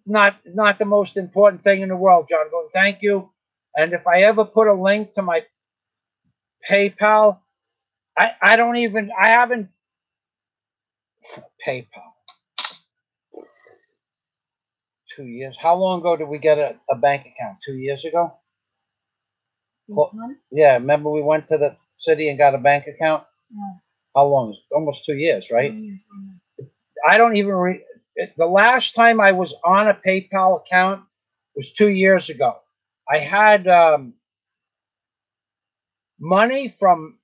not the most important thing in the world, John Boone. Thank you. And if I ever put a link to my PayPal, I haven't PayPal. 2 years. How long ago did we get a bank account? 2 years ago? Well, yeah, remember we went to the city and got a bank account? Yeah. How long? Almost 2 years, right? 2 years. I don't even the last time I was on a PayPal account was 2 years ago. I had money from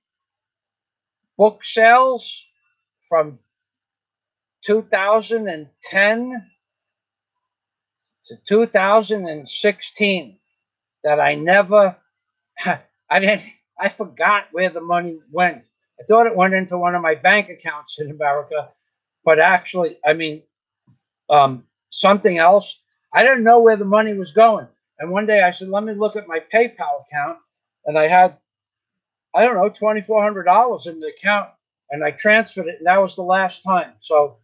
book sales from 2010 to 2016 that I never, I forgot where the money went. I thought it went into one of my bank accounts in America, but actually, something else. I didn't know where the money was going. And one day I said, let me look at my PayPal account. And I had, I don't know, $2,400 in the account. And I transferred it. And that was the last time. So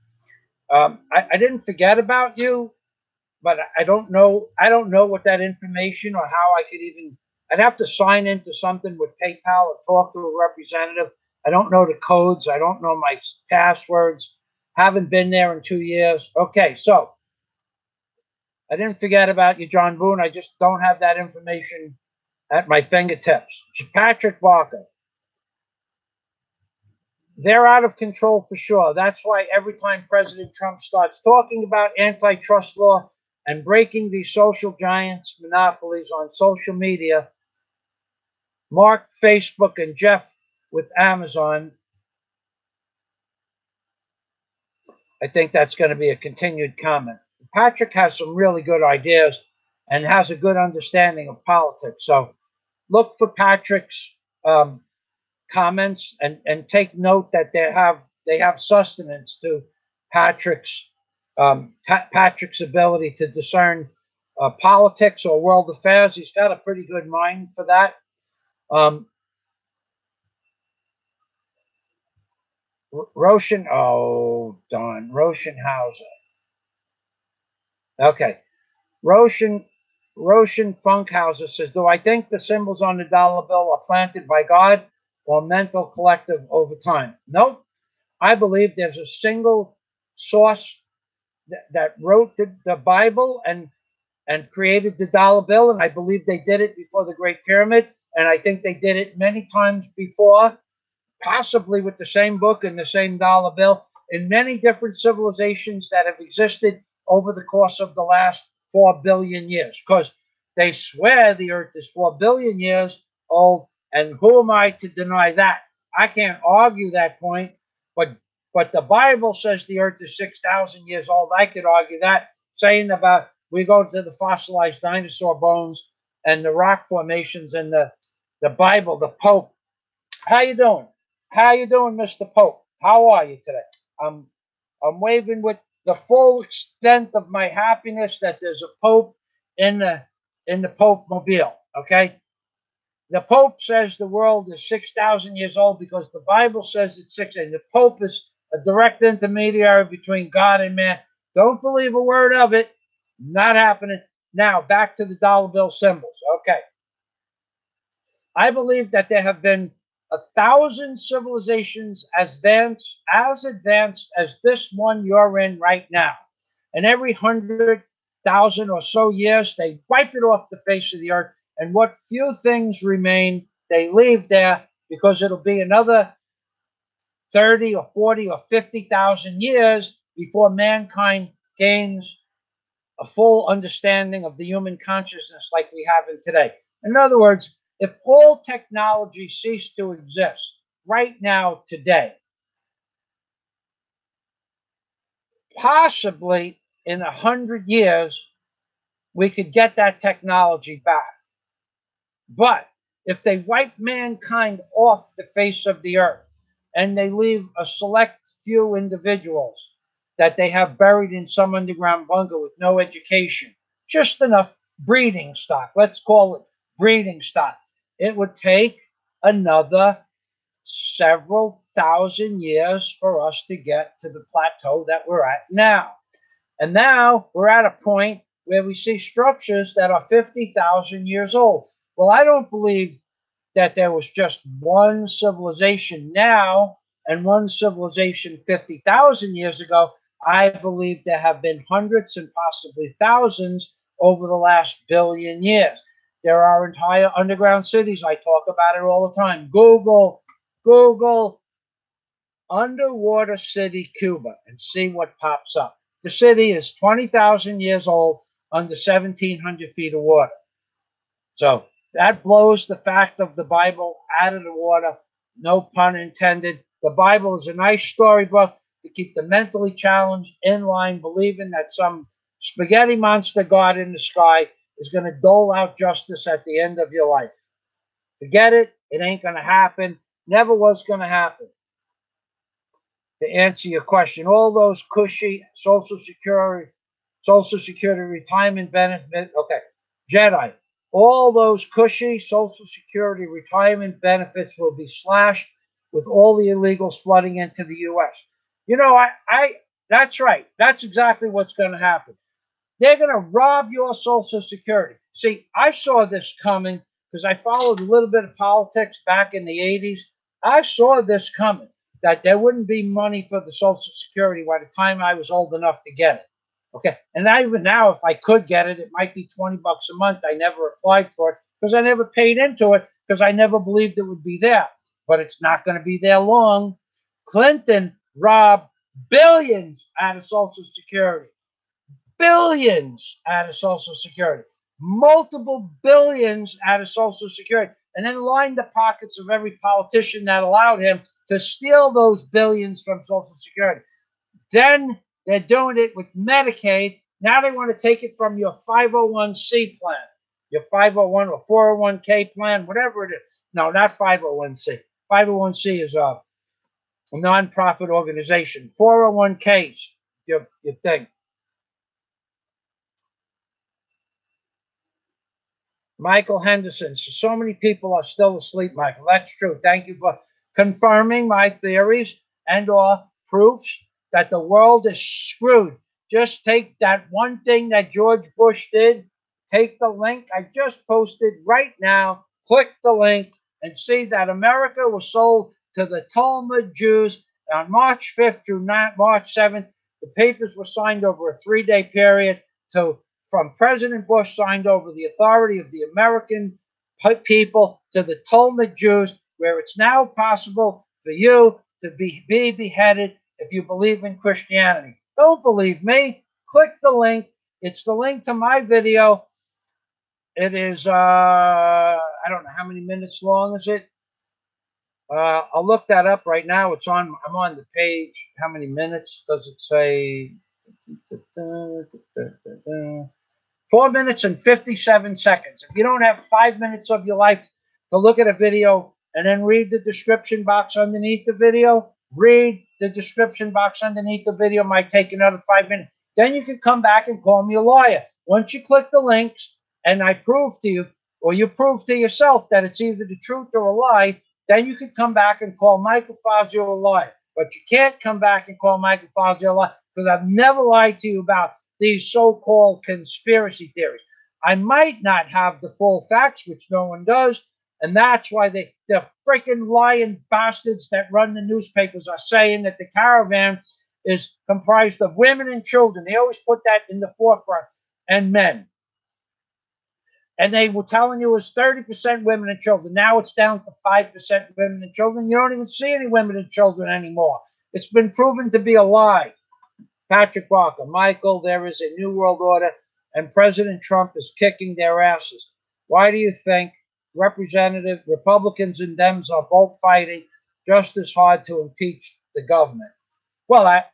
I didn't forget about you. But I don't know what that information or how I could even, I'd have to sign into something with PayPal or talk to a representative. I don't know the codes. I don't know my passwords. Haven't been there in 2 years. Okay, so I didn't forget about you, John Boone. I just don't have that information at my fingertips. Patrick Barker. They're out of control for sure. That's why every time President Trump starts talking about antitrust law and breaking these social giants' monopolies on social media, Mark, Facebook, and Jeff with Amazon, I think that's going to be a continued comment. Patrick has some really good ideas and has a good understanding of politics. So look for Patrick's comments and take note that they have sustenance to Patrick's Patrick's ability to discern politics or world affairs. He's got a pretty good mind for that. Roshan, oh darn, Roshanhauser. Okay, Roshan Funkhauser says, "Do I think the symbols on the dollar bill are planted by God or mental collective over time?" Nope. I believe there's a single source that wrote the Bible and created the dollar bill, and I believe they did it before the Great Pyramid, and I think they did it many times before, possibly with the same book and the same dollar bill, in many different civilizations that have existed over the course of the last 4 billion years, because they swear the earth is 4 billion years old, and who am I to deny that? I can't argue that point, but the Bible says the earth is 6,000 years old. I could argue that, saying about we go to the fossilized dinosaur bones and the rock formations in the Bible, the Pope. How you doing? How you doing, Mr. Pope? How are you today? I'm waving with the full extent of my happiness that there's a Pope in the Pope mobile. Okay, the Pope says the world is 6,000 years old because the Bible says it's 6. And the Pope is a direct intermediary between God and man. Don't believe a word of it. Not happening. Now back to the dollar bill symbols. Okay, I believe that there have been 1,000 civilizations as advanced as this one you're in right now. And every 100,000 or so years, they wipe it off the face of the earth. And what few things remain, they leave there because it'll be another 30 or 40 or 50,000 years before mankind gains a full understanding of the human consciousness like we have in today. In other words, if all technology ceased to exist right now, today, possibly in 100 years, we could get that technology back. But if they wipe mankind off the face of the earth and they leave a select few individuals that they have buried in some underground bunker with no education, just enough breeding stock, let's call it breeding stock, it would take another several thousand years for us to get to the plateau that we're at now. And now we're at a point where we see structures that are 50,000 years old. Well, I don't believe that there was just one civilization now and one civilization 50,000 years ago. I believe there have been hundreds and possibly thousands over the last billion years. There are entire underground cities. I talk about it all the time. Google underwater city Cuba and see what pops up. The city is 20,000 years old under 1,700 feet of water. So that blows the fact of the Bible out of the water. No pun intended. The Bible is a nice storybook to keep the mentally challenged in line, believing that some spaghetti monster God in the sky is going to dole out justice at the end of your life. Forget it. It ain't going to happen. Never was going to happen. To answer your question, all those cushy Social Security retirement benefit. Okay, Jedi. All those cushy Social Security retirement benefits will be slashed with all the illegals flooding into the U.S. You know, that's right. That's exactly what's going to happen. They're going to rob your Social Security. See, I saw this coming because I followed a little bit of politics back in the 80s. I saw this coming, that there wouldn't be money for the Social Security by the time I was old enough to get it. Okay. And even now, if I could get it, it might be 20 bucks a month. I never applied for it because I never paid into it because I never believed it would be there. But it's not going to be there long. Clinton robbed billions out of Social Security. Billions out of Social Security. Multiple billions out of Social Security. And then lined the pockets of every politician that allowed him to steal those billions from Social Security. Then they're doing it with Medicaid. Now they want to take it from your 501c plan, your 501 or 401k plan, whatever it is. No, not 501c. 501c is a nonprofit organization. 401ks, your thing. Michael Henderson. So many people are still asleep, Michael. That's true. Thank you for confirming my theories and or proofs that the world is screwed. Just take that one thing that George Bush did. Take the link I just posted right now. Click the link and see that America was sold to the Talmud Jews on March 5th through March 7th. The papers were signed over a 3-day period from President Bush, signed over the authority of the American people to the Talmud Jews, where it's now possible for you to be beheaded if you believe in Christianity. Don't believe me? Click the link. It's the link to my video. It is, I don't know how many minutes long is it. I'll look that up right now. I'm on the page. How many minutes does it say? 4 minutes and 57 seconds. If you don't have 5 minutes of your life to look at a video and then read the description box underneath the video, read the description box underneath the video, might take another 5 minutes. Then you can come back and call me a liar. Once you click the links and I prove to you, or you prove to yourself that it's either the truth or a lie, then you can come back and call Michael Fazio a liar. But you can't come back and call Michael Fazio a liar because I've never lied to you about these so-called conspiracy theories. I might not have the full facts, which no one does, and that's why the freaking lying bastards that run the newspapers are saying that the caravan is comprised of women and children. They always put that in the forefront, and men. And they were telling you it was 30% women and children. Now it's down to 5% women and children. You don't even see any women and children anymore. It's been proven to be a lie. Patrick Walker, Michael, there is a new world order, and President Trump is kicking their asses. Why do you think Republicans and Dems are both fighting just as hard to impeach the government? Well,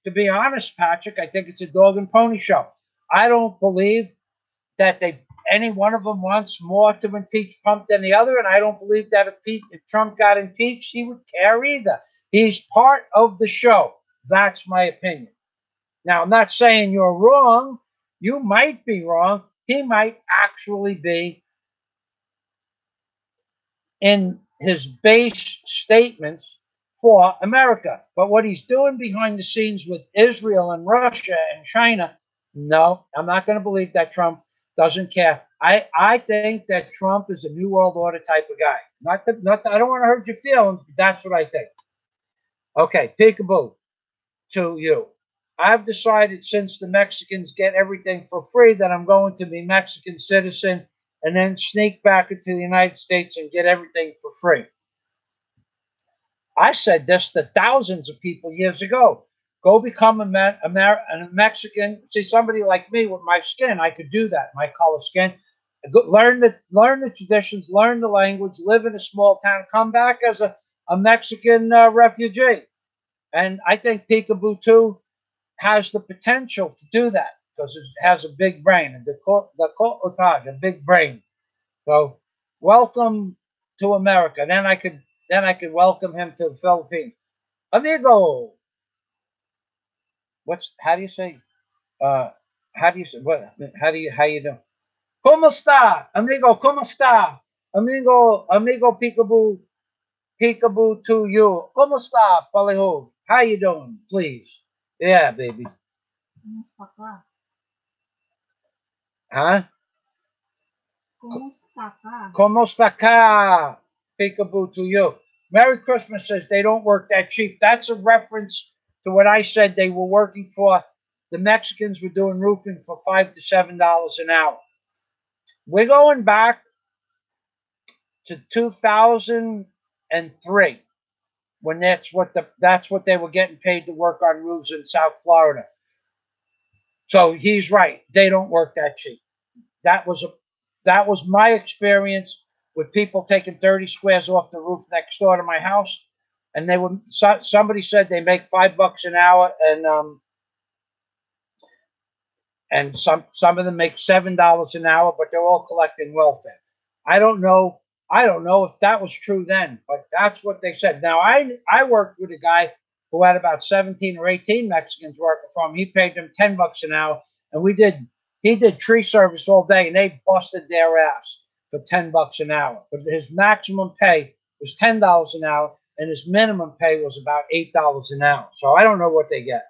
to be honest, Patrick, I think it's a dog and pony show. I don't believe that any one of them wants more to impeach Trump than the other, and I don't believe that if Trump got impeached, he would care either. He's part of the show. That's my opinion. Now, I'm not saying you're wrong. You might be wrong. He might actually be in his base statements for America. But what he's doing behind the scenes with Israel and Russia and China, no, I'm not going to believe that Trump doesn't care. I think that Trump is a New World Order type of guy. I don't want to hurt your feelings, but that's what I think. Okay, peekaboo to you. I've decided, since the Mexicans get everything for free, that I'm going to be Mexican citizen and then sneak back into the United States and get everything for free. I said this to thousands of people years ago. Go become a Mexican. See, somebody like me with my skin, I could do that, my color skin. Learn the traditions, learn the language, live in a small town, come back as a Mexican refugee. And I think Peekaboo 2 has the potential to do that because it has a big brain, and a big brain. So welcome to America. Then I could welcome him to the Philippines. Amigo. How do you say what how you doing? ¿Cómo está? Amigo, ¿cómo está? Amigo Peekaboo to you. ¿Cómo está, Paliho? How you doing, please? Yeah, baby. Huh? Kumusta ka? Kumusta ka? Peekaboo to you. Merry Christmas says they don't work that cheap. That's a reference to what I said they were working for. The Mexicans were doing roofing for $5 to $7 an hour. We're going back to 2003 when that's what they were getting paid to work on roofs in South Florida. So he's right. They don't work that cheap. That was my experience with people taking 30 squares off the roof next door to my house, and somebody said they make $5 an hour, and some of them make $7 an hour, but they're all collecting welfare. I don't know if that was true then, but that's what they said. Now I worked with a guy who had about 17 or 18 Mexicans working for him. He paid them $10 an hour, and he did tree service all day, and they busted their ass for $10 an hour. But his maximum pay was $10 an hour, and his minimum pay was about $8 an hour. So I don't know what they get.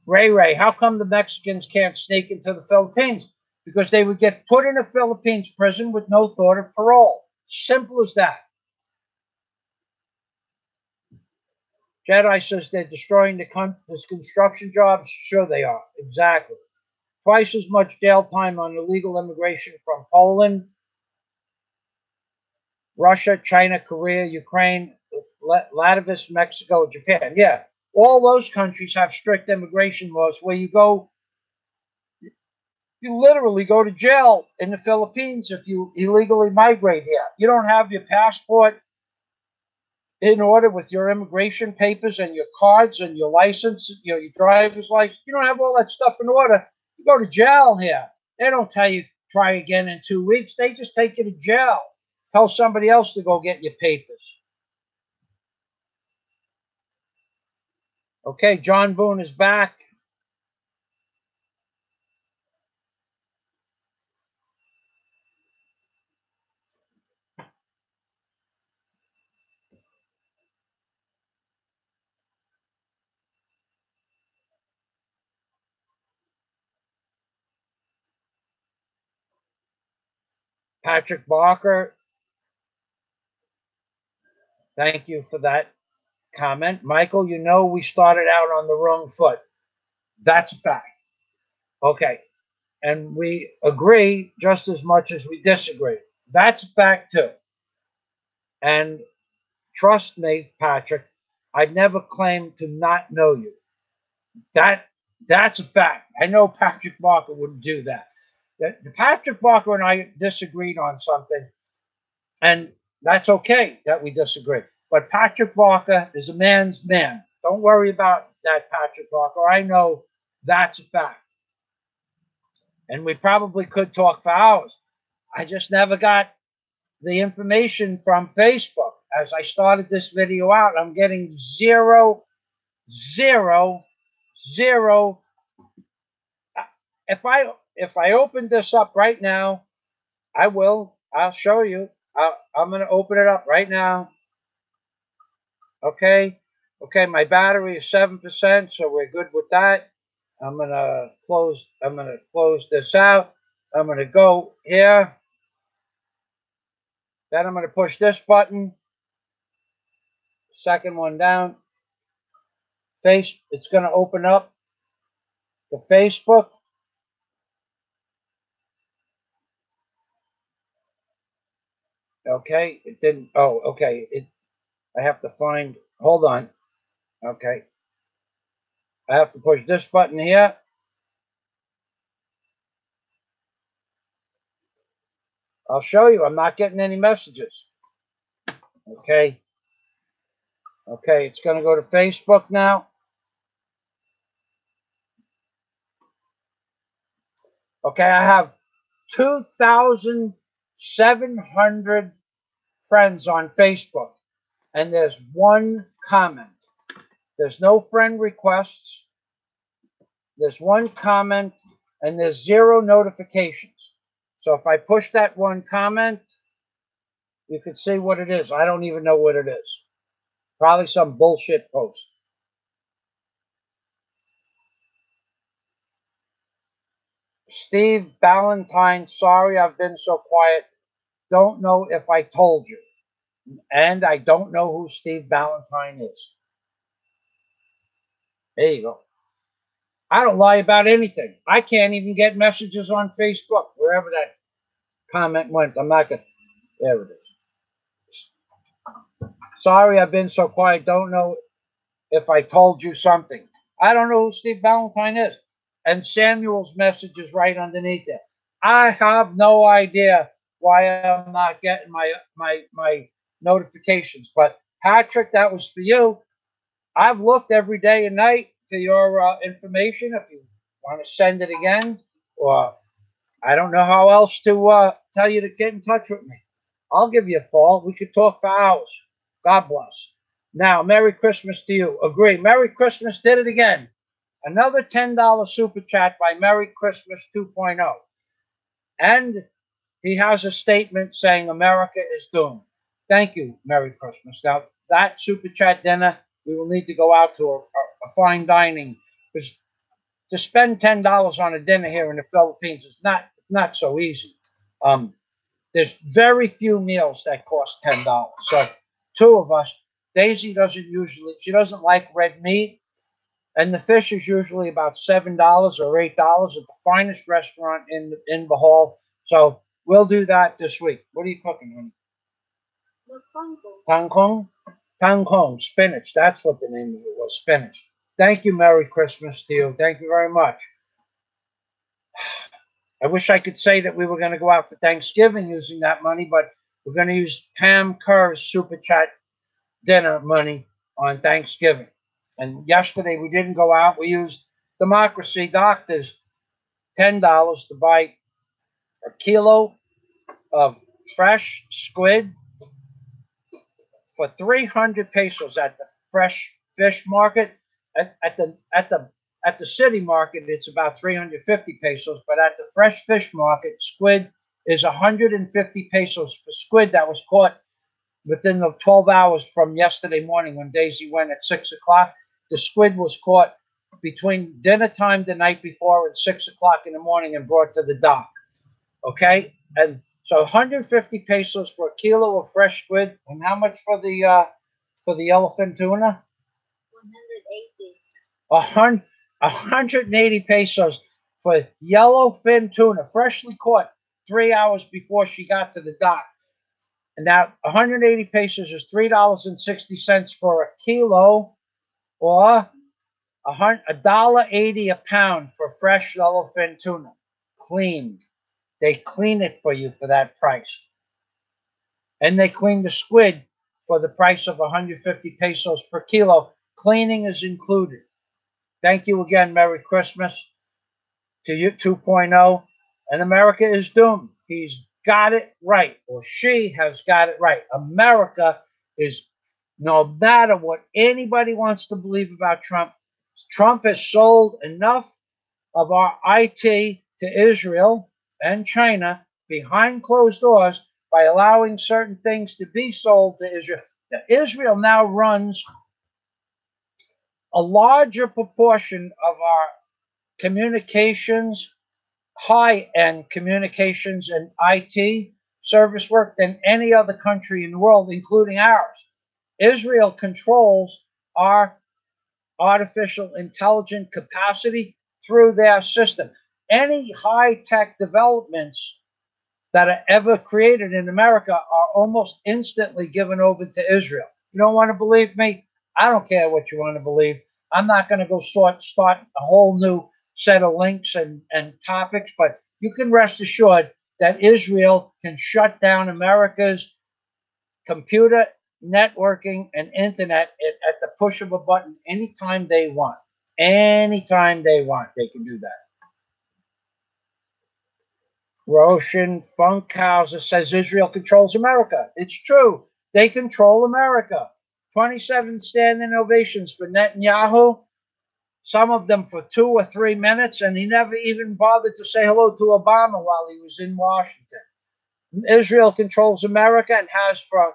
Ray, how come the Mexicans can't sneak into the Philippines? Because they would get put in a Philippines prison with no thought of parole. Simple as that. Jedi says they're destroying the construction jobs. Sure they are. Exactly. Twice as much jail time on illegal immigration from Poland, Russia, China, Korea, Ukraine, Latvia, Mexico, Japan. Yeah, all those countries have strict immigration laws where you literally go to jail in the Philippines if you illegally migrate here. You don't have your passport in order with your immigration papers and your cards and your license, your driver's license. You don't have all that stuff in order. You go to jail here. They don't tell you try again in 2 weeks. They just take you to jail. Tell somebody else to go get your papers. Okay, John Boone is back. Patrick Barker, thank you for that comment. Michael, we started out on the wrong foot. That's a fact. Okay. And we agree just as much as we disagree. That's a fact too. And trust me, Patrick, I'd never claimed to not know you. That's a fact. I know Patrick Barker wouldn't do that. Patrick Barker and I disagreed on something, and that's okay that we disagree. But Patrick Barker is a man's man. Don't worry about that, Patrick Barker. I know that's a fact. And we probably could talk for hours. I just never got the information from Facebook. As I started this video out, I'm getting zero. If I open this up right now, I'll show you. I'm going to open it up right now. Okay. My battery is 7%, so we're good with that. I'm going to close this out. I'm going to go here. Then I'm going to push this button. Second one down. It's going to open up the Facebook. Okay, it didn't. Oh, okay. I have to find. Hold on. Okay. I have to push this button here. I'll show you. I'm not getting any messages. Okay. Okay, it's going to go to Facebook now. Okay, I have 2,700 friends on Facebook, and there's one comment. There's no friend requests. There's one comment, and there's 0 notifications. So if I push that one comment, you can see what it is. I don't even know what it is. Probably some bullshit post. Steve Ballantyne, sorry I've been so quiet. Don't know if I told you. And I don't know who Steve Ballantyne is. There you go. I don't lie about anything. I can't even get messages on Facebook, wherever that comment went. I'm not going to. There it is. Sorry I've been so quiet. Don't know if I told you something. I don't know who Steve Ballantyne is. And Samuel's message is right underneath it. I have no idea why I'm not getting my notifications. But Patrick, that was for you. I've looked every day and night for your information. If you want to send it again, or I don't know how else to tell you to get in touch with me. I'll give you a call. We could talk for hours. God bless. Now, Merry Christmas to you. Agree. Merry Christmas did it again. Another $10 super chat by Merry Christmas 2.0. And he has a statement saying America is doomed. Thank you, Merry Christmas. Now, that super chat dinner, we will need to go out to a fine dining, because to spend $10 on a dinner here in the Philippines is not so easy. There's very few meals that cost $10. So two of us, Daisy she doesn't like red meat, and the fish is usually about $7 or $8 at the finest restaurant in Bohol. So we'll do that this week. What are you cooking, honey? Tangkong? Tangkong, spinach. That's what the name of it was, spinach. Thank you. Merry Christmas to you. Thank you very much. I wish I could say that we were going to go out for Thanksgiving using that money, but we're going to use Pam Kerr's super chat dinner money on Thanksgiving. And yesterday we didn't go out. We used Democracy Doctors $10 to buy a kilo of fresh squid for 300 pesos at the fresh fish market. At the city market, it's about 350 pesos, but at the fresh fish market, squid is 150 pesos for squid that was caught within the 12 hours from yesterday morning when Daisy went at 6 o'clock. The squid was caught between dinner time the night before and 6 o'clock in the morning and brought to the dock. Okay? And so 150 pesos for a kilo of fresh squid. And how much for the yellowfin tuna? 180. 180 pesos for yellowfin tuna, freshly caught 3 hours before she got to the dock. And now 180 pesos is $3.60 for a kilo, or $1.80 a pound for fresh yellowfin tuna, cleaned. They clean it for you for that price. And they clean the squid for the price of 150 pesos per kilo. Cleaning is included. Thank you again. Merry Christmas to you 2.0. And America is doomed. He's got it right, or she has got it right. America is, no matter what anybody wants to believe about Trump, Trump has sold enough of our IT to Israel and China behind closed doors by allowing certain things to be sold to Israel. Now, Israel now runs a larger proportion of our communications, high-end communications and IT service work than any other country in the world, including ours. Israel controls our artificial intelligence capacity through their system. Any high-tech developments that are ever created in America are almost instantly given over to Israel. You don't want to believe me? I don't care what you want to believe. I'm not going to go start a whole new set of links and topics, but you can rest assured that Israel can shut down America's computer networking and internet at the push of a button anytime they want. Anytime they want, they can do that. Roshan Funkhauser says Israel controls America. It's true. They control America. 27 standing ovations for Netanyahu, some of them for 2 or 3 minutes, and he never even bothered to say hello to Obama while he was in Washington. Israel controls America and has for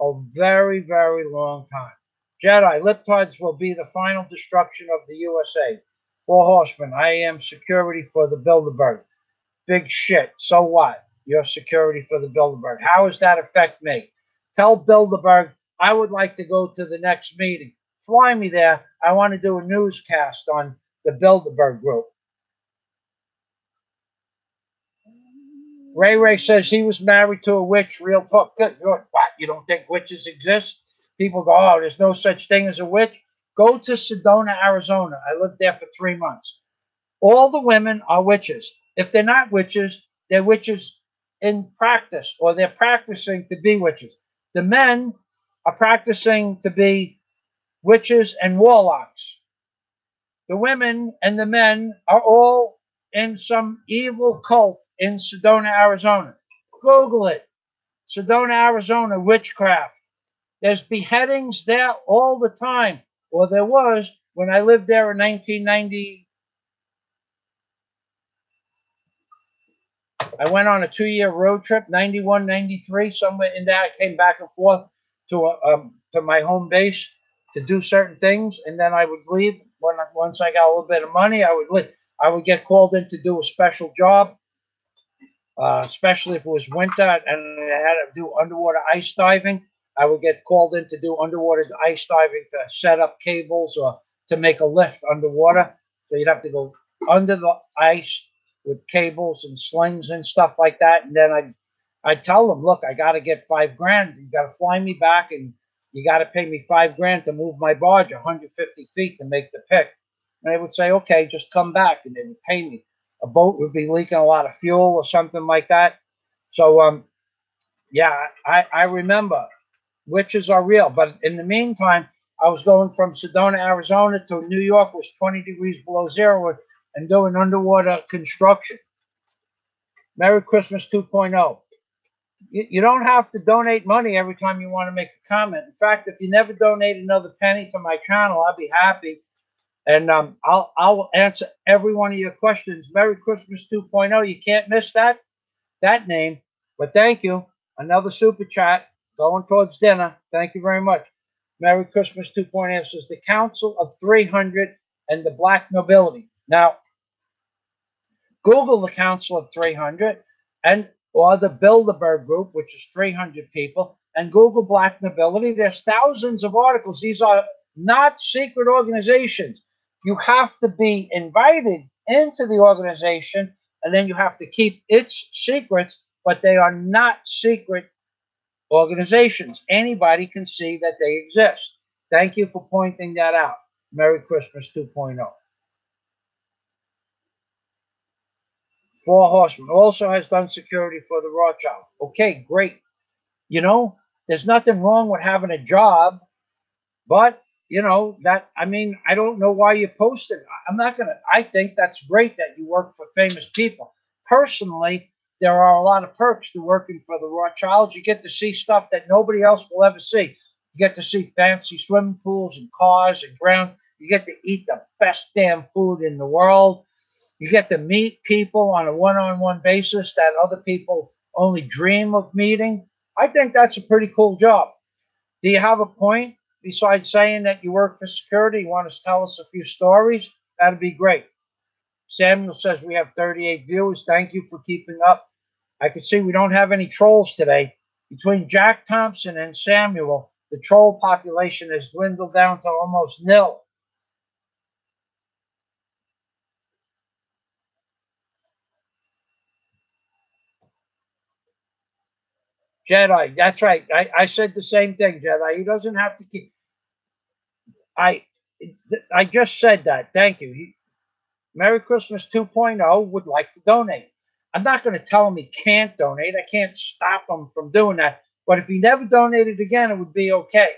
a very, very long time. Jedi, Liptards will be the final destruction of the USA. Four Horsemen, I am security for the Bilderberg. big shit. So what? Your security for the Bilderberg. How does that affect me? Tell Bilderberg I would like to go to the next meeting. Fly me there. I want to do a newscast on the Bilderberg group. Ray says he was married to a witch. Real talk. Good. What? You don't think witches exist? People go, oh, there's no such thing as a witch. Go to Sedona, Arizona. I lived there for 3 months. All the women are witches. If they're not witches, they're witches in practice, or they're practicing to be witches. The men are practicing to be witches and warlocks. The women and the men are all in some evil cult in Sedona, Arizona. Google it. Sedona, Arizona, witchcraft. There's beheadings there all the time. Or there was when I lived there in 1990. I went on a 2-year road trip, 91, 93, somewhere in there. I came back and forth to my home base to do certain things, and then I would leave. Once I got a little bit of money, I would leave. I would get called in to do a special job, especially if it was winter and I had to do underwater ice diving. I would get called in to do underwater ice diving to set up cables or to make a lift underwater. So you'd have to go under the ice with cables and slings and stuff like that. And then I'd tell them, look, I got to get $5,000. You got to fly me back, and you got to pay me $5,000 to move my barge 150 feet to make the pick. And they would say, okay, just come back, and they would pay me. A boat would be leaking a lot of fuel or something like that. So, yeah, I remember witches are real. But in the meantime, I was going from Sedona, Arizona to New York, was 20 degrees below zero, and doing underwater construction. Merry Christmas 2.0. You don't have to donate money every time you want to make a comment. In fact, if you never donate another penny to my channel, I'll be happy. And I'll answer every one of your questions. Merry Christmas 2.0. You can't miss that name. But thank you. Another super chat going towards dinner. Thank you very much. Merry Christmas 2.0 says the Council of 300 and the Black Nobility. Now, Google the Council of 300 or the Bilderberg Group, which is 300 people, and Google Black Nobility. There's thousands of articles. These are not secret organizations. You have to be invited into the organization, and then you have to keep its secrets, but they are not secret organizations. Anybody can see that they exist. Thank you for pointing that out. Merry Christmas 2.0. Four Horsemen also has done security for the Rothschilds. Okay, great. You know, there's nothing wrong with having a job, but I don't know why you posted. I think that's great that you work for famous people. Personally, there are a lot of perks to working for the Rothschilds. You get to see stuff that nobody else will ever see. You get to see fancy swimming pools and cars and ground. You get to eat the best damn food in the world. You get to meet people on a one-on-one basis that other people only dream of meeting. I think that's a pretty cool job. Do you have a point besides saying that you work for security? You want to tell us a few stories? That'd be great. Samuel says we have 38 viewers. Thank you for keeping up. I can see we don't have any trolls today. Between Jack Thompson and Samuel, the troll population has dwindled down to almost nil. Jedi, that's right. I said the same thing, Jedi. He doesn't have to keep. I just said that. Thank you. Merry Christmas 2.0 would like to donate. I'm not going to tell him he can't donate. I can't stop him from doing that. But if he never donated again, it would be okay.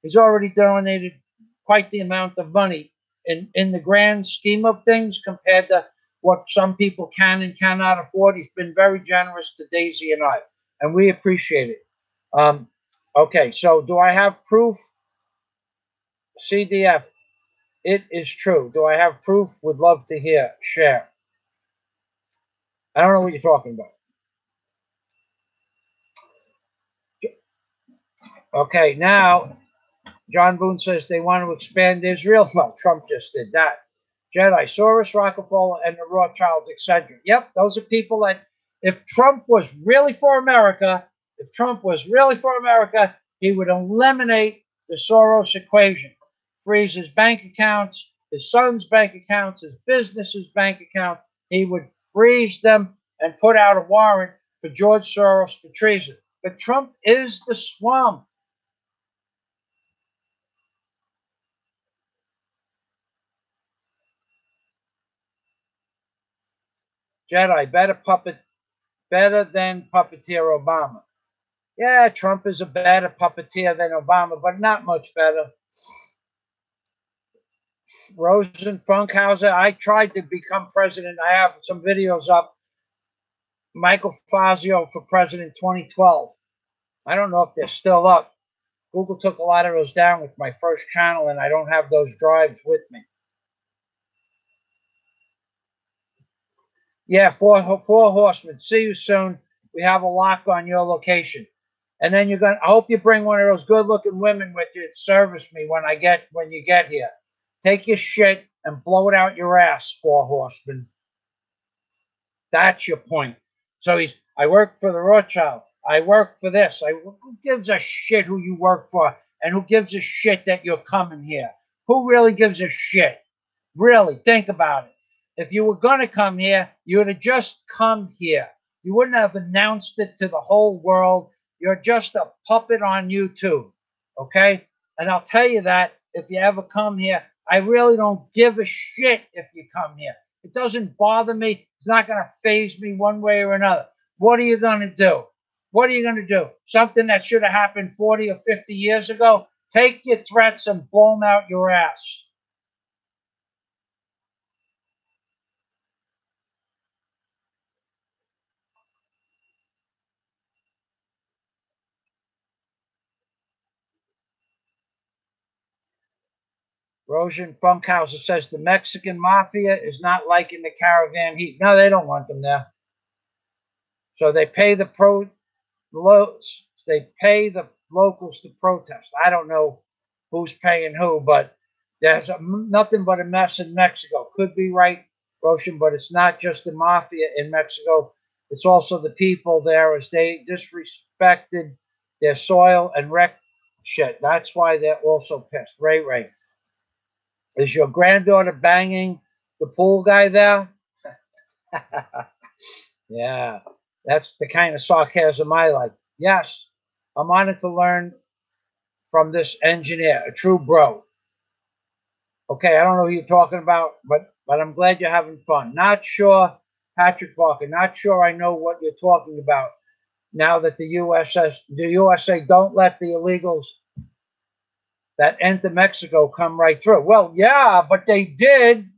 He's already donated quite the amount of money in the grand scheme of things compared to what some people can and cannot afford. He's been very generous to Daisy and I, and we appreciate it. Okay, so do I have proof? CDF, it is true. Do I have proof? Would love to hear. Share. I don't know what you're talking about. Okay, now John Boone says they want to expand Israel. Well, Trump just did that. Jedi, Soros, Rockefeller, and the Rothschilds, etc. Yep, those are people that, if Trump was really for America, he would eliminate the Soros equation, freeze his bank accounts, his son's bank accounts, his business's bank account. He would freeze them and put out a warrant for George Soros for treason. But Trump is the swamp. Jedi, better than puppeteer Obama. Yeah, Trump is a better puppeteer than Obama, but not much better. Rosen Funkhauser, I tried to become president. I have some videos up. Michael Fazio for president 2012. I don't know if they're still up. Google took a lot of those down with my first channel, and I don't have those drives with me. Yeah, four horsemen. See you soon. We have a lock on your location. And then I hope you bring one of those good-looking women with you to service me when you get here. Take your shit and blow it out your ass, four horsemen. That's your point. So I work for the Rothschild. I work for this. Who gives a shit who you work for? And who gives a shit that you're coming here? Who really gives a shit? Really, think about it. If you were going to come here, you would have just come here. You wouldn't have announced it to the whole world. You're just a puppet on YouTube, okay? And I'll tell you that if you ever come here, I really don't give a shit if you come here. It doesn't bother me. It's not going to faze me one way or another. What are you going to do? What are you going to do? Something that should have happened 40 or 50 years ago? Take your threats and blow them out your ass. Rosen Funkhauser says the Mexican mafia is not liking the caravan heat. No, they don't want them there. So they pay the locals to protest. I don't know who's paying who, but there's nothing but a mess in Mexico. Could be right, Roshan, but it's not just the mafia in Mexico. It's also the people there, as they disrespected their soil and wrecked shit. That's why they're also pissed. Ray. Is your granddaughter banging the pool guy there? Yeah, that's the kind of sarcasm I like. Yes, I'm honored to learn from this engineer, a true bro. Okay, I don't know who you're talking about, but I'm glad you're having fun. Not sure, Patrick Barker, not sure I know what you're talking about now that the USA don't let the illegals that enter Mexico come right through. Well, yeah, but they did.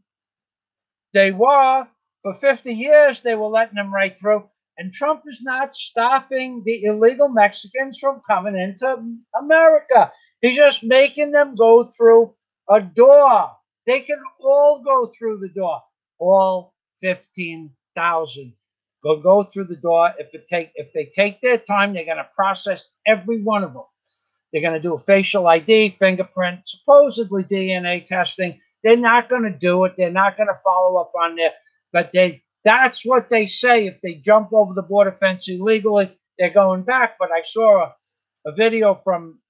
They were. For 50 years, they were letting them right through. And Trump is not stopping the illegal Mexicans from coming into America. He's just making them go through a door. They can all go through the door. All 15,000. Go through the door. If they take their time, they're going to process every one of them. They're going to do a facial ID, fingerprint, supposedly DNA testing. They're not going to do it. They're not going to follow up on there. But that's what they say. If they jump over the border fence illegally, they're going back. But I saw a video from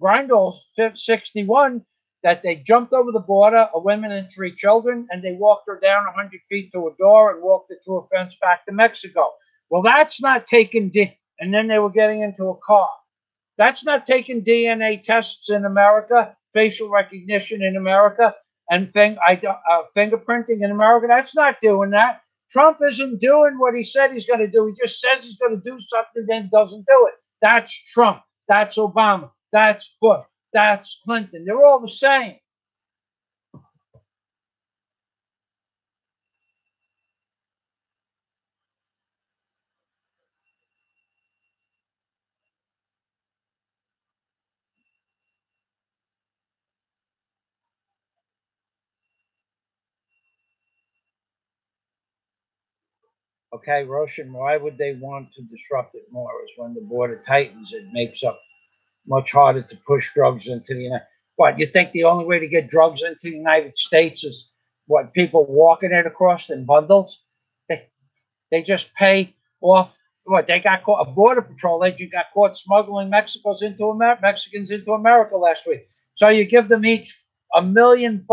Grindel 61 that they jumped over the border, a woman and 3 children, and they walked her down 100 feet to a door and walked her through a fence back to Mexico. Well, that's not taking and then they were getting into a car. That's not taking DNA tests in America, facial recognition in America, and fingerprinting in America. That's not doing that. Trump isn't doing what he said he's going to do. He just says he's going to do something, then doesn't do it. That's Trump. That's Obama. That's Bush. That's Clinton. They're all the same. Okay, Roshan, why would they want to disrupt it more? Is when the border tightens, it makes up much harder to push drugs into the United States. What, you think the only way to get drugs into the United States is what people walking it across in bundles. They just pay off. What they got caught? A border patrol agent got caught smuggling Mexicans into America last week. So you give them each $1 million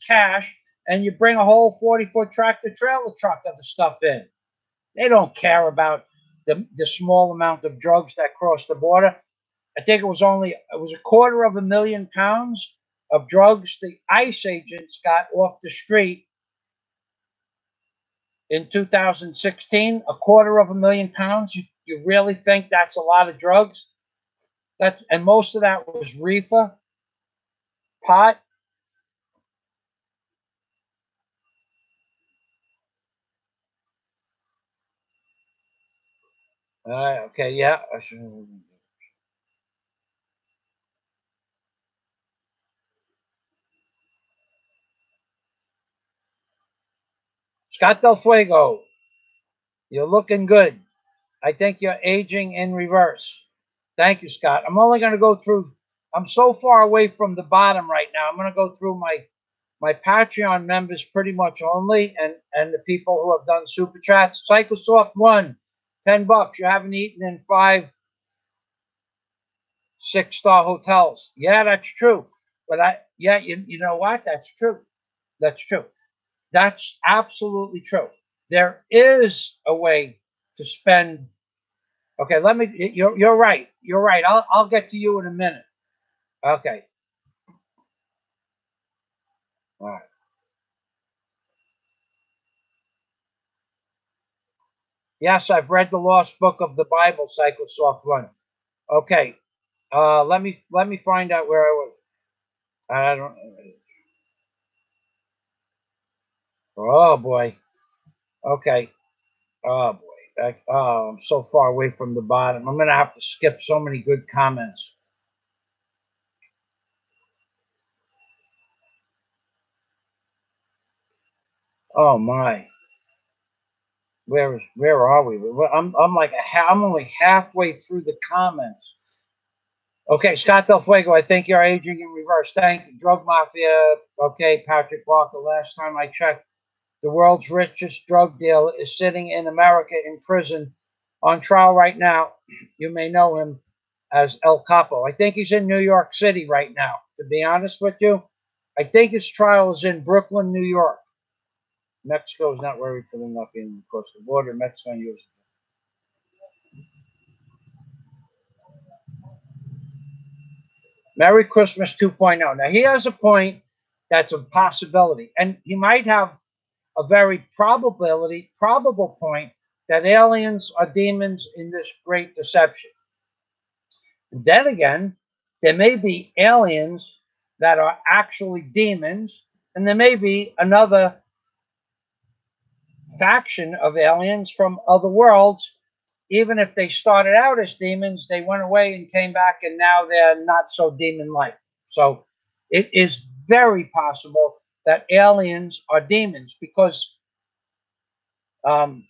cash, and you bring a whole 40-foot tractor trailer truck of the stuff in. They don't care about the small amount of drugs that cross the border. I think it was a quarter of a million pounds of drugs the ICE agents got off the street in 2016. A quarter of a million pounds. You really think that's a lot of drugs? And most of that was reefer, pot. Okay, yeah. Scott Del Fuego, you're looking good. I think you're aging in reverse. Thank you, Scott. I'm only going to go through. I'm so far away from the bottom right now. I'm going to go through my Patreon members pretty much only, and the people who have done super chats. Psychosoft 1, $10. You haven't eaten in 5 6-star hotels. Yeah, that's true. But you know what? That's true. That's true. That's absolutely true. There is a way to spend. Okay, you're right. You're right. I'll get to you in a minute. Okay. All right. Yes, I've read the Lost Book of the Bible, Psychosoft 1. Okay. Let me find out where I was. I don't. Oh boy. Okay. Oh boy. I'm so far away from the bottom. I'm gonna have to skip so many good comments. Oh my. Where are we? I'm only halfway through the comments. Okay, Scott Del Fuego, I think you're aging in reverse. Thank you. Drug Mafia. Okay, Patrick Walker. Last time I checked, the world's richest drug dealer is sitting in America in prison on trial right now. You may know him as El Capo. I think he's in New York City right now, to be honest with you. I think his trial is in Brooklyn, New York. Mexico is not worried for them not being across the border. Mexico and US. Merry Christmas 2.0. Now, he has a point that's a possibility, and he might have a very probable point that aliens are demons in this great deception. And then again, there may be aliens that are actually demons, and there may be another faction of aliens from other worlds. Even if they started out as demons, they went away and came back, and now they're not so demon-like. So it is very possible that aliens are demons because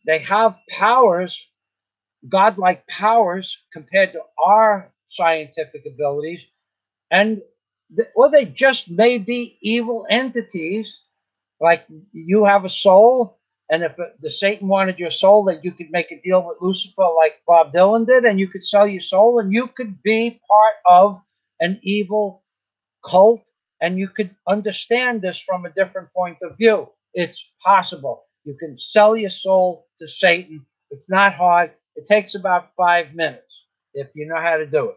they have powers, godlike powers, compared to our scientific abilities, and or they just may be evil entities. Like you have a soul, and if the Satan wanted your soul, that you could make a deal with Lucifer, like Bob Dylan did, and you could sell your soul, and you could be part of an evil cult, and you could understand this from a different point of view. It's possible. You can sell your soul to Satan. It's not hard. It takes about 5 minutes if you know how to do it.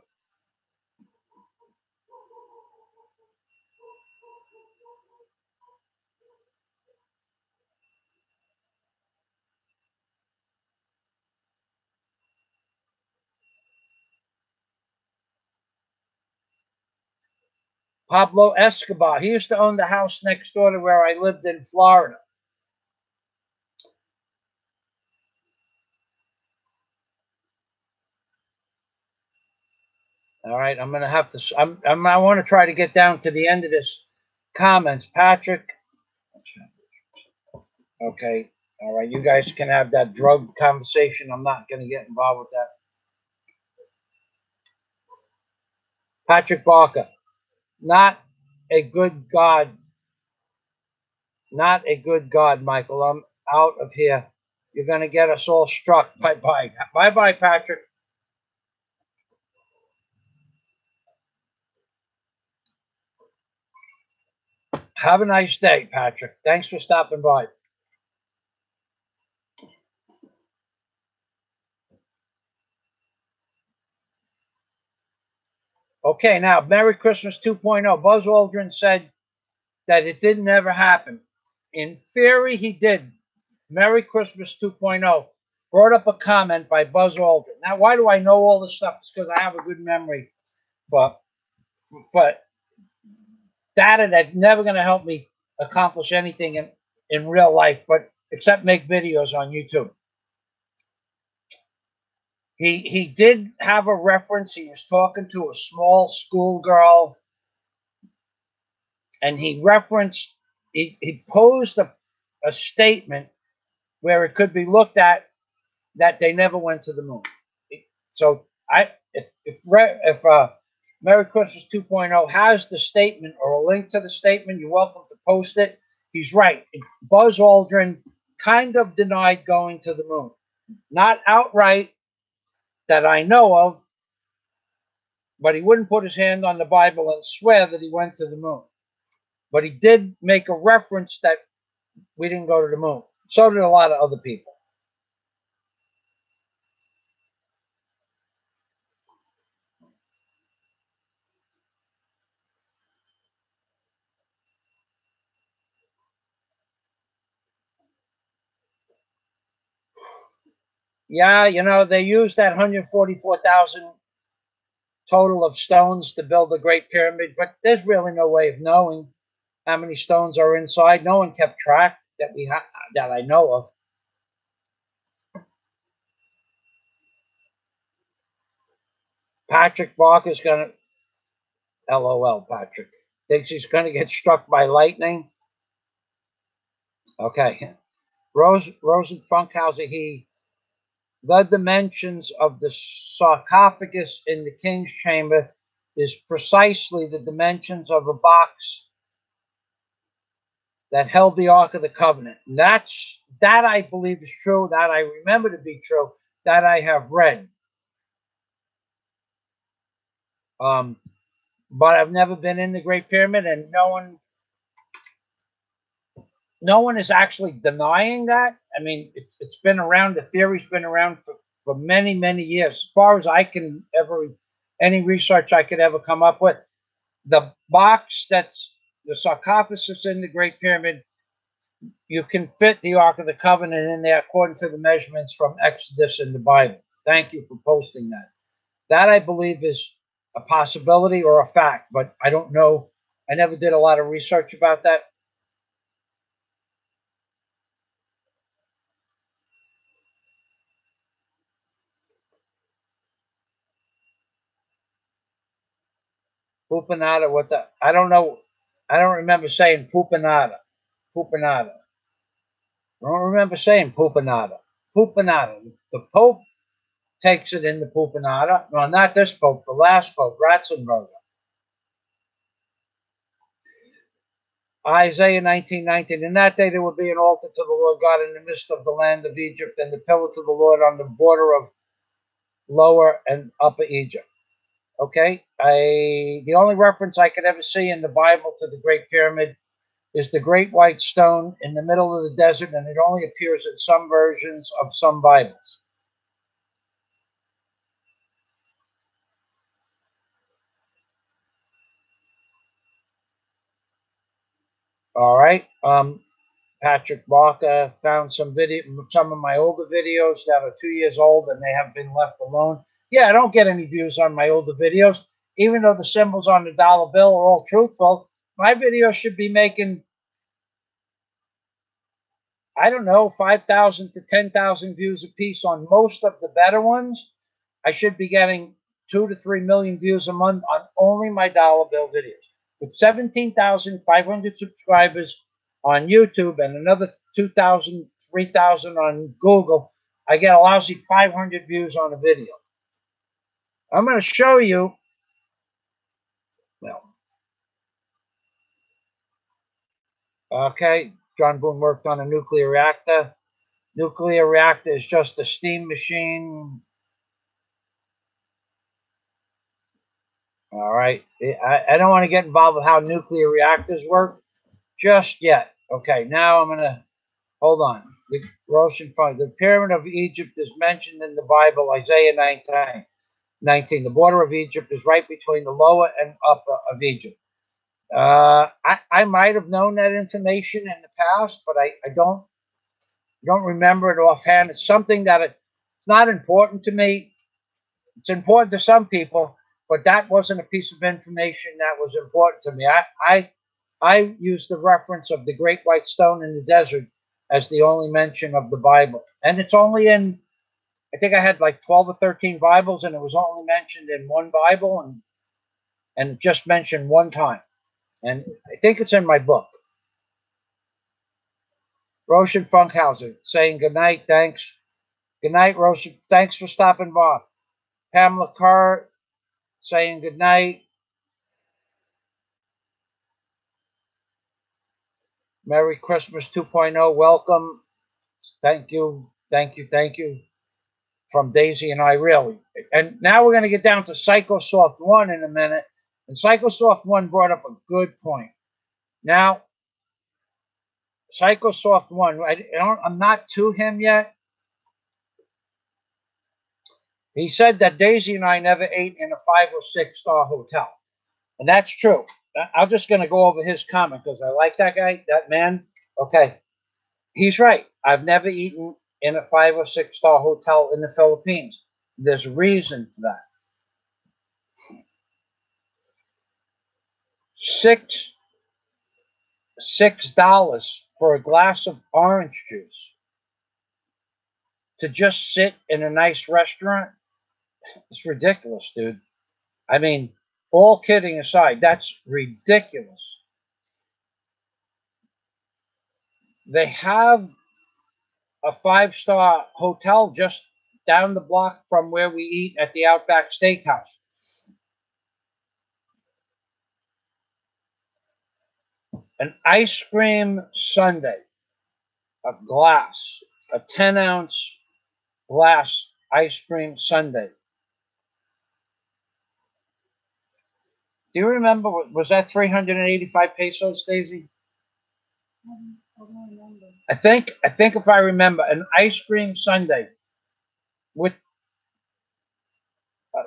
Pablo Escobar, he used to own the house next door to where I lived in Florida. All right, I'm gonna have to. I want to try to get down to the end of this comments, Patrick. Okay, all right, you guys can have that drug conversation. I'm not gonna get involved with that. Patrick Barker, not a good God. Not a good God, Michael. I'm out of here. You're going to get us all struck. Bye-bye. Bye-bye, Patrick. Have a nice day, Patrick. Thanks for stopping by. Okay, now, Merry Christmas 2.0. Buzz Aldrin said that it didn't ever happen. In theory, he did. Merry Christmas 2.0 brought up a comment by Buzz Aldrin. Now, why do I know all this stuff? It's because I have a good memory. But data that's never going to help me accomplish anything in real life, but except make videos on YouTube. He did have a reference. He was talking to a small schoolgirl, and he referenced, he posed a statement where it could be looked at that they never went to the moon. So if Merry Christmas 2.0 has the statement or a link to the statement, you're welcome to post it. He's right. Buzz Aldrin kind of denied going to the moon. Not outright that I know of, but he wouldn't put his hand on the Bible and swear that he went to the moon. But he did make a reference that we didn't go to the moon. So did a lot of other people. Yeah, you know, they used that 144,000 total of stones to build the Great Pyramid, but there's really no way of knowing how many stones are inside. No one kept track that I know of. Patrick Barker's gonna, LOL. Patrick thinks he's gonna get struck by lightning. Okay, Rosen Funkhauser. The dimensions of the sarcophagus in the king's chamber is precisely the dimensions of a box that held the Ark of the Covenant. And that I believe is true, that I remember to be true, that I have read. But I've never been in the Great Pyramid, and no one is actually denying that. I mean, it's been around. The theory's been around for many, many years. As far as I can any research I could ever come up with, the box that's the sarcophagus in the Great Pyramid, you can fit the Ark of the Covenant in there according to the measurements from Exodus in the Bible. Thank you for posting that. That I believe is a possibility or a fact, but I don't know. I never did a lot of research about that. Pupanada, what the? I don't know. I don't remember saying pupanada. Pupanada. I don't remember saying pupanada. Pupanada. The Pope takes it in the pupanada. No, not this Pope. The last Pope, Ratzenberger. Isaiah 19:19. In that day there will be an altar to the Lord God in the midst of the land of Egypt, and the pillar to the Lord on the border of Lower and Upper Egypt. Okay, the only reference I could ever see in the Bible to the Great Pyramid is the Great White Stone in the middle of the desert, and it only appears in some versions of some Bibles. All right. Patrick Barker found some of my older videos that are 2 years old, and they have been left alone. Yeah, I don't get any views on my older videos, even though the symbols on the dollar bill are all truthful. My videos should be making, I don't know, 5,000 to 10,000 views a piece on most of the better ones. I should be getting 2 to 3 million views a month on only my dollar bill videos. With 17,500 subscribers on YouTube and another 2,000, 3,000 on Google, I get a lousy 500 views on a video. I'm going to show you, well, okay, John Boone worked on a nuclear reactor. Nuclear reactor is just a steam machine. All right. I don't want to get involved with how nuclear reactors work just yet. Okay, now I'm going to hold on. The Roshan Fund. The Pyramid of Egypt is mentioned in the Bible, Isaiah 19. The border of Egypt is right between the lower and upper of Egypt. I might have known that information in the past, but I don't remember it offhand. It's something that it's not important to me. It's important to some people, but that wasn't a piece of information that was important to me. I used the reference of the Great White Stone in the desert as the only mention of the Bible, and it's only in, I think I had like 12 or 13 Bibles, and it was only mentioned in one Bible, and just mentioned one time, and I think it's in my book. Roshan Funkhauser saying good night, thanks. Good night, Roshan. Thanks for stopping by. Pamela Carr saying good night. Merry Christmas 2.0. Welcome. Thank you. Thank you. Thank you. From Daisy and I, really. And now we're going to get down to Psychosoft 1 in a minute. And Psychosoft 1 brought up a good point. Now, Psychosoft 1, I'm not to him yet. He said that Daisy and I never ate in a 5 or 6-star hotel. And that's true. I'm just going to go over his comment because I like that guy, that man. Okay. He's right. I've never eaten in a 5 or 6-star hotel in the Philippines. There's a reason for that. $6 for a glass of orange juice to just sit in a nice restaurant. It's ridiculous, dude. I mean, all kidding aside, that's ridiculous. They have a 5-star hotel just down the block from where we eat at the Outback Steakhouse. An ice cream sundae, a glass, a 10-ounce glass ice cream sundae. Do you remember, was that 385 pesos, Daisy? I think if I remember, an ice cream sundae with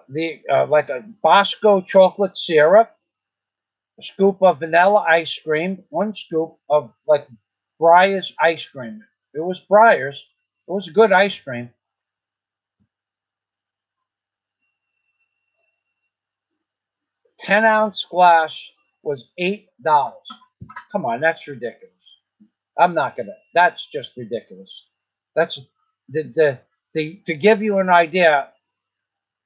like a Bosco chocolate syrup, a scoop of vanilla ice cream, 1 scoop of like Breyers ice cream. It was Breyers. It was good ice cream. $10-ounce glass was $8. Come on, that's ridiculous. I'm not gonna. That's just ridiculous. That's to give you an idea.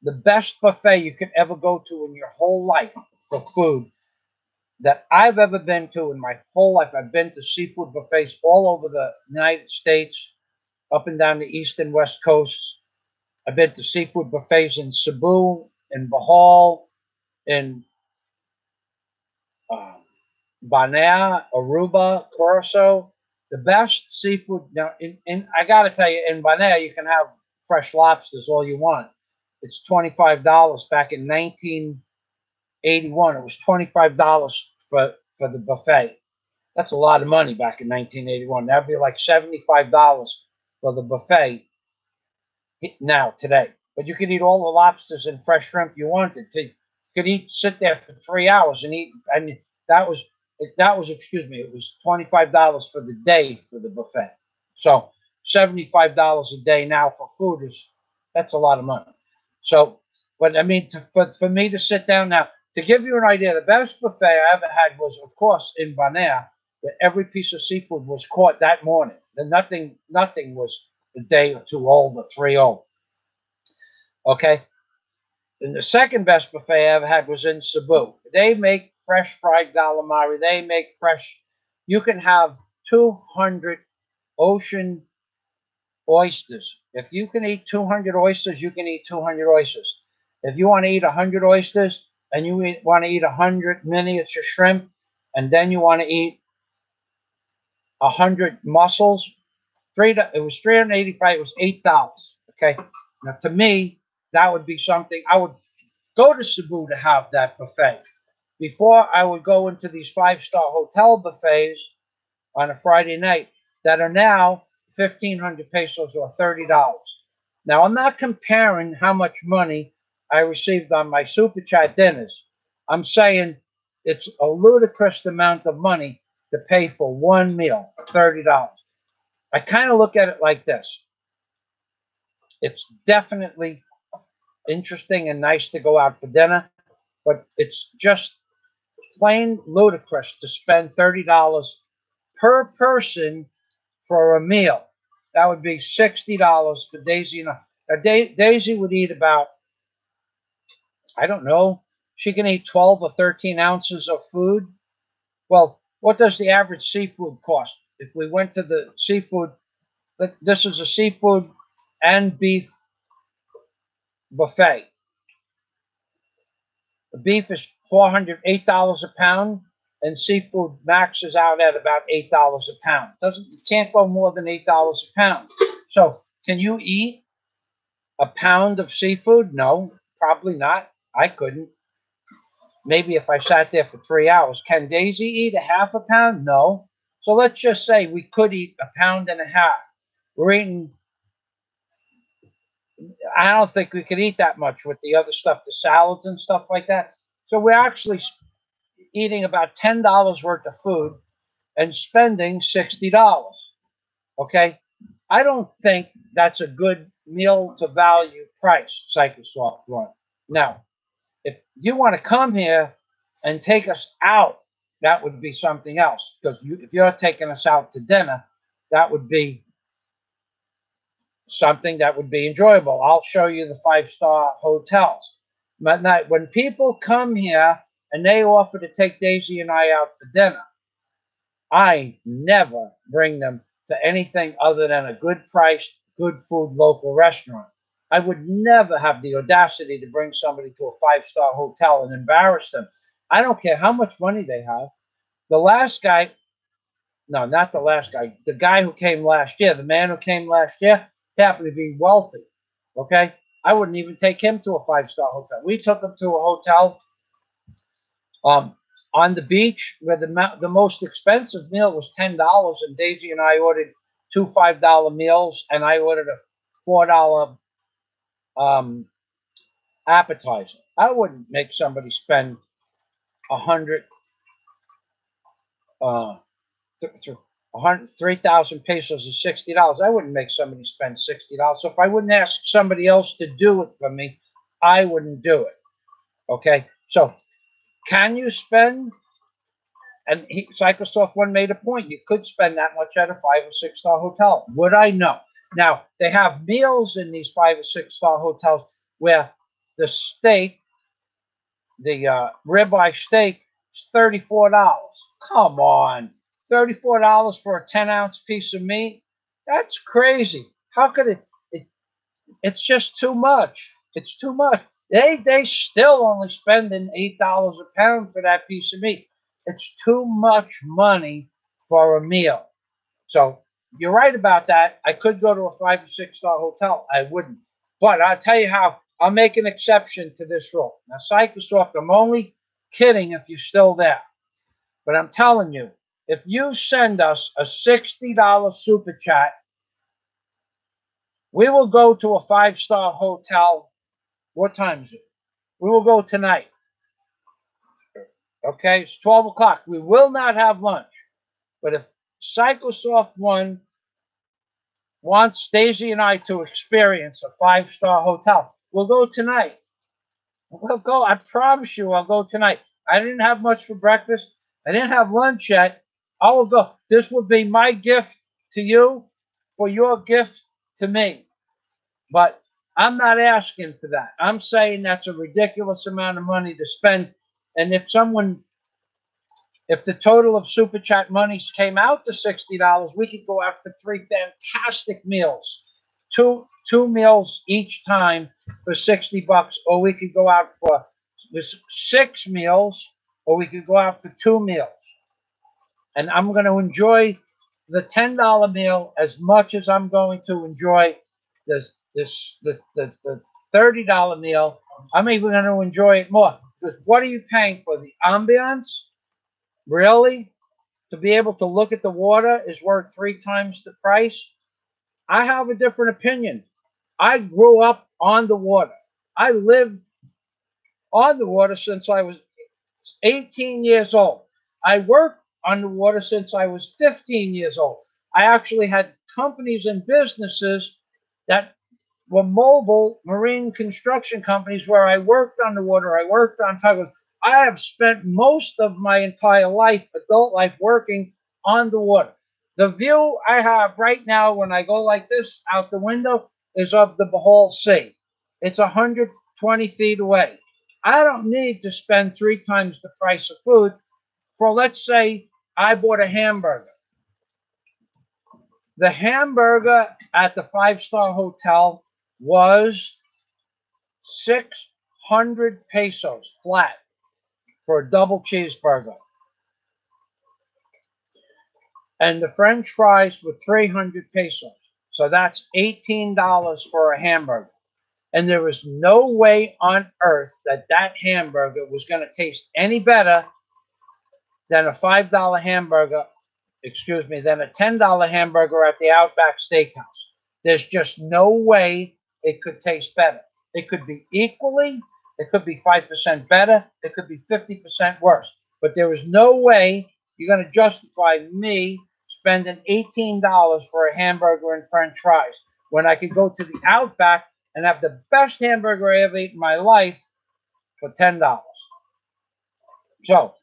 The best buffet you could ever go to in your whole life for food that I've ever been to in my whole life. I've been to seafood buffets all over the United States, up and down the East and West coasts. I've been to seafood buffets in Cebu, in Bohol, in Banea, Aruba, Curacao. The best seafood. Now, I got to tell you, in Banea, you can have fresh lobsters all you want. It's $25 back in 1981. It was $25 for the buffet. That's a lot of money back in 1981. That'd be like $75 for the buffet now, today. But you could eat all the lobsters and fresh shrimp you wanted. You could sit there for 3 hours and eat. And that was, excuse me, it was $25 for the day for the buffet. So $75 a day now for food that's a lot of money. So, but I mean, for me to sit down now, to give you an idea, the best buffet I ever had was, of course, in Banea, where every piece of seafood was caught that morning. And nothing was a day or 2 old or 3 old. Okay. And the second best buffet I ever had was in Cebu. They make fresh fried calamari. They make fresh. You can have 200 ocean oysters. If you can eat 200 oysters, you can eat 200 oysters. If you want to eat 100 oysters and you want to eat 100 miniature shrimp, and then you want to eat 100 mussels. It was $385. It was $8. Okay. Now, to me, that would be something I would go to Cebu to have that buffet. Before I would go into these five-star hotel buffets on a Friday night that are now 1,500 pesos or $30. Now, I'm not comparing how much money I received on my Super Chat dinners. I'm saying it's a ludicrous amount of money to pay for one meal, $30. I kind of look at it like this. It's definitely interesting and nice to go out for dinner, but it's just plain ludicrous to spend $30 per person for a meal. That would be $60 for Daisy and I. Now, Daisy would eat about, I don't know, she can eat 12 or 13 ounces of food. Well, what does the average seafood cost? If we went to the seafood, this is a seafood and beef buffet. The beef is $408 a pound, and seafood maxes out at about $8 a pound. You can't go more than $8 a pound. So, can you eat a pound of seafood? No, probably not. I couldn't. Maybe if I sat there for 3 hours. Can Daisy eat a half a pound? No. So let's just say we could eat a pound and a half. We're eating, I don't think we could eat that much with the other stuff, the salads and stuff like that. So we're actually eating about $10 worth of food and spending $60. Okay? I don't think that's a good meal to value price, Psychosoft one. Now, if you want to come here and take us out, that would be something else. Because if you're taking us out to dinner, that would be something that would be enjoyable. I'll show you the five-star hotels. But when people come here and they offer to take Daisy and I out for dinner, I never bring them to anything other than a good price, good food local restaurant. I would never have the audacity to bring somebody to a five-star hotel and embarrass them. I don't care how much money they have. The last guy, no, not the last guy, the guy who came last year, the man who came last year, happened to be wealthy, okay? I wouldn't even take him to a five-star hotel. We took him to a hotel on the beach where the most expensive meal was $10, and Daisy and I ordered two $5 meals, and I ordered a $4 appetizer. I wouldn't make somebody spend 100, 3,000 pesos is $60. I wouldn't make somebody spend $60. So if I wouldn't ask somebody else to do it for me, I wouldn't do it. Okay, so can you spend? And Psychosoft One made a point. You could spend that much at a 5- or 6-star hotel. Would I? No. Now, they have meals in these 5- or 6-star hotels where the steak, the ribeye steak, is $34. Come on. $34 for a 10-ounce piece of meat? That's crazy. How could it's just too much. It's too much. They still only spending $8 a pound for that piece of meat. It's too much money for a meal. So you're right about that. I could go to a 5- or 6-star hotel. I wouldn't. But I'll tell you how. I'll make an exception to this rule. Now, Psychosoft, I'm only kidding if you're still there. But I'm telling you, if you send us a $60 super chat, we will go to a 5-star hotel. What time is it? We will go tonight. Okay, it's 12 o'clock. We will not have lunch. But if Psychosoft One wants Daisy and I to experience a 5-star hotel, we'll go tonight. We'll go. I promise you, I'll go tonight. I didn't have much for breakfast. I didn't have lunch yet. I will go. This will be my gift to you for your gift to me. But I'm not asking for that. I'm saying that's a ridiculous amount of money to spend. And if the total of super chat monies came out to $60, we could go out for 3 fantastic meals. Two meals each time for $60, or we could go out for 6 meals, or we could go out for 2 meals. And I'm going to enjoy the $10 meal as much as I'm going to enjoy the $30 meal. I'm even going to enjoy it more. Because what are you paying for? The ambiance? Really? To be able to look at the water is worth 3 times the price? I have a different opinion. I grew up on the water. I lived on the water since I was 18 years old. I worked on the water since I was 15 years old. I actually had companies and businesses that were mobile marine construction companies where I worked on the water. I worked on tugboats. I have spent most of my entire life, adult life, working on the water. The view I have right now when I go like this out the window is of the Bohol Sea. It's 120 feet away. I don't need to spend 3 times the price of food for, let's say, I bought a hamburger. The hamburger at the 5-star hotel was 600 pesos flat for a double cheeseburger. And the French fries were 300 pesos. So that's $18 for a hamburger. And there was no way on earth that that hamburger was going to taste any better than a $5 hamburger, than a $10 hamburger at the Outback Steakhouse. There's just no way it could taste better. It could be equally, it could be 5% better, it could be 50% worse. But there is no way you're going to justify me spending $18 for a hamburger and French fries when I could go to the Outback and have the best hamburger I ever ate in my life for $10. So,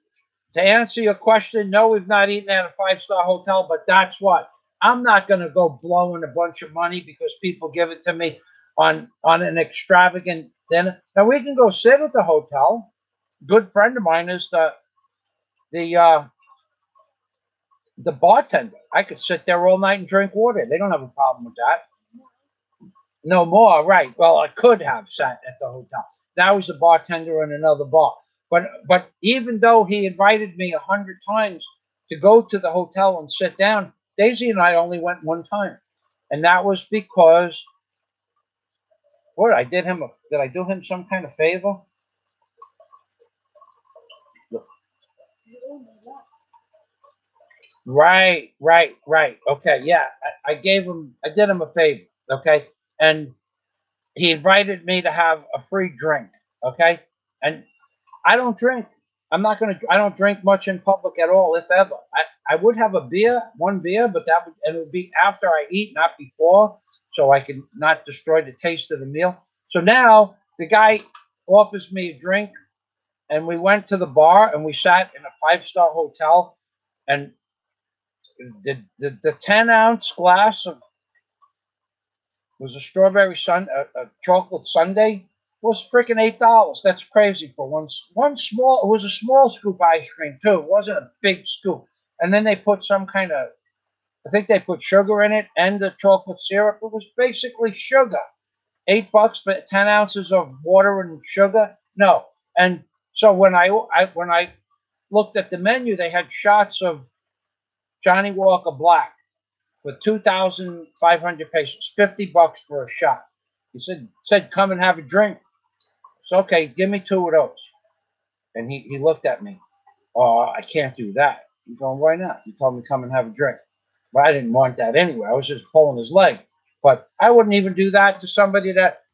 to answer your question, no, we've not eaten at a 5-star hotel, but that's what. I'm not going to go blowing a bunch of money because people give it to me on an extravagant dinner. Now, we can go sit at the hotel. A good friend of mine is the bartender. I could sit there all night and drink water. They don't have a problem with that. No more, right. Well, I could have sat at the hotel. Now he's a bartender in another bar. But even though he invited me 100 times to go to the hotel and sit down, Daisy and I only went one time. And that was because, what, did I do him some kind of favor? Right. Okay, yeah. I did him a favor, okay? And he invited me to have a free drink, okay? And I don't drink. I don't drink much in public at all, if ever. I would have one beer, but it would be after I eat, not before, so I can not destroy the taste of the meal. So now the guy offers me a drink, and we went to the bar, and we sat in a 5-star hotel, and the 10-ounce glass was a chocolate sundae, was freaking $8. That's crazy for one small. It was a small scoop ice cream too. It wasn't a big scoop. And then they put some kind of, I think they put sugar in it and the chocolate syrup. It was basically sugar. $8 for 10 ounces of water and sugar. No. And so when I looked at the menu, they had shots of Johnny Walker Black for 2,500 pesos, $50 for a shot. He said, come and have a drink. So, okay, give me 2 of those. And he looked at me. Oh, I can't do that. I'm going, why not? He told me come and have a drink. But I didn't want that anyway. I was just pulling his leg. But I wouldn't even do that to somebody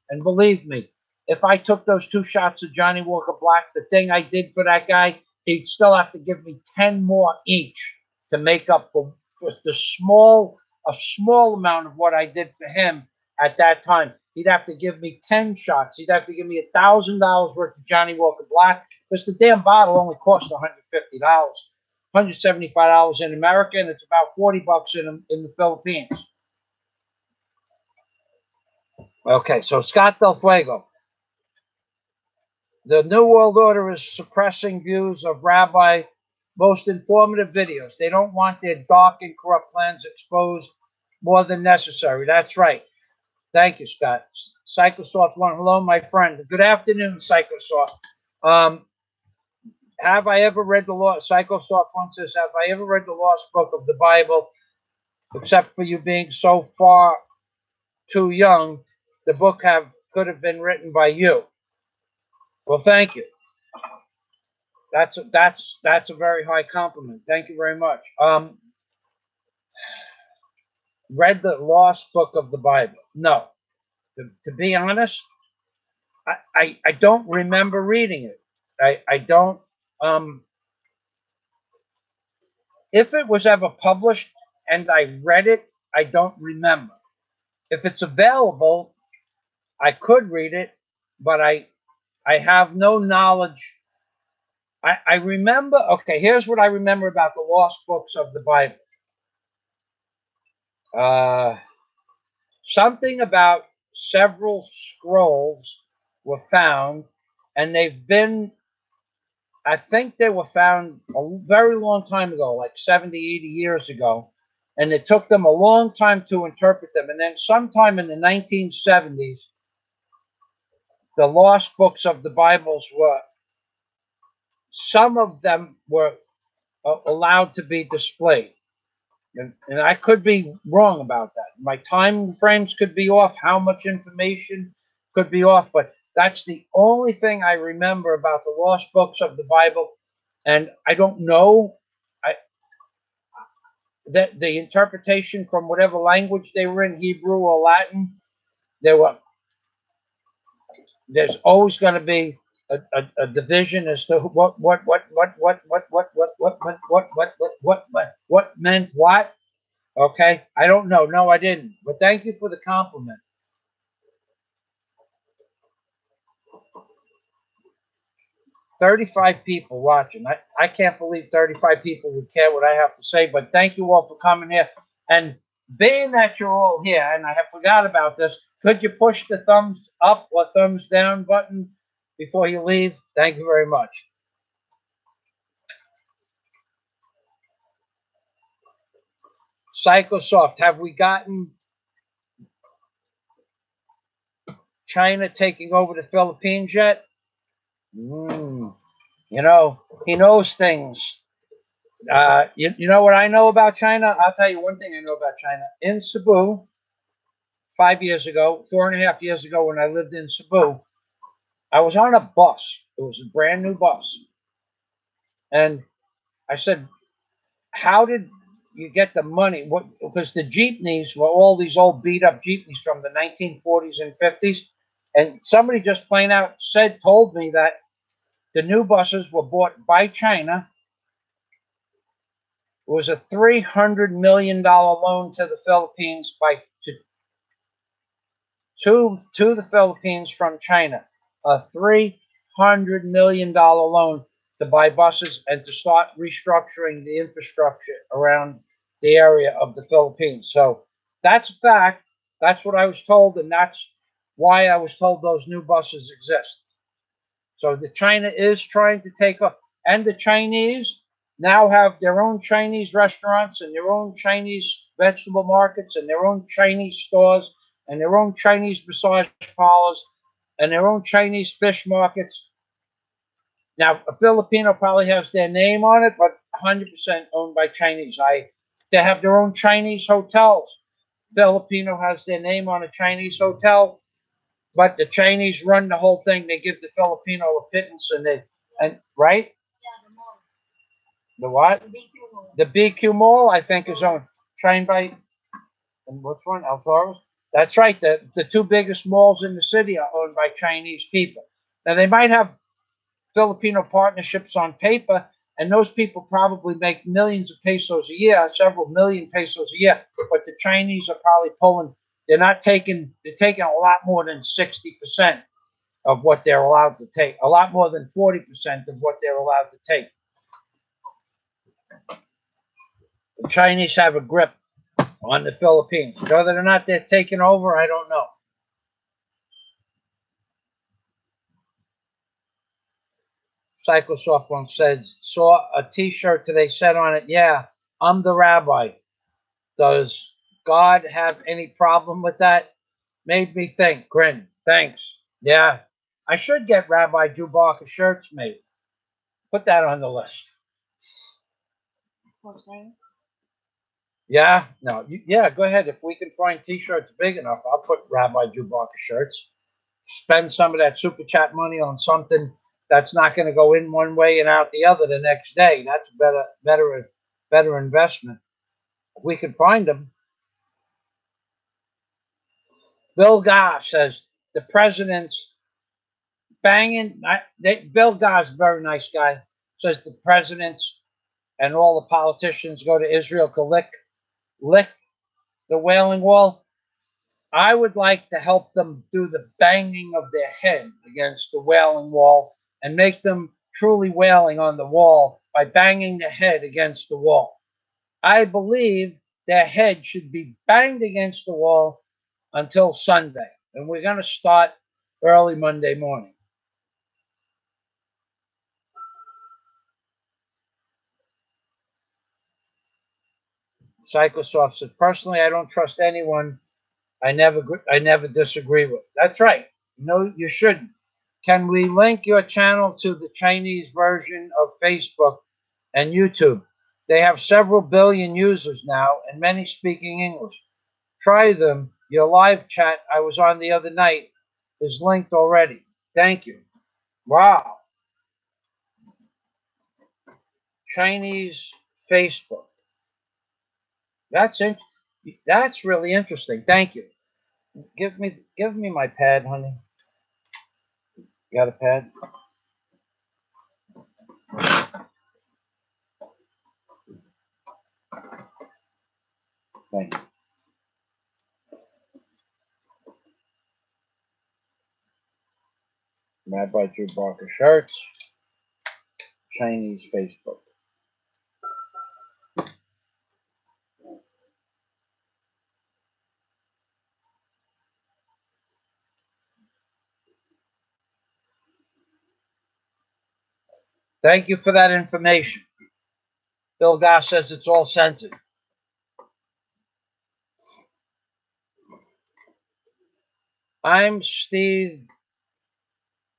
and believe me, if I took those 2 shots of Johnny Walker Black, the thing I did for that guy, he'd still have to give me 10 more each to make up for a small amount of what I did for him at that time. He'd have to give me 10 shots. He'd have to give me $1,000 worth of Johnny Walker Black because the damn bottle only cost $150, $175 in America, and it's about $40 in the Philippines. Okay, so Scott Del Fuego. The New World Order is suppressing views of rabbi most informative videos. They don't want their dark and corrupt plans exposed more than necessary. That's right. Thank you, Scott. Psychosoft one. Hello, my friend. Good afternoon, Psychosoft. Have I ever read the law? Psychosoft one says, have I ever read the lost book of the Bible? except for you being so far too young, the book could have been written by you. Well, thank you. That's a very high compliment. Thank you very much. Read the lost book of the Bible? No. To be honest, I don't remember reading it. I don't. If it was ever published and I read it, I don't remember. If it's available, I could read it, but I have no knowledge. I remember, okay, here's what I remember about the lost books of the Bible. Something about several scrolls were found, and I think they were found a very long time ago, like 70, 80 years ago, and it took them a long time to interpret them. And then sometime in the 1970s, the lost books of the Bibles some of them were allowed to be displayed. And I could be wrong about that. My time frames could be off, how much information could be off, but that's the only thing I remember about the lost books of the Bible. And I don't know that the interpretation from whatever language they were in, Hebrew or Latin, there's always going to be a division as to what meant what. Okay, I don't know. No, I didn't. But thank you for the compliment. 35 people watching. I can't believe 35 people would care what I have to say, but thank you all for coming here. And being that you're all here, and I have forgot about this, could you push the thumbs up or thumbs down button before you leave? Thank you very much. Psychosoft, have we gotten China taking over the Philippines yet? You know, he knows things. You know what I know about China? I'll tell you one thing I know about China. In Cebu, 5 years ago, 4.5 years ago, when I lived in Cebu, I was on a bus. It was a brand new bus. And I said, how did you get the money? Because the jeepneys were all these old beat up jeepneys from the 1940s and 50s. And somebody just plain out told me that the new buses were bought by China. It was a $300 million loan to the Philippines to the Philippines from China. A $300 million loan to buy buses and to start restructuring the infrastructure around the area of the Philippines. So that's a fact. That's what I was told, and that's why I was told those new buses exist. So the China is trying to take up, and the Chinese now have their own Chinese restaurants and their own Chinese vegetable markets and their own Chinese stores and their own Chinese massage parlors and their own Chinese fish markets. Now, a Filipino probably has their name on it, but 100% owned by Chinese. They have their own Chinese hotels. Filipino has their name on a Chinese hotel, but the Chinese run the whole thing. They give the Filipino a pittance, right? Yeah, the mall. The what? The BQ Mall. The BQ Mall, I think, is owned by, and which one? Alfaro's? That's right. The two biggest malls in the city are owned by Chinese people. Now, they might have Filipino partnerships on paper, and those people probably make millions of pesos a year, several million pesos a year. But the Chinese are probably they're taking a lot more than 60% of what they're allowed to take, a lot more than 40% of what they're allowed to take. The Chinese have a grip on the Philippines. Whether or not they're taking over, I don't know. Psychosoft one says, saw a t-shirt today, said on it, yeah, I'm the rabbi. Does God have any problem with that? Made me think. Grin. Thanks. Yeah. I should get Rabbi Dubaka shirts made. Put that on the list. Yeah, no, yeah, go ahead. If we can find T-shirts big enough, I'll put Rabbi Drew Barker shirts. Spend some of that super chat money on something that's not going to go in one way and out the other the next day. That's a better investment. If we can find them. Bill Goss says the president's banging. Bill Goss, very nice guy, says the presidents and all the politicians go to Israel to lick the Wailing Wall. I would like to help them do the banging of their head against the Wailing Wall and make them truly wailing on the wall by banging their head against the wall. I believe their head should be banged against the wall until Sunday. And we're going to start early Monday morning. Psychosoft says, personally, I don't trust anyone I never disagree with. That's right. No, you shouldn't. Can we link your channel to the Chinese version of Facebook and YouTube? They have several billion users now and many speaking English. Try them. Your live chat I was on the other night is linked already. Thank you. Wow. Chinese Facebook. That's it. That's really interesting. Thank you. Give me my pad, honey. You got a pad? Thank you. Rabbi Drew Barker shirts. Chinese Facebook. Thank you for that information. Bill Goss says it's all censored. I'm Steve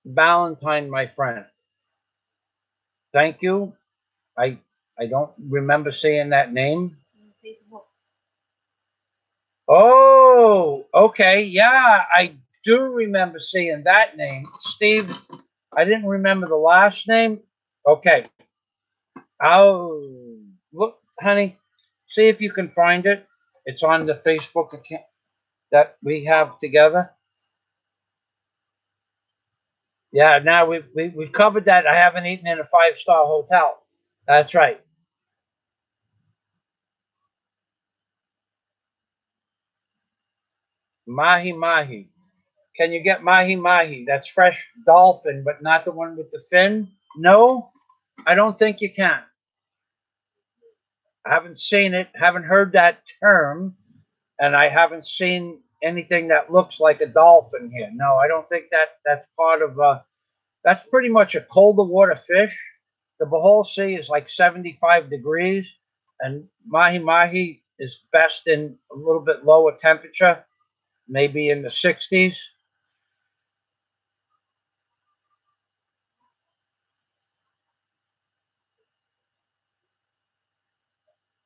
Ballantyne, my friend. Thank you. I don't remember seeing that name. Facebook. Oh, okay. Yeah, I do remember seeing that name. Steve, I didn't remember the last name. Okay. I'll look, honey, see if you can find it. It's on the Facebook account that we have together. Yeah, now we've covered that. I haven't eaten in a 5-star hotel. That's right. Mahi mahi. Can you get mahi mahi? That's fresh dolphin, but not the one with the fin? No, I don't think you can. I haven't seen it, haven't heard that term, and I haven't seen anything that looks like a dolphin here. No, I don't think that's part of that's pretty much a colder water fish. The Bohol Sea is like 75 degrees, and mahi mahi is best in a little bit lower temperature, maybe in the 60s.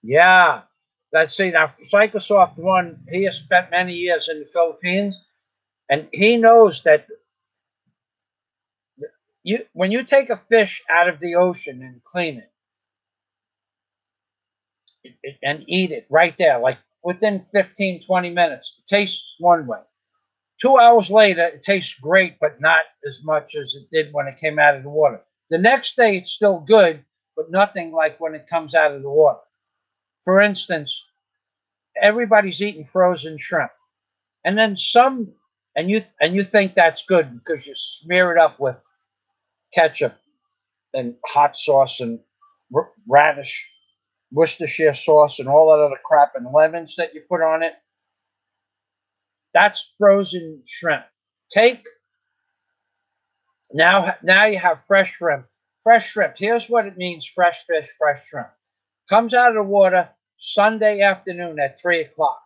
Yeah, let's see. Now, Psychosoft One, he has spent many years in the Philippines, and he knows that when you take a fish out of the ocean and clean it and eat it right there, like within 15, 20 minutes, it tastes one way. 2 hours later, it tastes great, but not as much as it did when it came out of the water. The next day, it's still good, but nothing like when it comes out of the water. For instance, everybody's eating frozen shrimp, and then some, and you think that's good because you smear it up with ketchup and hot sauce and radish, Worcestershire sauce, and all that other crap, and lemons that you put on it. That's frozen shrimp. Take now you have fresh shrimp. Fresh shrimp. Here's what it means: fresh fish, fresh shrimp. Comes out of the water Sunday afternoon at 3 o'clock.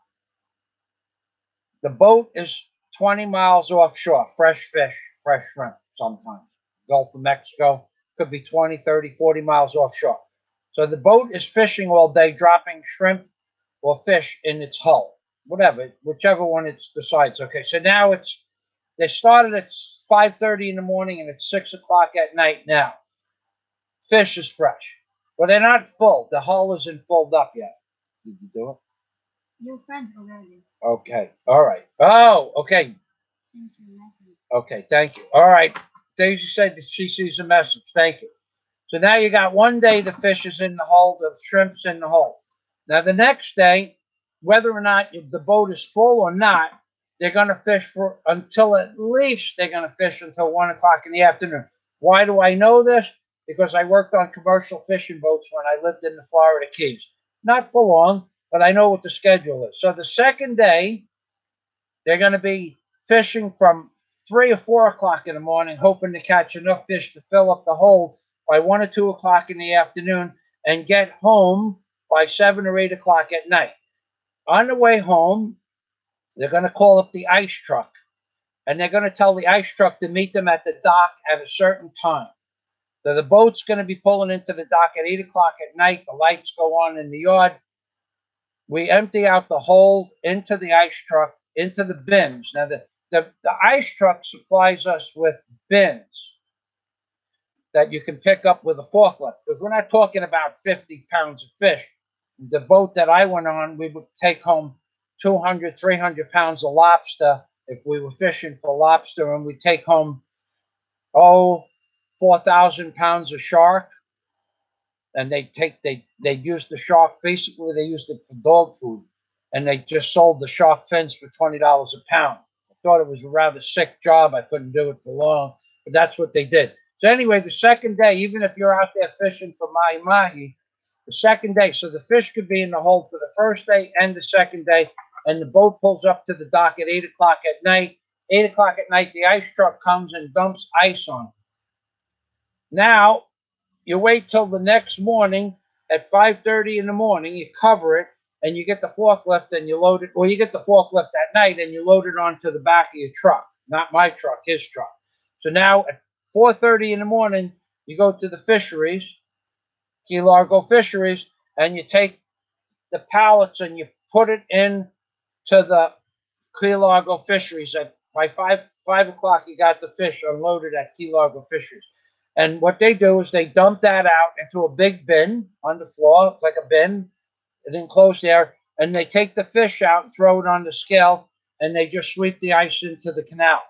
The boat is 20 miles offshore. Fresh fish, fresh shrimp. Sometimes Gulf of Mexico could be 20, 30, 40 miles offshore. So the boat is fishing all day, dropping shrimp or fish in its hull, whatever, whichever one it decides. Okay, so now they started at 5:30 in the morning and it's 6 o'clock at night now. Fish is fresh, but they're not full. The hull isn't filled up yet. Did you do it? Your friends already. Okay, all right. Oh, okay. Okay, thank you. All right. Daisy said that she sees a message. Thank you. So now you got one day the fish is in the hull, the shrimp's in the hull. Now the next day, whether or not the boat is full or not, they're going to fish for until at least they're going to fish until 1 o'clock in the afternoon. Why do I know this? Because I worked on commercial fishing boats when I lived in the Florida Keys. Not for long, but I know what the schedule is. So the second day, they're going to be fishing from 3 or 4 o'clock in the morning, hoping to catch enough fish to fill up the hold by 1 or 2 o'clock in the afternoon and get home by 7 or 8 o'clock at night. On the way home, they're going to call up the ice truck, and they're going to tell the ice truck to meet them at the dock at a certain time. So the boat's going to be pulling into the dock at 8 o'clock at night. The lights go on in the yard. We empty out the hold into the ice truck, into the bins. Now, the ice truck supplies us with bins that you can pick up with a forklift, because we're not talking about 50 pounds of fish. The boat that I went on, we would take home 200, 300 pounds of lobster if we were fishing for lobster, and we'd take home, 4,000 pounds of shark. And they'd use the shark, basically they used it for dog food, and they just sold the shark fins for $20 a pound. I thought it was a rather sick job. I couldn't do it for long, but that's what they did. So anyway, the second day, even if you're out there fishing for mahi-mahi, the second day, so the fish could be in the hold for the first day and the second day, and the boat pulls up to the dock at 8 o'clock at night. 8 o'clock at night, the ice truck comes and dumps ice on them. Now, you wait till the next morning at 5:30 in the morning, you cover it, and you get the forklift and you load it, or you get the forklift at night and you load it onto the back of your truck. Not my truck, his truck. So now at 4:30 in the morning, you go to the fisheries, Key Largo Fisheries, and you take the pallets and you put it in to the Key Largo Fisheries. By 5 o'clock, you got the fish unloaded at Key Largo Fisheries. And what they do is they dump that out into a big bin on the floor. It's like a bin, an enclosed area, and they take the fish out and throw it on the scale, and they just sweep the ice into the canal.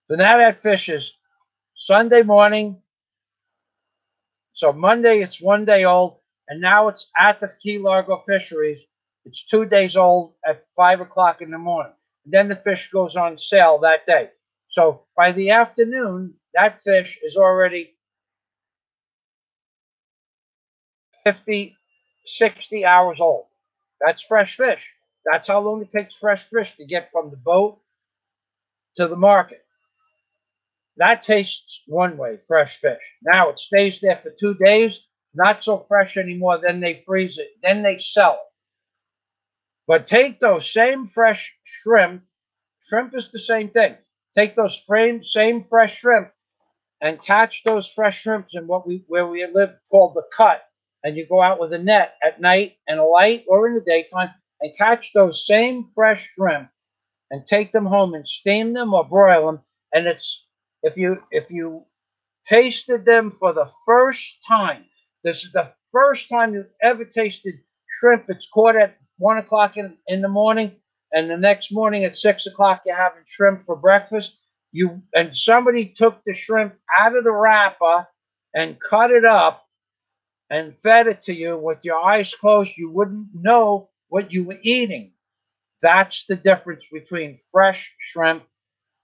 So now that fish is Sunday morning. So Monday, it's 1 day old, and now it's at the Key Largo Fisheries. It's 2 days old at 5 o'clock in the morning. And then the fish goes on sale that day. So by the afternoon, that fish is already 50, 60 hours old. That's fresh fish. That's how long it takes fresh fish to get from the boat to the market. That tastes one way, fresh fish. Now it stays there for 2 days, not so fresh anymore. Then they freeze it. Then they sell it. But take those same fresh shrimp. Shrimp is the same thing. Take those same fresh shrimp and catch those fresh shrimps in where we live called the cut. And you go out with a net at night and a light or in the daytime and catch those same fresh shrimp and take them home and steam them or broil them. And it's if you tasted them for the first time, this is the first time you've ever tasted shrimp. It's caught at 1 o'clock in the morning, and the next morning at 6 o'clock you're having shrimp for breakfast. And somebody took the shrimp out of the wrapper and cut it up and fed it to you with your eyes closed. You wouldn't know what you were eating. That's the difference between fresh shrimp,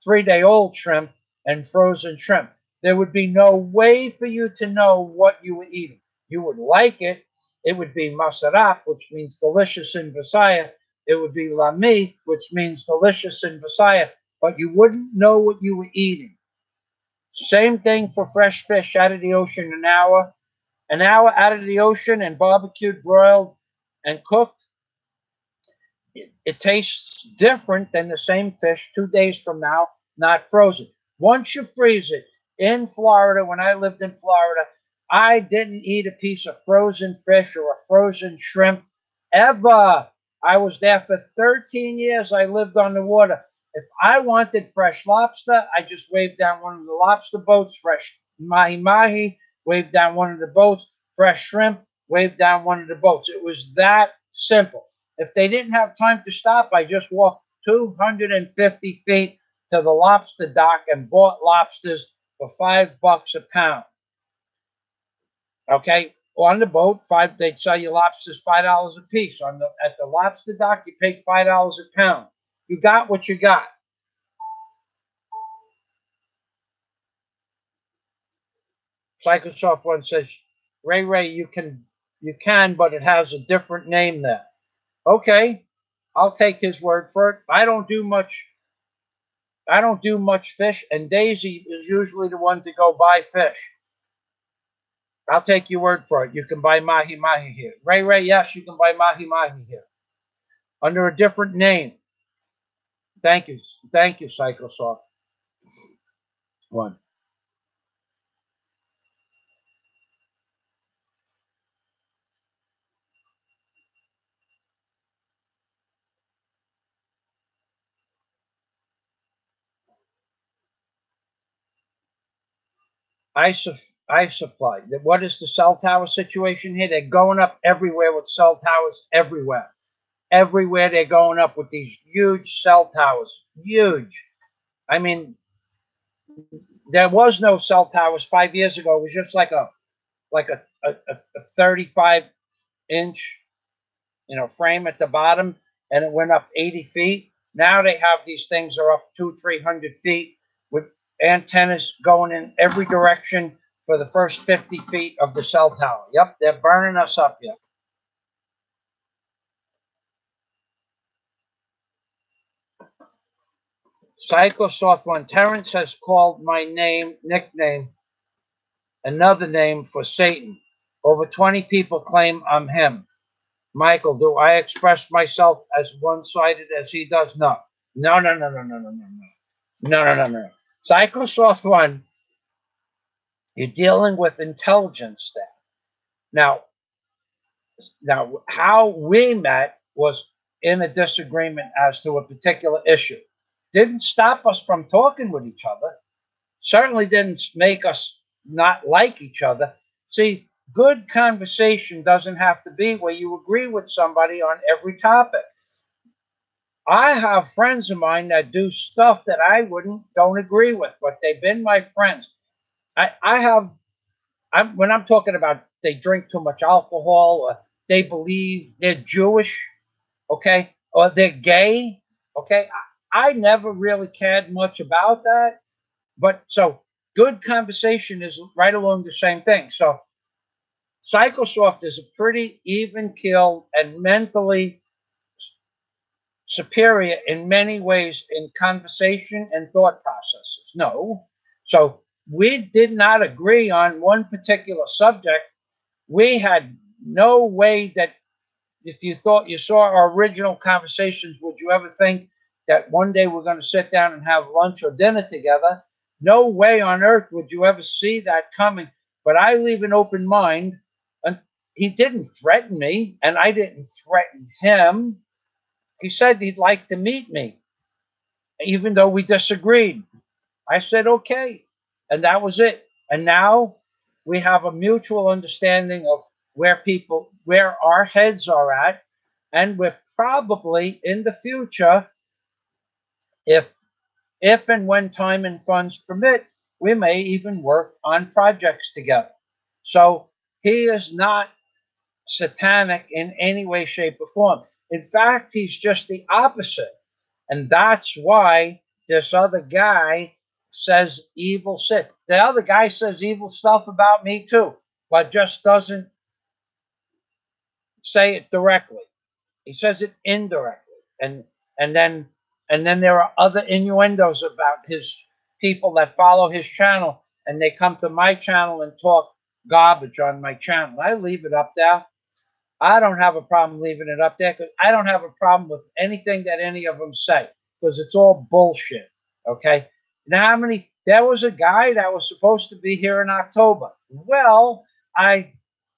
3-day-old shrimp, and frozen shrimp. There would be no way for you to know what you were eating. You would like it. It would be masarap, which means delicious in Visaya. It would be lami, which means delicious in Visaya. But you wouldn't know what you were eating. Same thing for fresh fish out of the ocean, an hour out of the ocean and barbecued, broiled, and cooked. It tastes different than the same fish 2 days from now, not frozen. Once you freeze it, in Florida, when I lived in Florida, I didn't eat a piece of frozen fish or a frozen shrimp ever. I was there for 13 years. I lived on the water. If I wanted fresh lobster, I just waved down one of the lobster boats, fresh mahi-mahi, waved down one of the boats, fresh shrimp, waved down one of the boats. It was that simple. If they didn't have time to stop, I just walked 250 feet to the lobster dock and bought lobsters for $5 a pound. Okay, on the boat, they'd sell you lobsters $5 a piece. At the lobster dock, you paid $5 a pound. You got what you got. Psychosoft one says, Ray, you can, but it has a different name there. Okay, I'll take his word for it. I don't do much fish, and Daisy is usually the one to go buy fish. I'll take your word for it. You can buy mahi-mahi here. Ray, yes, you can buy mahi-mahi here. Under a different name. Thank you, Psychosoft one. I supply. What is the cell tower situation here? They're going up everywhere with cell towers everywhere. Everywhere they're going up with these huge cell towers. Huge. I mean, there was no cell towers 5 years ago. It was just like a 35-inch, frame at the bottom, and it went up 80 feet. Now they have these things are up 200-300 feet with antennas going in every direction for the first 50 feet of the cell tower. Yep, they're burning us up yet. Psychosoft one. Terrence has called my nickname, another name for Satan. Over 20 people claim I'm him. Michael, do I express myself as one-sided as he does? No. No. Psychosoft one, you're dealing with intelligence there. Now, how we met was in a disagreement as to a particular issue. Didn't stop us from talking with each other. Certainly didn't make us not like each other. See, good conversation doesn't have to be where you agree with somebody on every topic. I have friends of mine that do stuff that I don't agree with, but they've been my friends. When I'm talking about they drink too much alcohol, or they believe they're Jewish, okay, or they're gay, okay. I never really cared much about that, but so good conversation is right along the same thing. So Psychosoft is a pretty even keel and mentally superior in many ways in conversation and thought processes. No. So we did not agree on one particular subject. We had no way that if you thought you saw our original conversations, would you ever think that one day we're going to sit down and have lunch or dinner together? No way on earth would you ever see that coming. But I leave an open mind. And he didn't threaten me, and I didn't threaten him. He said he'd like to meet me, even though we disagreed. I said, okay. And that was it. And now we have a mutual understanding of where our heads are at. And we're probably in the future, if and when time and funds permit, we may even work on projects together. So he is not satanic in any way, shape, or form. In fact, he's just the opposite. And that's why this other guy says evil shit. The other guy says evil stuff about me too, but just doesn't say it directly. He says it indirectly. And then there are other innuendos about his people that follow his channel, and they come to my channel and talk garbage on my channel. I leave it up there. I don't have a problem leaving it up there because I don't have a problem with anything that any of them say because it's all bullshit. Okay. Now, there was a guy that was supposed to be here in October. Well, I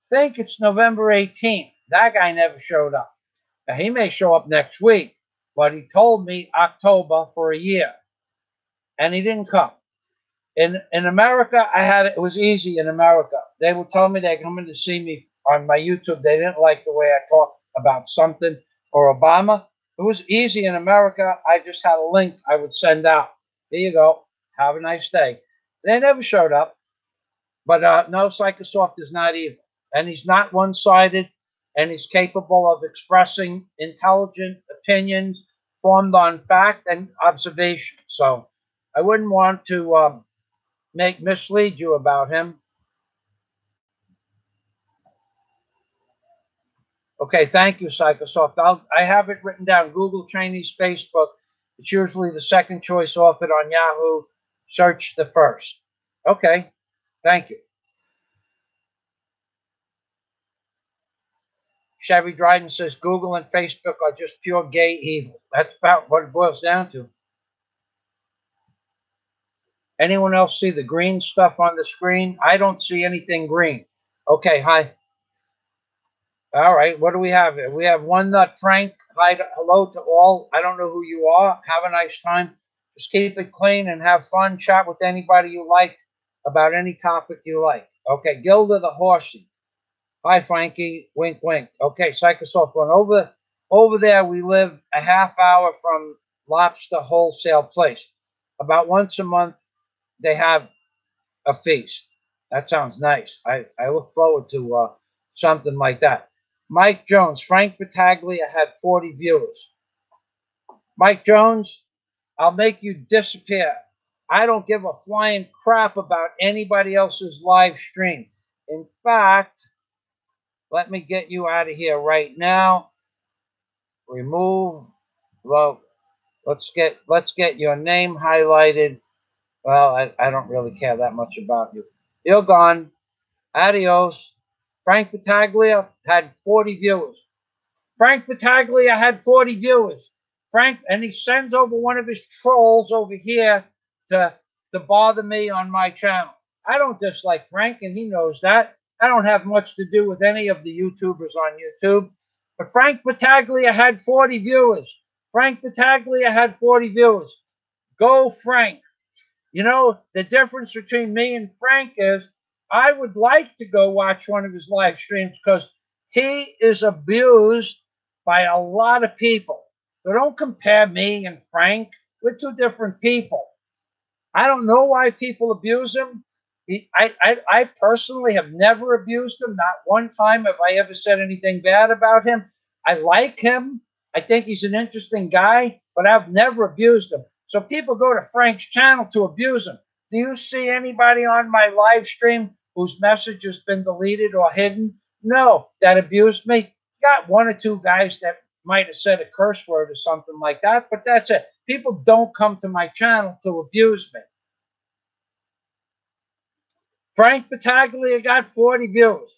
think it's November 18th. That guy never showed up. Now, he may show up next week, but he told me October for a year, and he didn't come. In America, it was easy in America. They would tell me they're coming to see me on my YouTube. They didn't like the way I talked about something or Obama. It was easy in America. I just had a link I would send out. Here you go. Have a nice day. They never showed up. But no, Psychosoft is not evil. And he's not one-sided. And he's capable of expressing intelligent opinions formed on fact and observation. So I wouldn't want to mislead you about him. Okay, thank you, Psychosoft. I have it written down. Google Chinese Facebook. It's usually the second choice offered on Yahoo. Search the first. Okay, thank you. Chevy Dryden says Google and Facebook are just pure gay evil. That's about what it boils down to. Anyone else see the green stuff on the screen? I don't see anything green. Okay, hi. All right, what do we have here? We have One Nut Frank. Hi, hello to all. I don't know who you are. Have a nice time. Just keep it clean and have fun. Chat with anybody you like about any topic you like. Okay, Gilda the Horsey. Hi, Frankie. Wink, wink. Okay, Psychosoft one. Over there, we live a half hour from Lobster Wholesale Place. About once a month, they have a feast. That sounds nice. I look forward to something like that. Mike Jones. Frank Battaglia had 40 viewers. Mike Jones, I'll make you disappear. I don't give a flying crap about anybody else's live stream. In fact, let me get you out of here right now. Remove. Well, let's get your name highlighted. Well, I don't really care that much about you. You're gone. Adios. Frank Battaglia had 40 viewers. Frank Battaglia had 40 viewers. Frank, and he sends over one of his trolls over here to bother me on my channel. I don't dislike Frank, and he knows that. I don't have much to do with any of the YouTubers on YouTube. But Frank Battaglia had 40 viewers. Frank Battaglia had 40 viewers. Go, Frank. You know, the difference between me and Frank is I would like to go watch one of his live streams because he is abused by a lot of people. So don't compare me and Frank. We're two different people. I don't know why people abuse him. I personally have never abused him. Not one time have I ever said anything bad about him. I like him. I think he's an interesting guy, but I've never abused him. So people go to Frank's channel to abuse him. Do you see anybody on my live stream whose message has been deleted or hidden? No, that abused me. Got one or two guys that might have said a curse word or something like that, but that's it. People don't come to my channel to abuse me. Frank Battaglia got 40 viewers.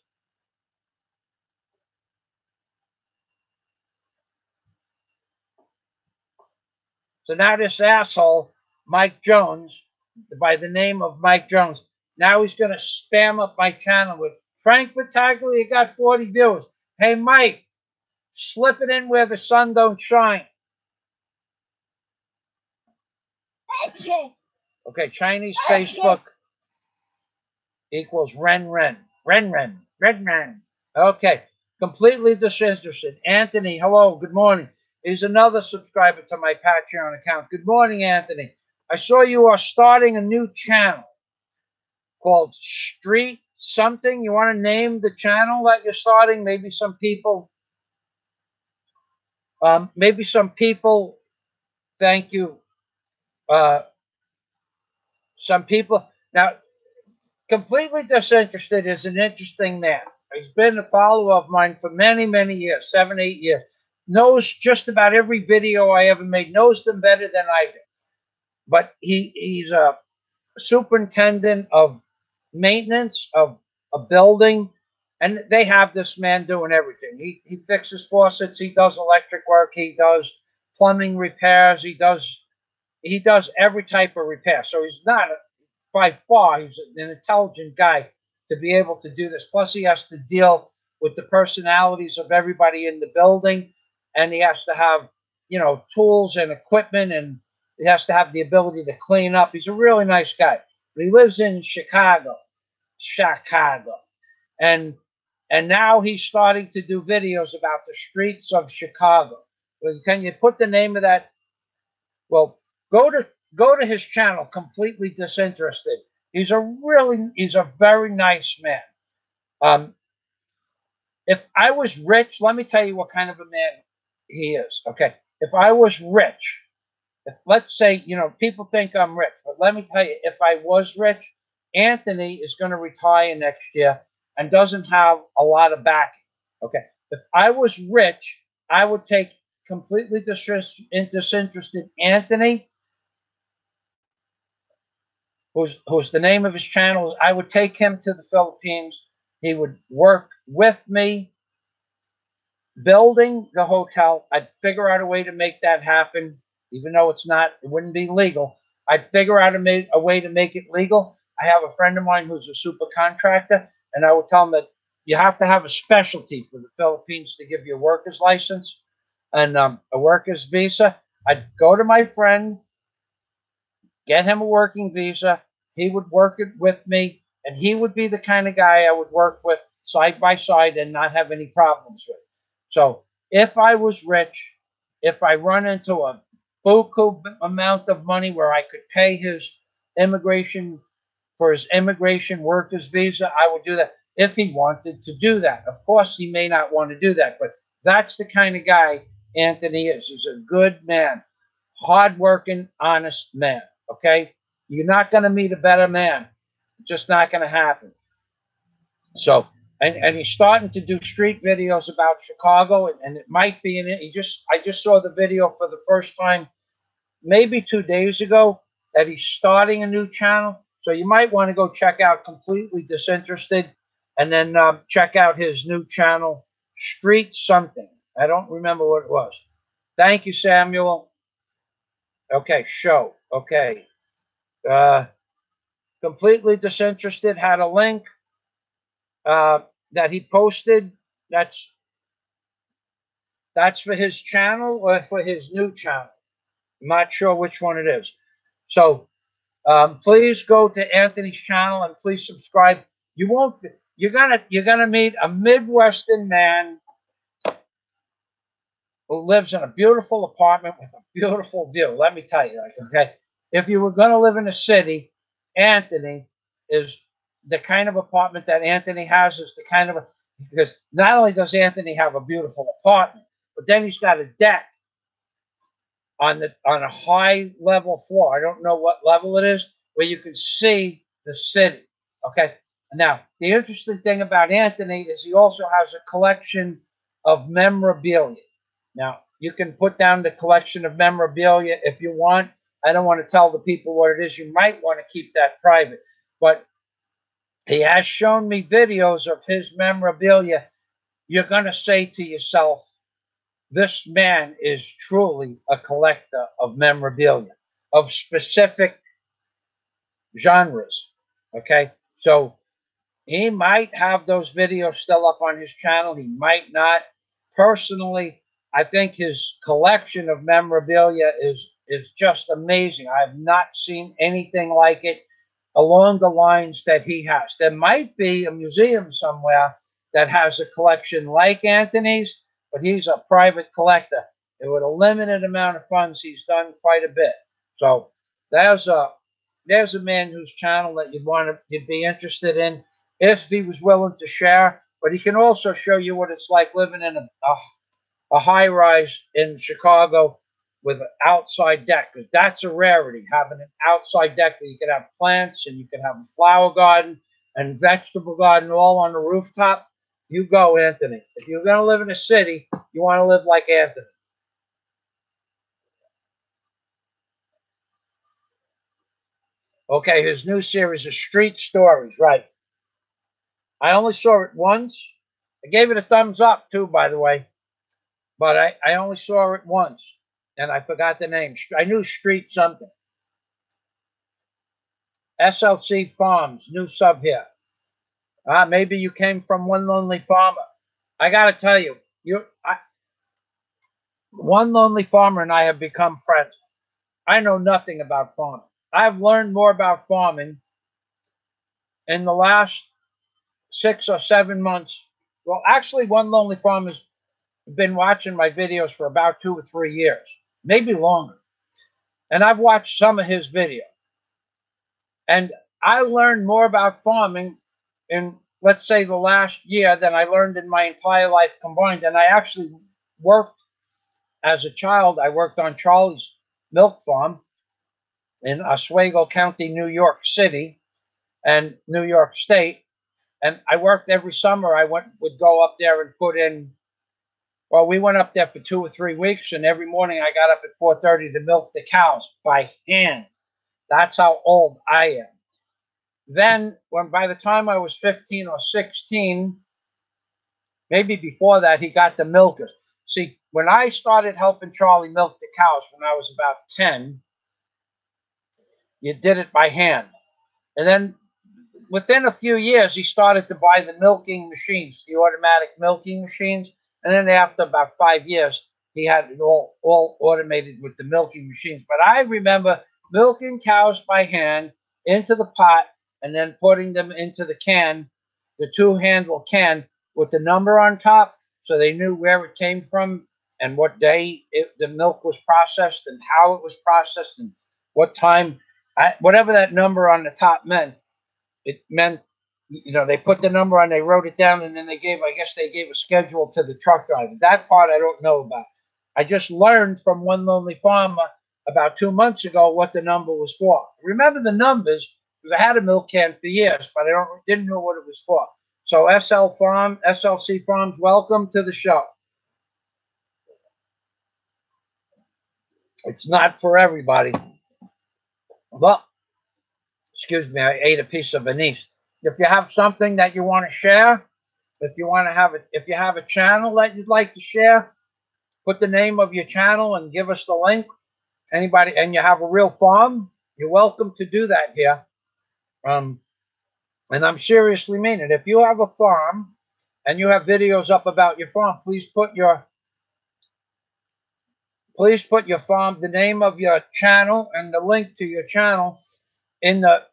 So now this asshole, Mike Jones, by the name of Mike Jones, now he's going to spam up my channel with Frank Battaglia got 40 viewers. Hey, Mike, slip it in where the sun don't shine. Okay, Chinese Facebook equals Ren. Okay, completely disinterested. Anthony, hello, good morning. He's another subscriber to my Patreon account. Good morning, Anthony. I saw you are starting a new channel called Street something. You want to name the channel that you're starting? Maybe some people, thank you. Some people, now, completely disinterested is an interesting man. He's been a follower of mine for many, many years, 7, 8 years. Knows just about every video I ever made, knows them better than I do. But he's a superintendent of maintenance of a building, and they have this man doing everything. He fixes faucets, he does electric work, he does plumbing repairs, he does every type of repair. So he's not by far, he's an intelligent guy to be able to do this. Plus, he has to deal with the personalities of everybody in the building. and he has to have, you know, tools and equipment, and he has to have the ability to clean up. He's a really nice guy, but he lives in Chicago, and now he's starting to do videos about the streets of Chicago. Can you put the name of that? Well, go to his channel, Completely Disinterested. He's a very nice man. Um, if I was rich, let me tell you what kind of a man he is. Okay, if I was rich, if let's say, you know, people think I'm rich, but let me tell you, if I was rich, Anthony is going to retire next year and doesn't have a lot of backing. Okay, if I was rich, I would take Completely Disinterested Anthony, who's the name of his channel. I would take him to the Philippines. He would work with me building the hotel. I'd figure out a way to make that happen, even though it wouldn't be legal. I'd figure out a way to make it legal. I have a friend of mine who's a super contractor, and I would tell him that you have to have a specialty for the Philippines to give you a worker's license and a worker's visa. I'd go to my friend, get him a working visa. He would work it with me, and he would be the kind of guy I would work with side by side and not have any problems with. So if I was rich, if I run into a buku amount of money where I could pay his immigration for his immigration workers visa, I would do that if he wanted to do that. Of course, he may not want to do that, but that's the kind of guy Anthony is. He's a good man, hardworking, honest man. Okay, you're not going to meet a better man. It's just not going to happen. So, and he's starting to do street videos about Chicago, and it might be in it. I just saw the video for the first time, maybe 2 days ago, that he's starting a new channel. So you might want to go check out Completely Disinterested, and then check out his new channel, Street Something. I don't remember what it was. Thank you, Samuel. Okay, show. Okay. Completely Disinterested had a link that he posted. That's for his channel or for his new channel. I'm not sure which one it is. So please go to Anthony's channel and please subscribe. You're gonna meet a Midwestern man who lives in a beautiful apartment with a beautiful view. Let me tell you, okay, if you were going to live in a city, Anthony is the kind of apartment that Anthony has is the kind of, because not only does Anthony have a beautiful apartment, but then he's got a deck on a high level floor. I don't know what level it is, where you can see the city. Okay. Now, the interesting thing about Anthony is he also has a collection of memorabilia. Now, you can put down the collection of memorabilia if you want. I don't want to tell the people what it is. You might want to keep that private. But he has shown me videos of his memorabilia. You're going to say to yourself, this man is truly a collector of memorabilia, of specific genres. Okay? So he might have those videos still up on his channel. He might not. Personally, I think his collection of memorabilia is just amazing. I've not seen anything like it along the lines that he has. There might be a museum somewhere that has a collection like Anthony's, but he's a private collector. And with a limited amount of funds, he's done quite a bit. So there's a man whose channel that you'd be interested in if he was willing to share. But he can also show you what it's like living in a high rise in Chicago with an outside deck, because that's a rarity, having an outside deck where you can have plants and you can have a flower garden and vegetable garden all on the rooftop. You go, Anthony. If you're going to live in a city, you want to live like Anthony. Okay, his new series is Street Stories, right. I only saw it once. I gave it a thumbs up, too, by the way. But I only saw it once, and I forgot the name. I knew Street Something. SLC Farms, new sub here. Maybe you came from One Lonely Farmer. I got to tell you, One lonely farmer and I have become friends. I know nothing about farming. I've learned more about farming in the last 6 or 7 months. Well, actually, one lonely farmer's been watching my videos for about 2 or 3 years, maybe longer. And I've watched some of his videos. And I learned more about farming in, let's say, the last year than I learned in my entire life combined. And I actually worked as a child. I worked on Charlie's milk farm in Oswego County, New York City, and New York State. And I worked every summer. Would go up there and put in. Well, we went up there for 2 or 3 weeks, and every morning I got up at 4:30 to milk the cows by hand. That's how old I am. Then, when by the time I was 15 or 16, maybe before that, he got the milkers. See, when I started helping Charlie milk the cows when I was about 10, you did it by hand. And then within a few years, he started to buy the milking machines, the automatic milking machines. And then after about 5 years, he had it all automated with the milking machines. But I remember milking cows by hand into the pot and then putting them into the can, the two-handle can with the number on top, so they knew where it came from and what day the milk was processed and how it was processed and what time, whatever that number on the top meant. It meant, they put the number on, they wrote it down, and then I guess they gave a schedule to the truck driver. That part I don't know about. I just learned from one lonely farmer about 2 months ago what the number was for. I remember the numbers because I had a milk can for years, but didn't know what it was for. So SLC Farms, welcome to the show. It's not for everybody. Well, excuse me, I ate a piece of anise. If you have something that you want to share, if you have a channel that you'd like to share, put the name of your channel and give us the link. Anybody, and you have a real farm, you're welcome to do that here. And I'm seriously meaning, if you have a farm and you have videos up about your farm, please put your farm, the name of your channel and the link to your channel in the.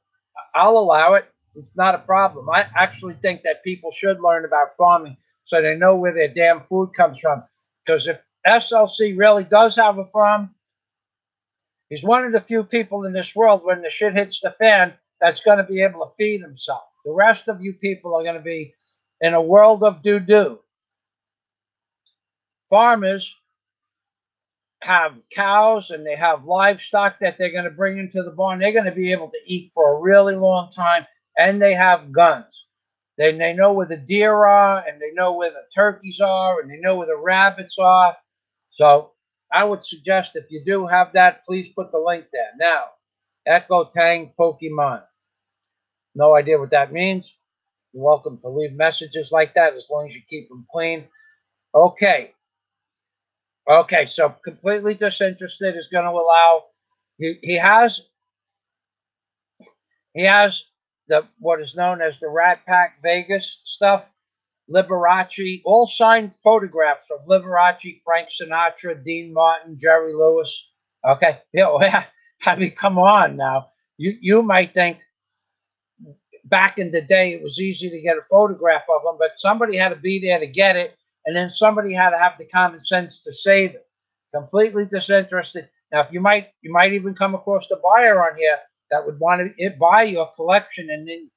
I'll allow it. It's not a problem. I actually think that people should learn about farming so they know where their damn food comes from. Because if SLC really does have a farm, he's one of the few people in this world, when the shit hits the fan, that's going to be able to feed himself. The rest of you people are going to be in a world of doo-doo. Farmers have cows and they have livestock that they're going to bring into the barn. They're going to be able to eat for a really long time, and they have guns. They know where the deer are, and they know where the turkeys are, and they know where the rabbits are. So I would suggest, if you do have that, please put the link there. Now, Echo Tang Pokemon. No idea what that means. You're welcome to leave messages like that as long as you keep them clean. Okay. Okay, so completely disinterested is going to allow. He has the what is known as the Rat Pack Vegas stuff. Liberace, all signed photographs of Liberace, Frank Sinatra, Dean Martin, Jerry Lewis. Okay, I mean, come on now. You might think back in the day it was easy to get a photograph of them, but somebody had to be there to get it, and then somebody had to have the common sense to save it. Completely disinterested. Now, if you might even come across the buyer on here that would want to buy your collection, and then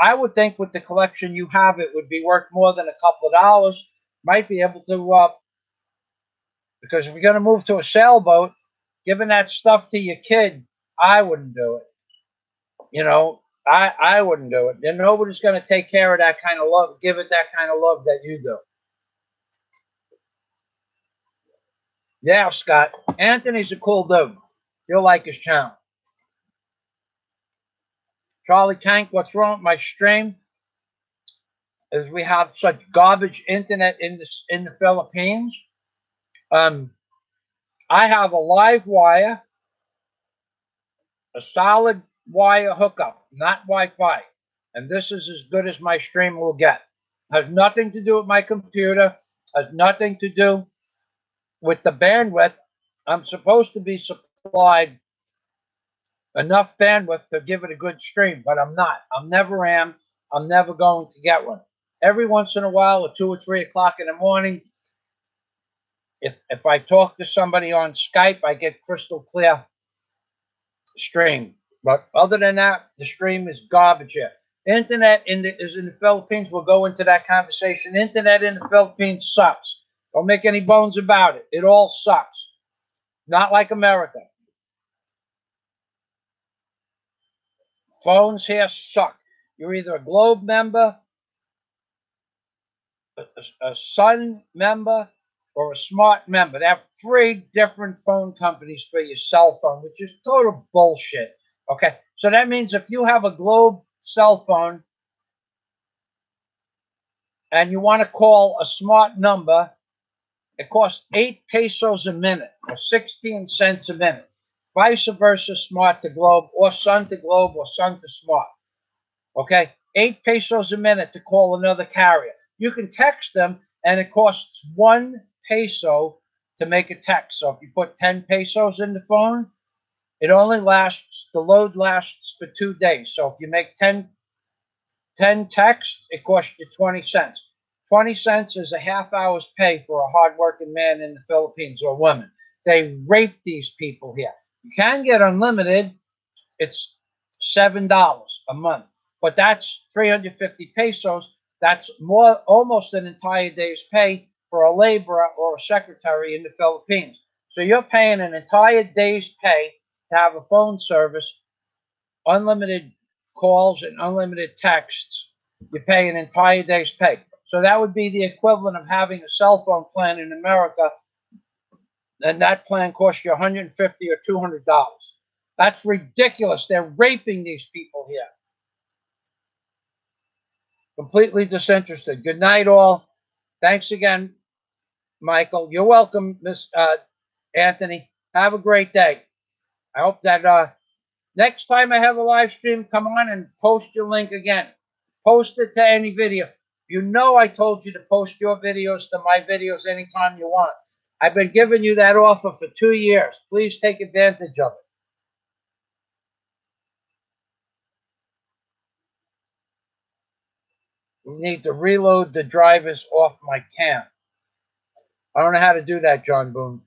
I would think with the collection you have, it would be worth more than a couple of dollars. Might be able to, because if you're going to move to a sailboat, giving that stuff to your kid, I wouldn't do it. I wouldn't do it. Then nobody's going to take care of that kind of love, give it that kind of love that you do. Yeah, Scott. Anthony's a cool dude. You'll like his channel. Charlie Tank, what's wrong with my stream is we have such garbage internet in the Philippines. I have a live wire, a solid wire hookup, not Wi-Fi. And this is as good as my stream will get. Has nothing to do with my computer. Has nothing to do with the bandwidth, I'm supposed to be supplied enough bandwidth to give it a good stream, but I'm not. I never am. I'm never going to get one. Every once in a while, at 2 or 3 o'clock in the morning, if I talk to somebody on Skype, I get crystal clear stream. But other than that, the stream is garbage here. Internet is in the Philippines. We'll go into that conversation. Internet in the Philippines sucks. Don't make any bones about it. It all sucks. Not like America. Phones here suck. You're either a Globe member, a Sun member, or a Smart member. They have 3 different phone companies for your cell phone, which is total bullshit. Okay, so that means if you have a Globe cell phone and you want to call a Smart number, it costs 8 pesos a minute, or 16 cents a minute. Vice versa, Smart to Globe, or Sun to Globe, or Sun to Smart. Okay, 8 pesos a minute to call another carrier. You can text them, and it costs 1 peso to make a text. So if you put 10 pesos in the phone, it only lasts, the load lasts for 2 days. So if you make 10 texts, it costs you 20 cents. 20 cents is a half hour's pay for a hardworking man in the Philippines, or woman. They rape these people here. You can get unlimited. It's $7 a month, but that's 350 pesos. That's more, almost an entire day's pay for a laborer or a secretary in the Philippines. So you're paying an entire day's pay to have a phone service, unlimited calls and unlimited texts. You pay an entire day's pay. So that would be the equivalent of having a cell phone plan in America, and that plan costs you $150 or $200. That's ridiculous. They're raping these people here. Completely disinterested. Good night, all. Thanks again, Michael. You're welcome, Miss Anthony. Have a great day. I hope that next time I have a live stream, come on and post your link again. Post it to any video. You know I told you to post your videos to my videos anytime you want. I've been giving you that offer for 2 years. Please take advantage of it. We need to reload the drivers off my cam. I don't know how to do that, John Boone.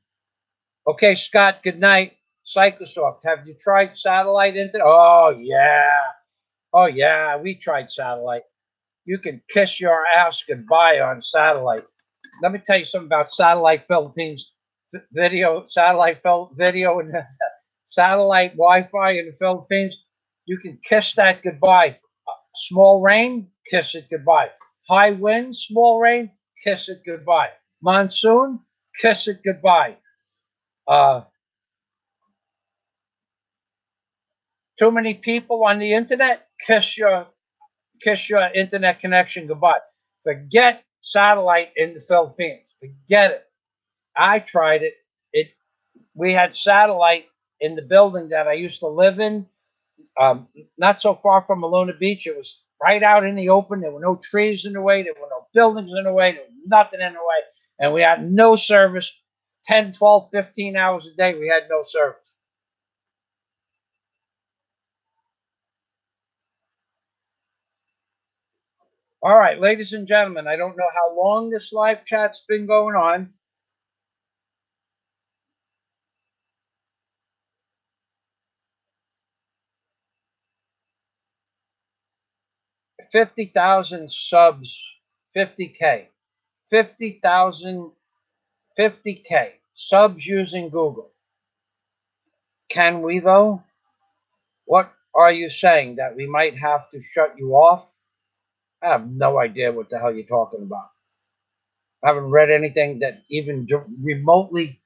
Okay, Scott, good night. Psychosoft, have you tried satellite internet? Oh, yeah. Oh, yeah, we tried satellite. You can kiss your ass goodbye on satellite. Let me tell you something about satellite Philippines video, and satellite Wi-Fi in the Philippines. You can kiss that goodbye. Small rain, kiss it goodbye. High wind, small rain, kiss it goodbye. Monsoon, kiss it goodbye. Too many people on the internet, kiss your internet connection goodbye. Forget satellite in the Philippines. Forget it. I tried it. We had satellite in the building that I used to live in, not so far from Malona Beach. It was right out in the open. There were no trees in the way. There were no buildings in the way. There was nothing in the way. And we had no service. 10, 12, 15 hours a day, we had no service. All right, ladies and gentlemen, I don't know how long this live chat's been going on. $50,000 subs, 50K, 50,000, 50K subs using Google. Can we, though? What are you saying? That we might have to shut you off? I have no idea what the hell you're talking about. I haven't read anything that even remotely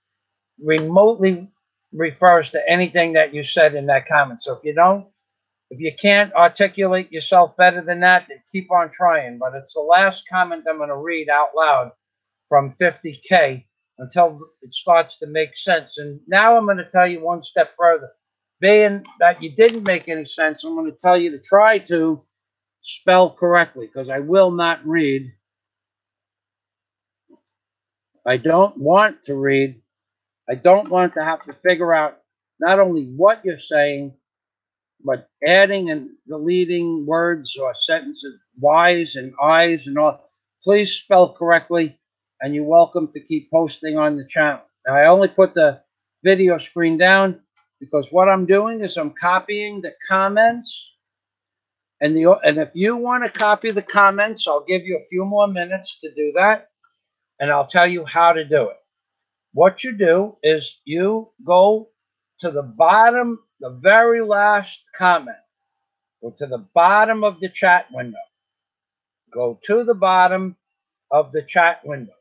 refers to anything that you said in that comment. So if you can't articulate yourself better than that, then keep on trying. But it's the last comment I'm going to read out loud from 50K until it starts to make sense. And now I'm going to tell you one step further. Being that you didn't make any sense, I'm going to tell you to try to spell correctly, because I will not read I don't want to read. I don't want to have to figure out not only what you're saying, but adding and deleting words or sentences, Y's and I's and all. Please spell correctly, and you're welcome to keep posting on the channel. Now, I only put the video screen down because what I'm doing is I'm copying the comments. And if you want to copy the comments, I'll give you a few more minutes to do that, and I'll tell you how to do it. What you do is you go to the bottom, the very last comment. Go to the bottom of the chat window. Go to the bottom of the chat window.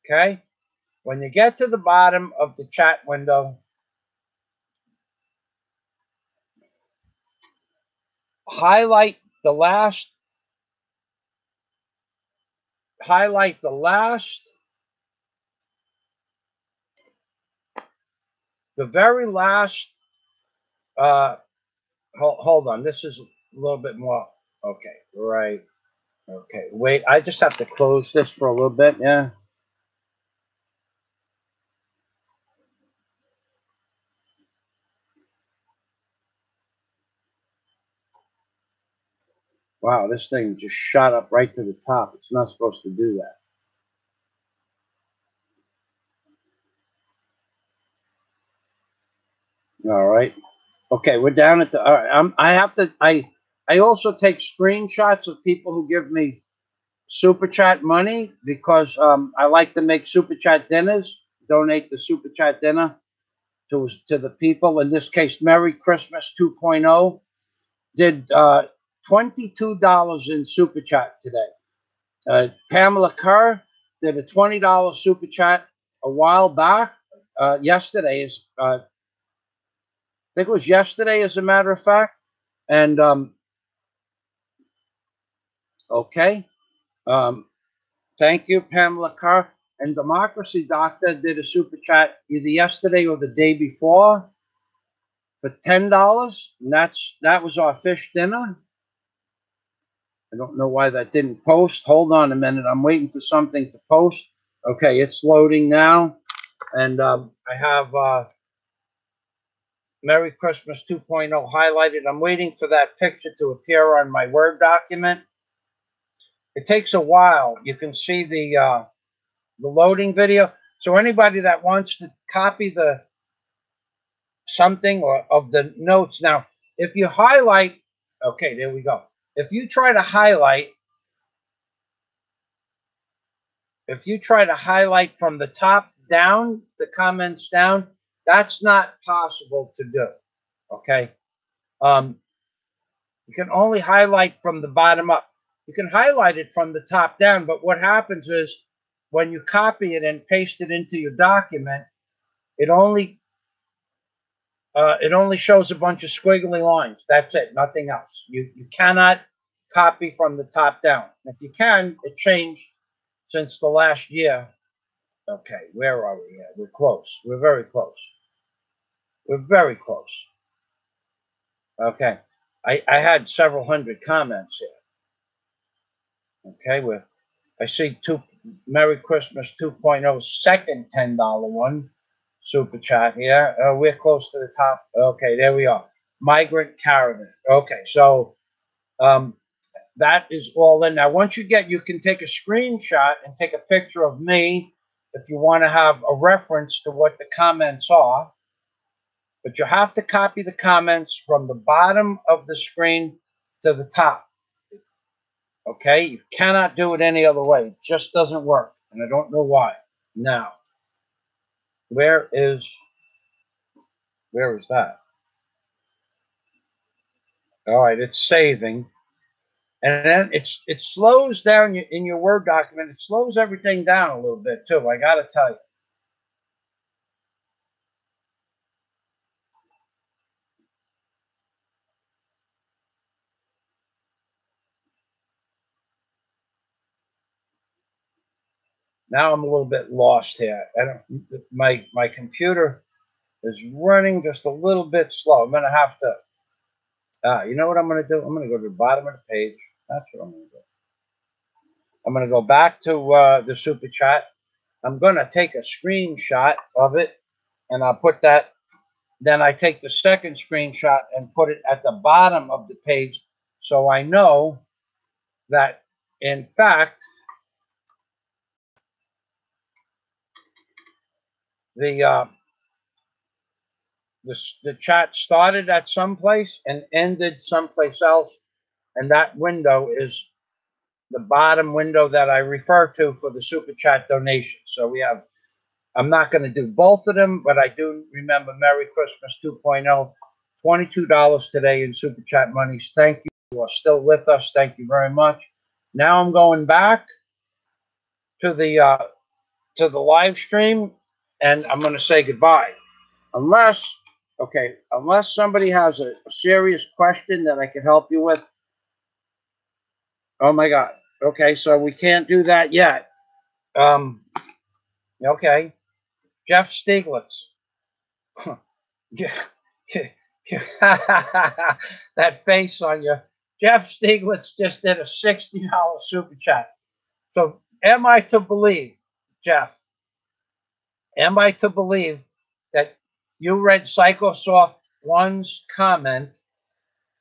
Okay? When you get to the bottom of the chat window, highlight the last, the very last, hold on. This is a little bit more. Okay, right. Okay, wait. I just have to close this for a little bit. Yeah. Wow, this thing just shot up right to the top. It's not supposed to do that. All right. Okay, we're down at the. All right, I have to. I also take screenshots of people who give me super chat money because I like to make super chat dinners. Donate the super chat dinner to the people. In this case, Merry Christmas 2.0 did $22 in super chat today. Pamela Kerr did a $20 super chat a while back. Yesterday is, I think it was yesterday, as a matter of fact. And okay, thank you, Pamela Kerr. And Democracy Doctor did a super chat either yesterday or the day before for $10, and that was our fish dinner. I don't know why that didn't post. Hold on a minute. I'm waiting for something to post. Okay, it's loading now. And I have Merry Christmas 2.0 highlighted. I'm waiting for that picture to appear on my Word document. It takes a while. You can see the loading video. So anybody that wants to copy the something or of the notes. Now, if you highlight, okay, there we go. If you try to highlight from the top down, the comments down, that's not possible to do. Okay. You can only highlight from the bottom up. You can highlight it from the top down, but what happens is when you copy it and paste it into your document, it only shows a bunch of squiggly lines. That's it, nothing else. You cannot copy from the top down. If you can, it changed since the last year. Okay, where are we here? We're close. We're very close. We're very close. Okay. I had several hundred comments here. Okay, I see Merry Christmas 2.0 second $10 one super chat here. We're close to the top. Okay, there we are. Migrant caravan. Okay, so that is all in. Now, once you can take a screenshot and take a picture of me if you want to have a reference to what the comments are. But you have to copy the comments from the bottom of the screen to the top. Okay? You cannot do it any other way. It just doesn't work. And I don't know why. Now, where is that? All right, it's saving. And then it slows down in your Word document. It slows everything down a little bit, too. I got to tell you. Now I'm a little bit lost here. My computer is running just a little bit slow. I'm going to have to, you know what I'm going to do? I'm going to go to the bottom of the page. That's what I'm going to do. I'm going to go back to the super chat. I'm going to take a screenshot of it, and I'll put that. Then I take the second screenshot and put it at the bottom of the page, so I know that, in fact, the chat started at some place and ended someplace else, and that window is the bottom window that I refer to for the super chat donation. So we have, I'm not going to do both of them, but I do remember Merry Christmas 2.0, $22 today in super chat monies. Thank you. You are still with us. Thank you very much. Now I'm going back to the live stream, and I'm going to say goodbye. Unless somebody has a serious question that I can help you with. Oh my God. Okay, so we can't do that yet. Okay. Jeff Stiglitz. Yeah. That face on you. Jeff Stiglitz just did a $60 super chat. So am I to believe, Jeff, that you read Psychosoft 1's comment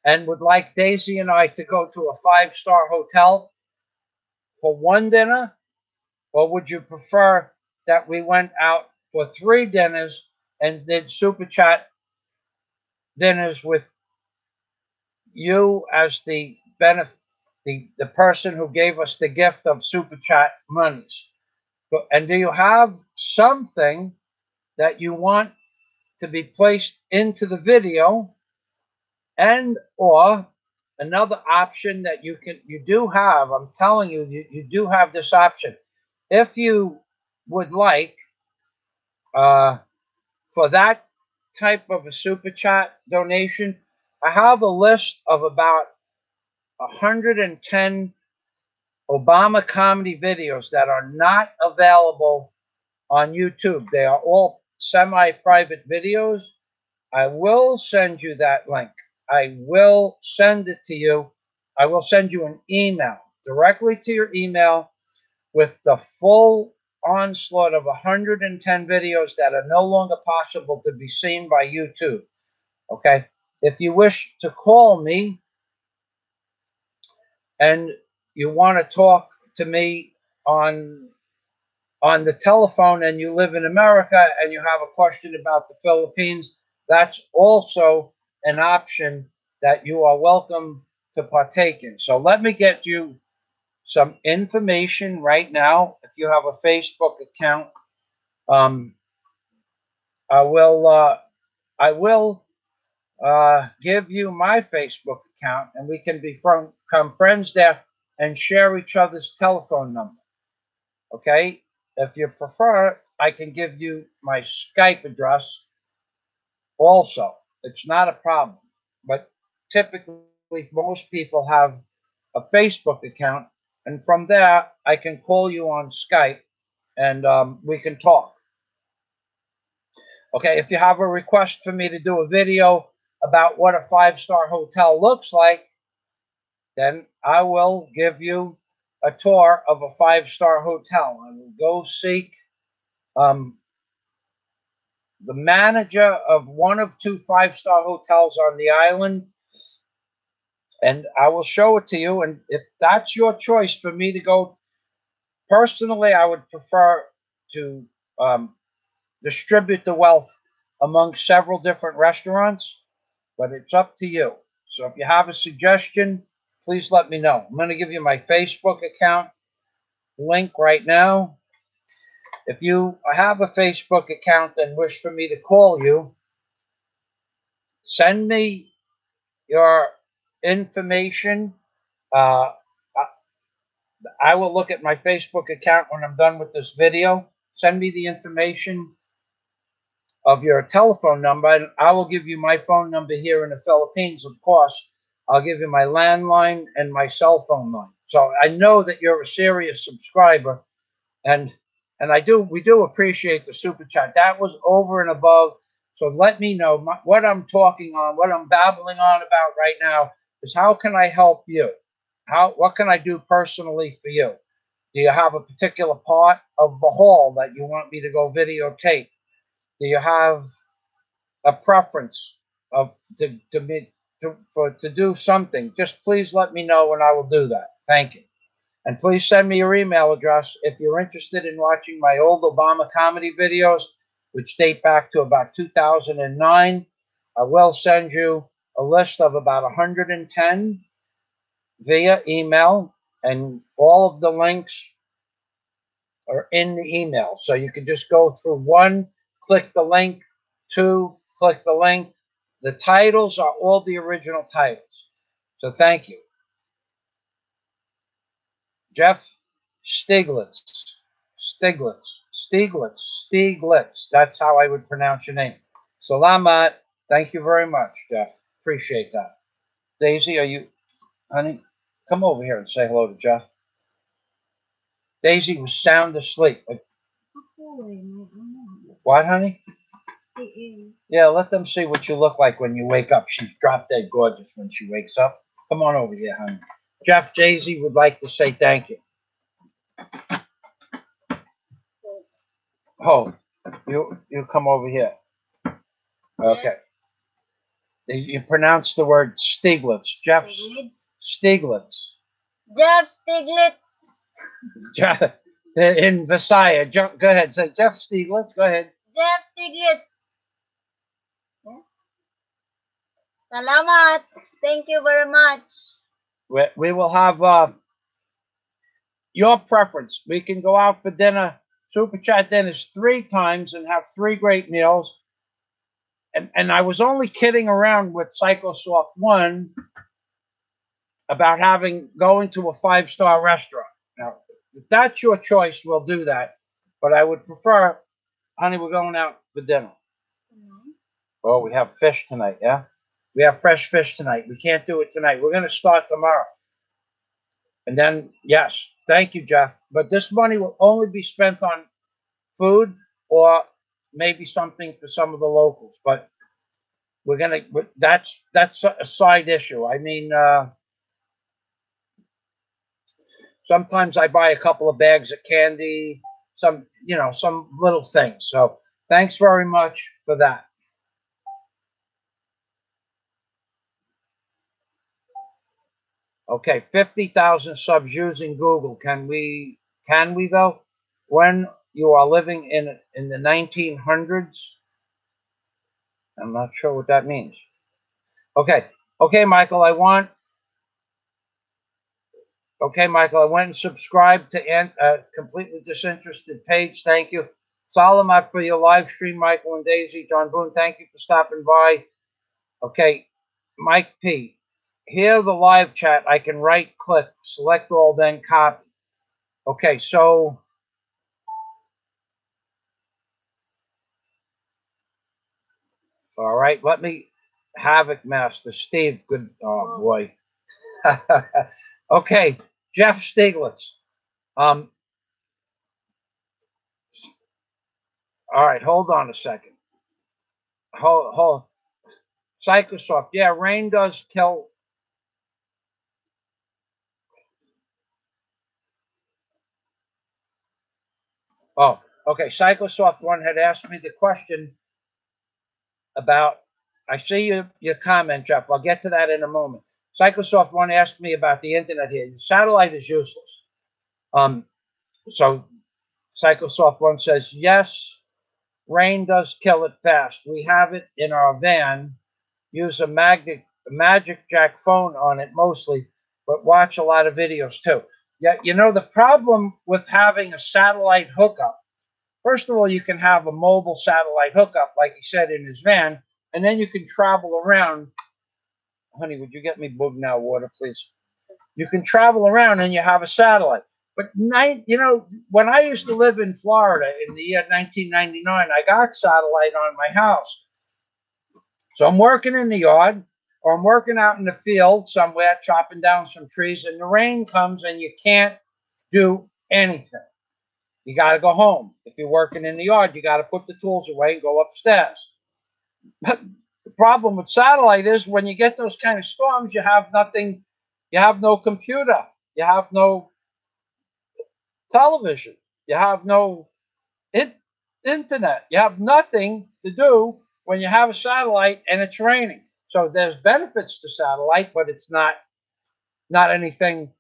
and would like Daisy and I to go to a 5-star hotel for one dinner? Or would you prefer that we went out for 3 dinners and did super chat dinners with you as the the person who gave us the gift of super chat monies? And do you have something that you want to be placed into the video, and or another option that you do have? I'm telling you, you do have this option. If you would like, for that type of a super chat donation, I have a list of about 110 Obama comedy videos that are not available on YouTube. They are all semi-private videos. I will send you that link. I will send it to you. I will send you an email directly to your email with the full onslaught of 110 videos that are no longer possible to be seen by YouTube. Okay? If you wish to call me and you want to talk to me on the telephone, and you live in America and you have a question about the Philippines, that's also an option that you are welcome to partake in. So let me get you some information right now. If you have a Facebook account, I will give you my Facebook account, and we can become friends there and share each other's telephone number. Okay? If you prefer, I can give you my Skype address also. It's not a problem. But typically, most people have a Facebook account, and from there, I can call you on Skype, and we can talk. Okay, if you have a request for me to do a video about what a 5-star hotel looks like, then I will give you a tour of a 5-star hotel. I will go seek the manager of one of 2 5-star hotels on the island, and I will show it to you. And if that's your choice for me to go, personally, I would prefer to distribute the wealth among several different restaurants, but it's up to you. So if you have a suggestion, please let me know. I'm going to give you my Facebook account link right now. If you have a Facebook account and wish for me to call you, send me your information. I will look at my Facebook account when I'm done with this video. Send me the information of your telephone number, and I will give you my phone number here in the Philippines, of course. I'll give you my landline and my cell phone line. So I know that you're a serious subscriber, and we do appreciate the super chat. That was over and above. So let me know what I'm talking on, what I'm babbling on about right now is how can I help you? What can I do personally for you? Do you have a particular part of the hall that you want me to go videotape? Do you have a preference of to do something? Just please let me know and I will do that. Thank you. And please send me your email address if you're interested in watching my old Obama comedy videos, which date back to about 2009. I will send you a list of about 110 via email, and all of the links are in the email. So you can just go through: one, click the link; two, click the link. The titles are all the original titles. So thank you. Jeff Stiglitz. That's how I would pronounce your name. Salamat. Thank you very much, Jeff. Appreciate that. Daisy, are you, honey? Come over here and say hello to Jeff. Daisy was sound asleep. What, honey? Yeah, let them see what you look like when you wake up. She's drop dead gorgeous when she wakes up. Come on over here, honey. Jeff, Daisy would like to say thank you. Oh, you come over here. Okay. You pronounce the word Stiglitz. Jeff Stiglitz. Jeff Stiglitz. Jeff, in Versailles. Go ahead. Say Jeff Stiglitz. Go ahead. Jeff Stiglitz. Salamat. Thank you very much. We will have your preference. We can go out for dinner, super chat dinners 3 times and have 3 great meals. And I was only kidding around with Psychosoft 1 about going to a 5-star restaurant. Now, if that's your choice, we'll do that. But I would prefer, honey, we're going out for dinner. Oh, we have fish tonight, yeah? We have fresh fish tonight. We can't do it tonight. We're going to start tomorrow. And then, yes, thank you, Jeff. But this money will only be spent on food or maybe something for some of the locals. But we're going to, that's a side issue. I mean, sometimes I buy a couple of bags of candy, some little things. So thanks very much for that. Okay, 50,000 subs using Google. Can we though? When you are living in the 1900s? I'm not sure what that means. Okay, Michael, I went and subscribed to Completely Disinterested page. Thank you. Salamat for your live stream, Michael and Daisy. John Boone, thank you for stopping by. Okay, Mike P. Here, the live chat, I can right-click, select all, then copy. Okay, so all right, let me Havoc Master Steve. Good, oh boy. Okay, Jeff Stiglitz. All right, hold on a second. Hold. Psychosoft. Yeah, rain does kill. Oh, okay. Psychosoft 1 had asked me the question about. I see your comment, Jeff. I'll get to that in a moment. Psychosoft 1 asked me about the internet here. The satellite is useless. So Psychosoft 1 says, yes, rain does kill it fast. We have it in our van. Use a Magic Jack phone on it mostly, but watch a lot of videos too. Yeah, the problem with having a satellite hookup, first of all, you can have a mobile satellite hookup, like he said, in his van, and then you can travel around. Honey, would you get me Bugnow water, please? You can travel around and you have a satellite. But when I used to live in Florida in the year 1999, I got satellite on my house. So I'm working in the yard, or I'm working out in the field somewhere, chopping down some trees, and the rain comes and you can't do anything. You got to go home. If you're working in the yard, you got to put the tools away and go upstairs. But the problem with satellite is when you get those kind of storms, you have nothing. You have no computer. You have no television. You have no internet. You have nothing to do when you have a satellite and it's raining. So there's benefits to satellite, but it's not anything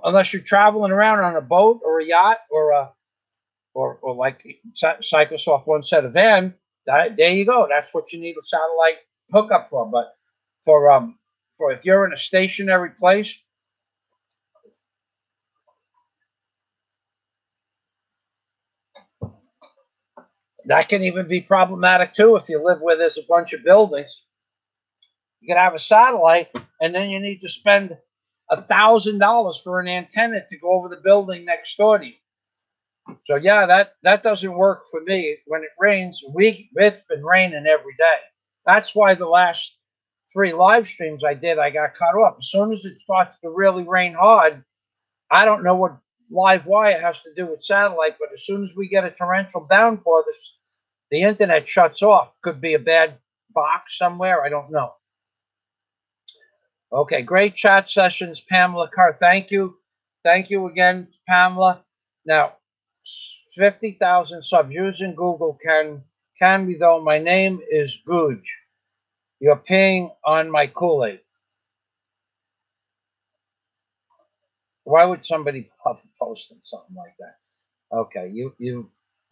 unless you're traveling around on a boat or a yacht or like Psychosoft once said, a van. There you go. That's what you need a satellite hookup for. But for if you're in a stationary place, that can even be problematic too. If you live where there's a bunch of buildings, you can have a satellite, and then you need to spend $1,000 for an antenna to go over the building next door to you. So yeah, that doesn't work for me. When it rains, it's been raining every day. That's why the last 3 live streams I did, I got cut off. As soon as it starts to really rain hard, I don't know what live wire has to do with satellite, but as soon as we get a torrential downpour, the internet shuts off. Could be a bad box somewhere. I don't know. Okay, great chat sessions, Pamela Carr. Thank you. Thank you again, Pamela. Now, 50,000 subs using Google can be, though. My name is Googe. You're peeing on my Kool-Aid. Why would somebody post something like that? Okay,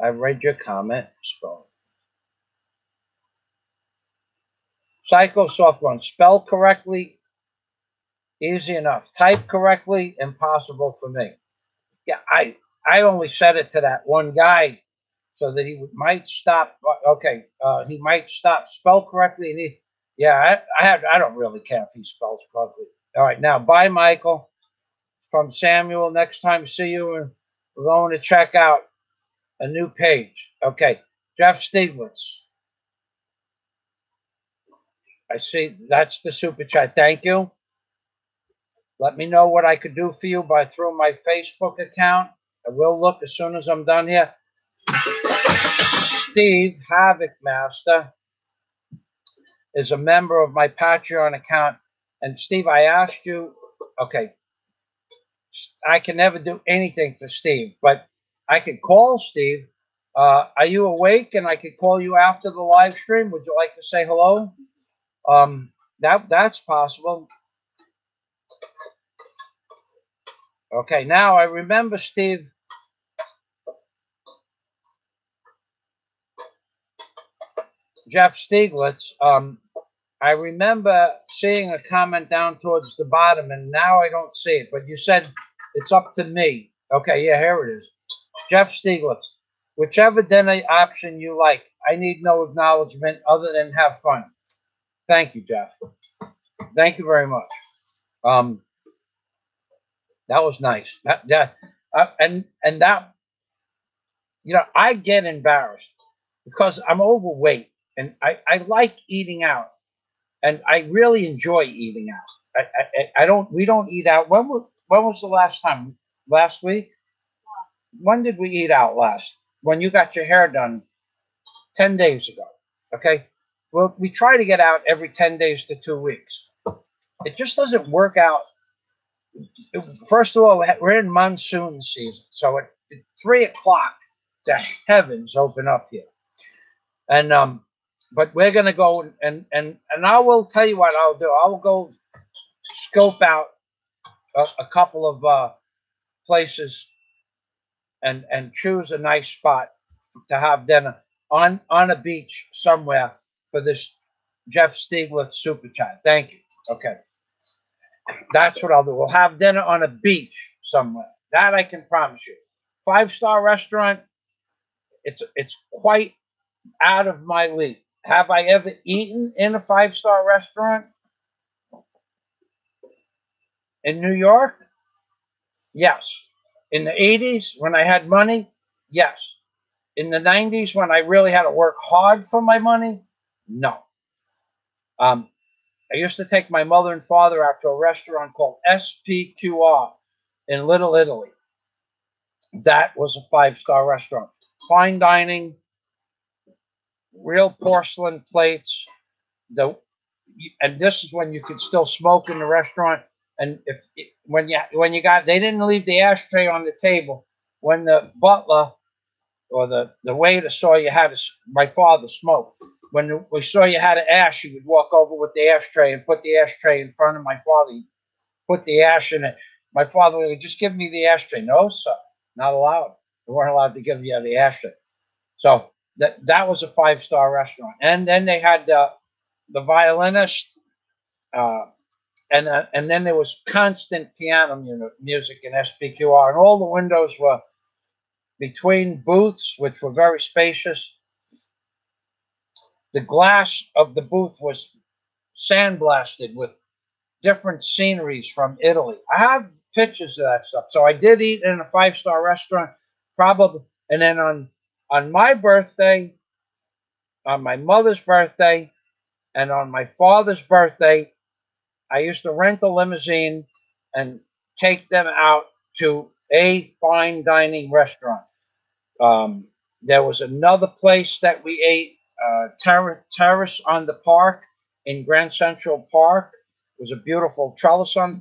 I read your comment. Psychosoft one, spell correctly, easy enough. Type correctly, impossible for me. Yeah, I only said it to that one guy so that he might stop. Okay, he might stop. Spell correctly, and I don't really care if he spells correctly. All right, now bye, Michael. From Samuel. Next time, see you, and we're going to check out a new page. Okay, Jeff Stieglitz. I see that's the super chat. Thank you. Let me know what I could do for you through my Facebook account. I will look as soon as I'm done here. Steve Havoc Master is a member of my Patreon account. And Steve, I asked you, okay, I can never do anything for Steve, but I could call Steve. Are you awake? And I could call you after the live stream. Would you like to say hello? That's possible. Okay, now I remember Steve. Jeff Stieglitz. I remember seeing a comment down towards the bottom, and now I don't see it. But you said it's up to me. Okay, yeah, here it is. Jeff Stieglitz. Whichever dinner option you like. I need no acknowledgement other than have fun. Thank you, Jeff. Thank you very much. That was nice. And that, I get embarrassed because I'm overweight, and I like eating out, and I really enjoy eating out. We don't eat out. When was the last time? Last week? When did we eat out last? When you got your hair done 10 days ago. Okay. Well, we try to get out every 10 days to 2 weeks. It just doesn't work out. First of all, we're in monsoon season. So at 3 o'clock, the heavens open up here. And, but we're going to go and I will tell you what I'll do. I'll go scope out a couple of places and choose a nice spot to have dinner on a beach somewhere for this Jeff Stieglitz super chat. Thank you. Okay. That's what I'll do. We'll have dinner on a beach somewhere. That I can promise you. 5-star restaurant, it's quite out of my league. Have I ever eaten in a 5-star restaurant in New York? Yes. In the 80s, when I had money? Yes. In the 90s, when I really had to work hard for my money? No. I used to take my mother and father out to a restaurant called SPQR in Little Italy. That was a 5-star restaurant. Fine dining, real porcelain plates. And this is when you could still smoke in the restaurant. And when you got, they didn't leave the ashtray on the table. when the butler or the waiter saw you had my father smoked. When we saw you had an ash, he would walk over with the ashtray and put the ashtray in front of my father. He'd put the ash in it. My father would just give me the ashtray. No, sir, not allowed. We weren't allowed to give you the ashtray. So that was a 5-star restaurant. And then they had the violinist, and then there was constant piano music in SPQR, and all the windows were between booths, which were very spacious. The glass of the booth was sandblasted with different sceneries from Italy. I have pictures of that stuff. So I did eat in a 5-star restaurant, probably. And then on my birthday, on my mother's birthday, and on my father's birthday, I used to rent a limousine and take them out to a fine dining restaurant. There was another place that we ate, Terrace on the Park in Grand Central Park. It was a beautiful Terrace on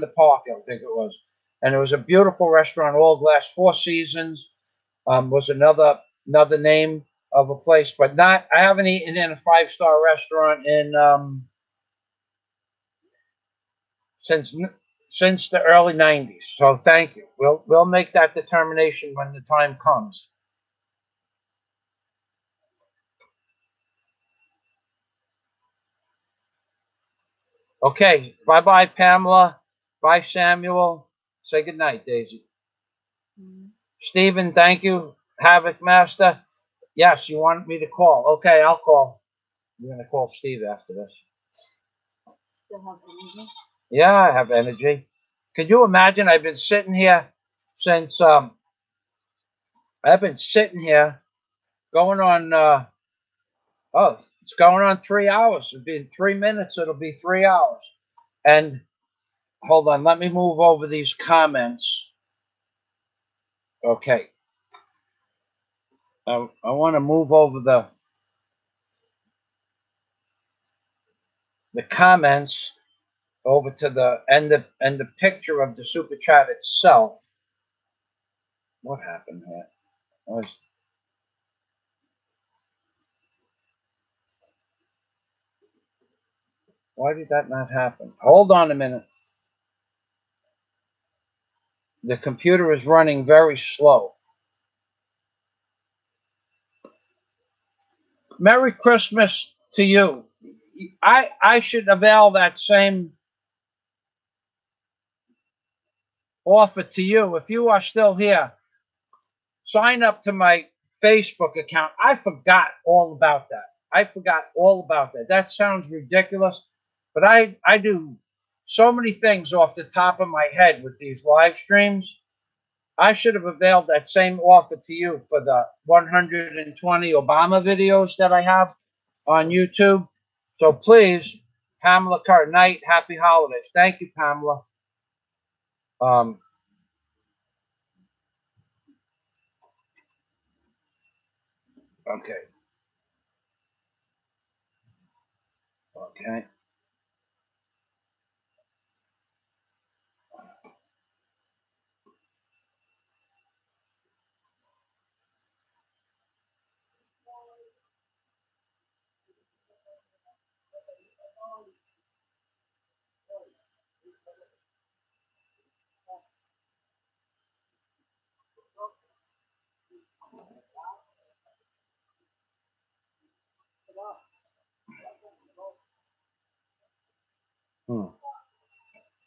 the Park, I think it was. And it was a beautiful restaurant, all glass. Four Seasons was another name of a place, but not. I haven't eaten in a 5-star restaurant in since the early '90s. So thank you. We'll make that determination when the time comes. Okay. Bye bye, Pamela. Bye, Samuel. Say good night, Daisy. Stephen, thank you. Havoc Master. Yes, you want me to call. Okay, I'll call. I'm going to call Steve after this. Still have energy? Yeah, I have energy. Could you imagine? I've been sitting here since I've been sitting here going on it's going on 3 hours. It'll be in 3 minutes, it'll be 3 hours. And hold on, let me move over these comments. Okay. I want to move over the comments over to the picture of the super chat itself. What happened here? Why did that not happen? Hold on a minute. The computer is running very slow. Merry Christmas to you. I should avail that same offer to you. If you are still here, sign up to my Facebook account. I forgot all about that. I forgot all about that. That sounds ridiculous, but I do so many things off the top of my head with these live streams. I should have availed that same offer to you for the 120 Obama videos that I have on YouTube. So please, Pamela Carr, night, happy holidays. Thank you, Pamela. Okay. Okay.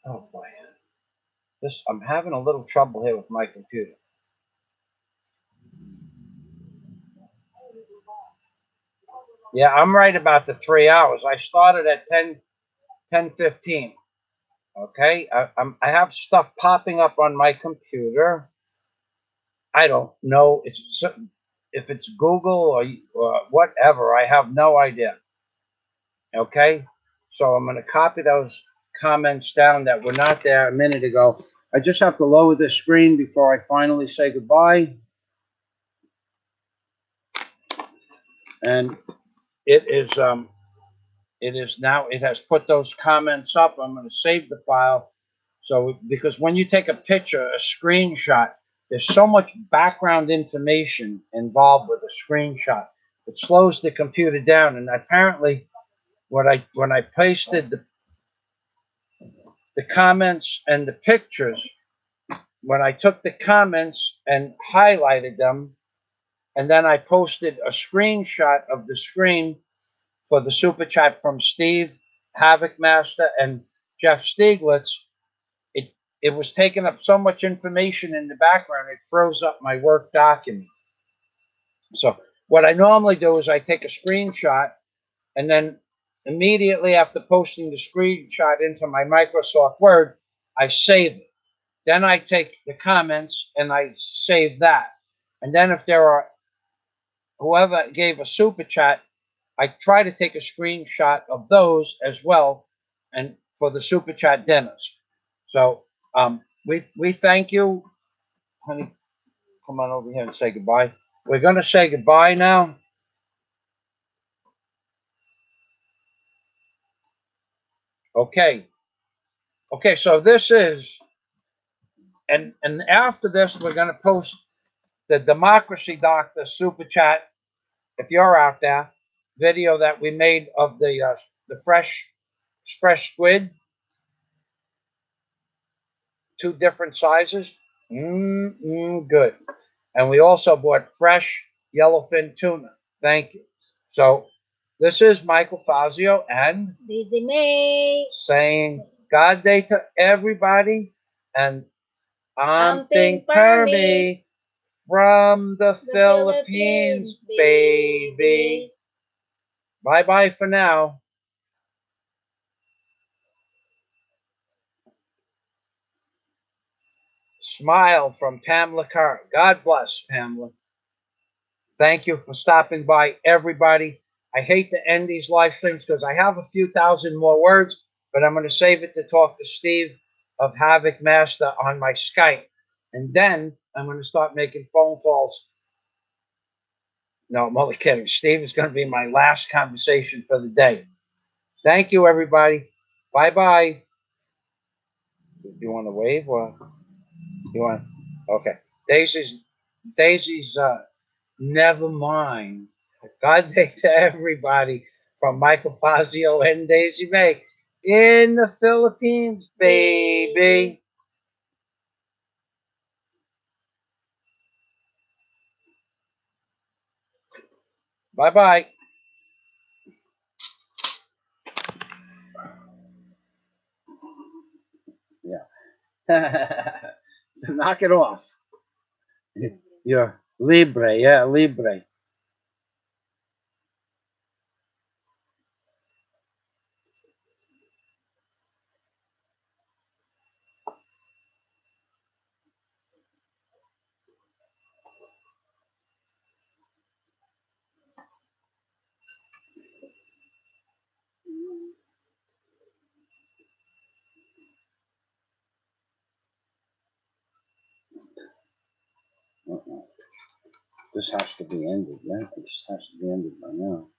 Oh boy. I'm having a little trouble here with my computer. Yeah, I'm right about the 3 hours. I started at 10:15. Okay, I have stuff popping up on my computer. I don't know if it's Google or whatever. I have no idea. Okay, so I'm going to copy those comments down that were not there a minute ago. I just have to lower the screen before I finally say goodbye. And it is now, it has put those comments up. I'm going to save the file. So, because when you take a picture, a screenshot, there's so much background information involved with a screenshot. It slows the computer down. And apparently, when I pasted the comments and the pictures, when I took the comments and highlighted them, and then I posted a screenshot of the screen for the super chat from Steve, Havoc Master, and Jeff Stieglitz, it was taking up so much information in the background, it froze up my work document. So what I normally do is I take a screenshot, and then immediately after posting the screenshot into my Microsoft Word, I save it. Then I take the comments and I save that. And then if there are whoever gave a super chat, I try to take a screenshot of those as well, and for the super chat dinners. So we thank you, honey. Come on over here and say goodbye. We're gonna say goodbye now. Okay. Okay. So this is, and after this, we're gonna post the Democracy Doctor super chat. If you're out there, video that we made of the fresh squid, 2 different sizes. Good. And we also bought fresh yellowfin tuna. Thank you. So this is Michael Fazio and Daisy May saying God day to everybody, and Amping Amping Permi from the Philippines, baby. Bye bye for now. Smile from Pamela Carr. God bless, Pamela. Thank you for stopping by, everybody. I hate to end these live streams because I have a few thousand more words, but I'm going to save it to talk to Steve of Havoc Master on my Skype. And then I'm going to start making phone calls. No, I'm only kidding. Steve is going to be my last conversation for the day. Thank you, everybody. Bye-bye. You want to wave or you want? Okay. Daisy's never mind. God day to everybody from Michael Fazio and Daisy May in the Philippines, baby. Bye-bye. Yeah. Knock it off. You're Libre. Yeah, Libre. This has to be ended, yeah? This has to be ended by now.